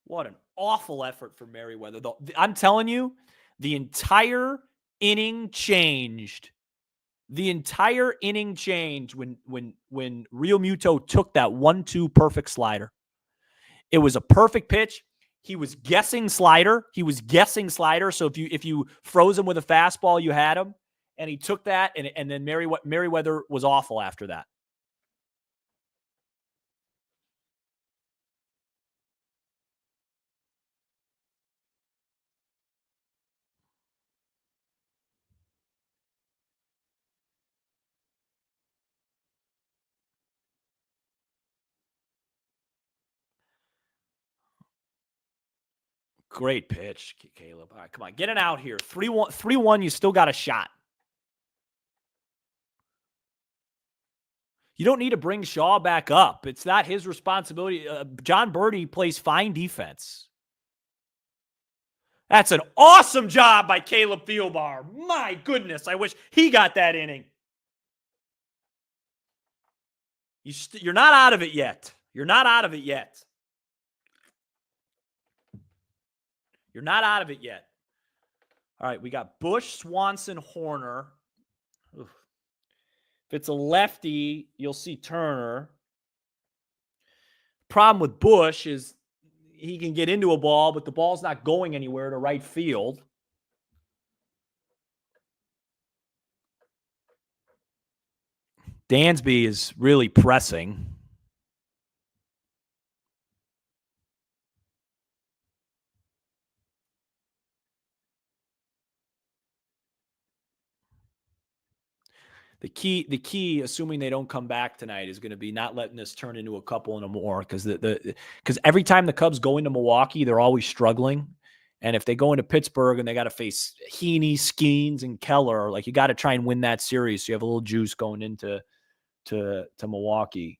What an awful effort for Merriweather. I'm telling you, the entire inning changed. The entire inning changed when Real Muto took that 1-2 perfect slider. It was a perfect pitch. He was guessing slider. So if you froze him with a fastball, you had him. And he took that, and then Merriweather was awful after that. Great pitch, Caleb. All right, come on, get it out here. 3-1, 3-1. You still got a shot. You don't need to bring Shaw back up. It's not his responsibility. John Birdie plays fine defense. That's an awesome job by Caleb Thielbar. My goodness, I wish he got that inning. You're not out of it yet. You're not out of it yet. You're not out of it yet. All right, we got Bush, Swanson, Horner. Oof. If it's a lefty, you'll see Turner. Problem with Bush is he can get into a ball, but the ball's not going anywhere to right field. Dansby is really pressing. The key, assuming they don't come back tonight, is going to be not letting this turn into a couple and a more, because every time the Cubs go into Milwaukee, they're always struggling. And if they go into Pittsburgh and they got to face Heaney, Skeens, and Keller, like, you got to try and win that series so you have a little juice going into to Milwaukee.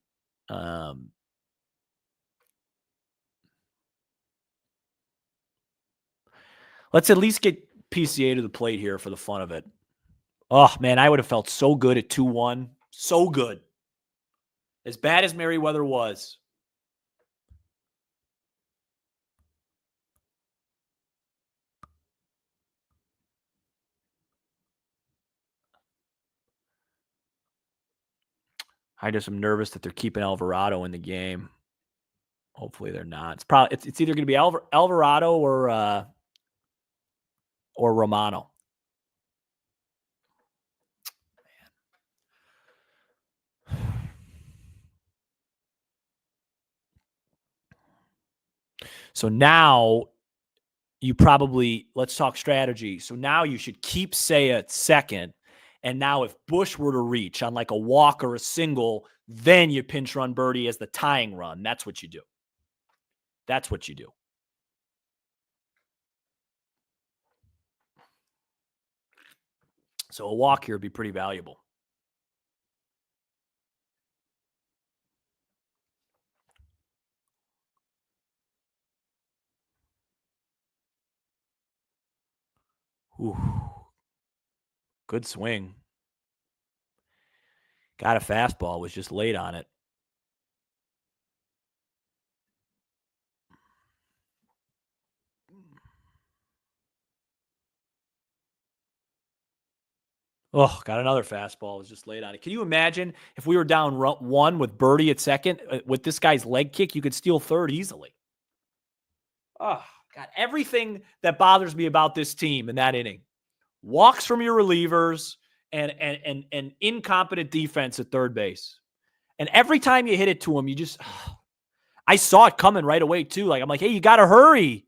Let's at least get PCA to the plate here for the fun of it. Oh, man, I would have felt so good at 2-1. So good. As bad as Merriweather was. I just am nervous that they're keeping Alvarado in the game. Hopefully they're not. It's either going to be Alvarado or Romano. So now let's talk strategy. So now you should keep Seiya at second. And now if Bush were to reach on like a walk or a single, then you pinch run Birdie as the tying run. That's what you do. So a walk here would be pretty valuable. Ooh, good swing. Got a fastball, was just late on it. Oh, got another fastball, was just late on it. Can you imagine if we were down one with Birdie at second? With this guy's leg kick, you could steal third easily. Oh, God. Everything that bothers me about this team in that inning. Walks from your relievers and incompetent defense at third base. And every time you hit it to him, you just I saw it coming right away too. I'm like, hey, you got to hurry.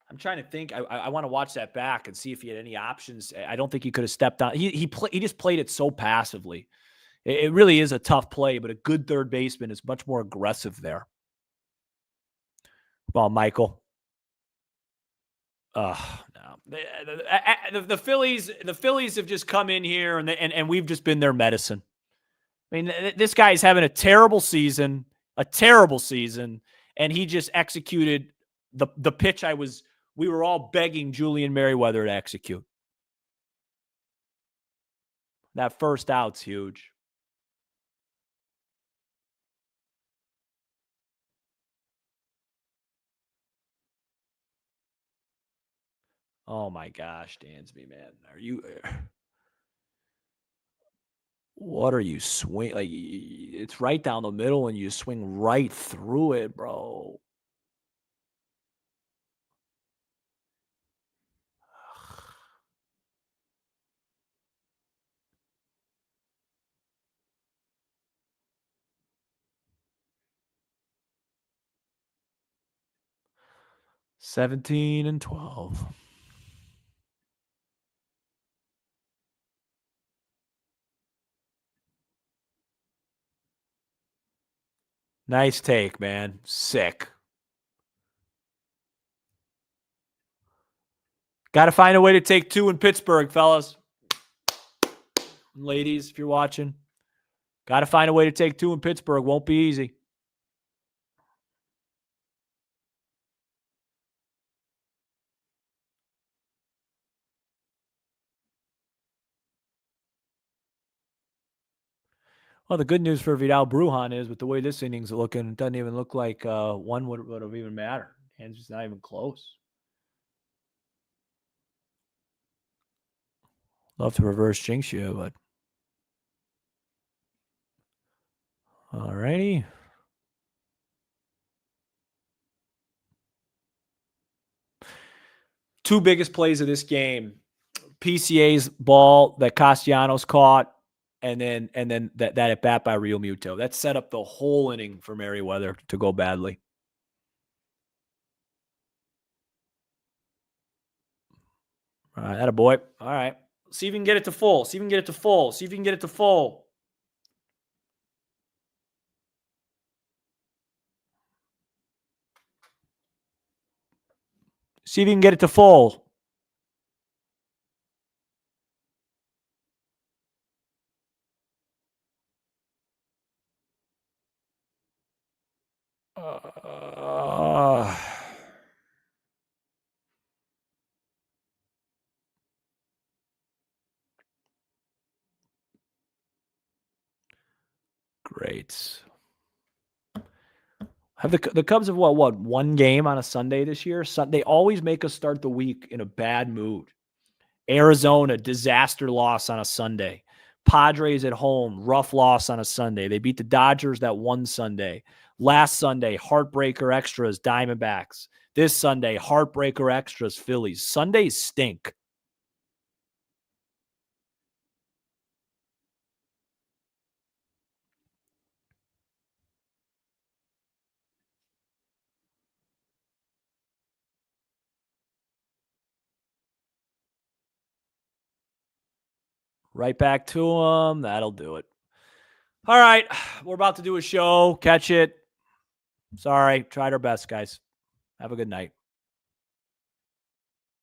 I'm trying to think. I want to watch that back and see if he had any options. I don't think he could have stepped on. He just played it so passively. It really is a tough play, but a good third baseman is much more aggressive there. Well, Michael. No. The Phillies have just come in here and we've just been their medicine. I mean, this guy's having a terrible season, and he just executed the pitch we were all begging Julian Merriweather to execute. That first out's huge. Oh my gosh, Dansby, man. What are you swing? It's right down the middle and you swing right through it, bro. 17-12. Nice take, man. Sick. Got to find a way to take two in Pittsburgh, fellas. Ladies, if you're watching, got to find a way to take two in Pittsburgh. Won't be easy. Well, the good news for Vidal Brujan is with the way this inning's looking, it doesn't even look like one would have even mattered. And it's just not even close. Love to reverse jinx you, but all righty. Two biggest plays of this game. PCA's ball that Castellanos caught, and then that at bat by Real Muto. That set up the whole inning for Merriweather to go badly. All right, attaboy. All right. See if you can get it to full. See if you can get it to full. See if you can get it to full. See if you can get it to full. Great. Have the Cubs have what one game on a Sunday this year? They always make us start the week in a bad mood. Arizona, disaster loss on a Sunday. Padres at home, rough loss on a Sunday. They beat the Dodgers that one Sunday. Last Sunday, heartbreaker extras, Diamondbacks. This Sunday, heartbreaker extras, Phillies. Sundays stink. Right back to them. That'll do it. All right. We're about to do a show. Catch it. Sorry. Tried our best, guys. Have a good night.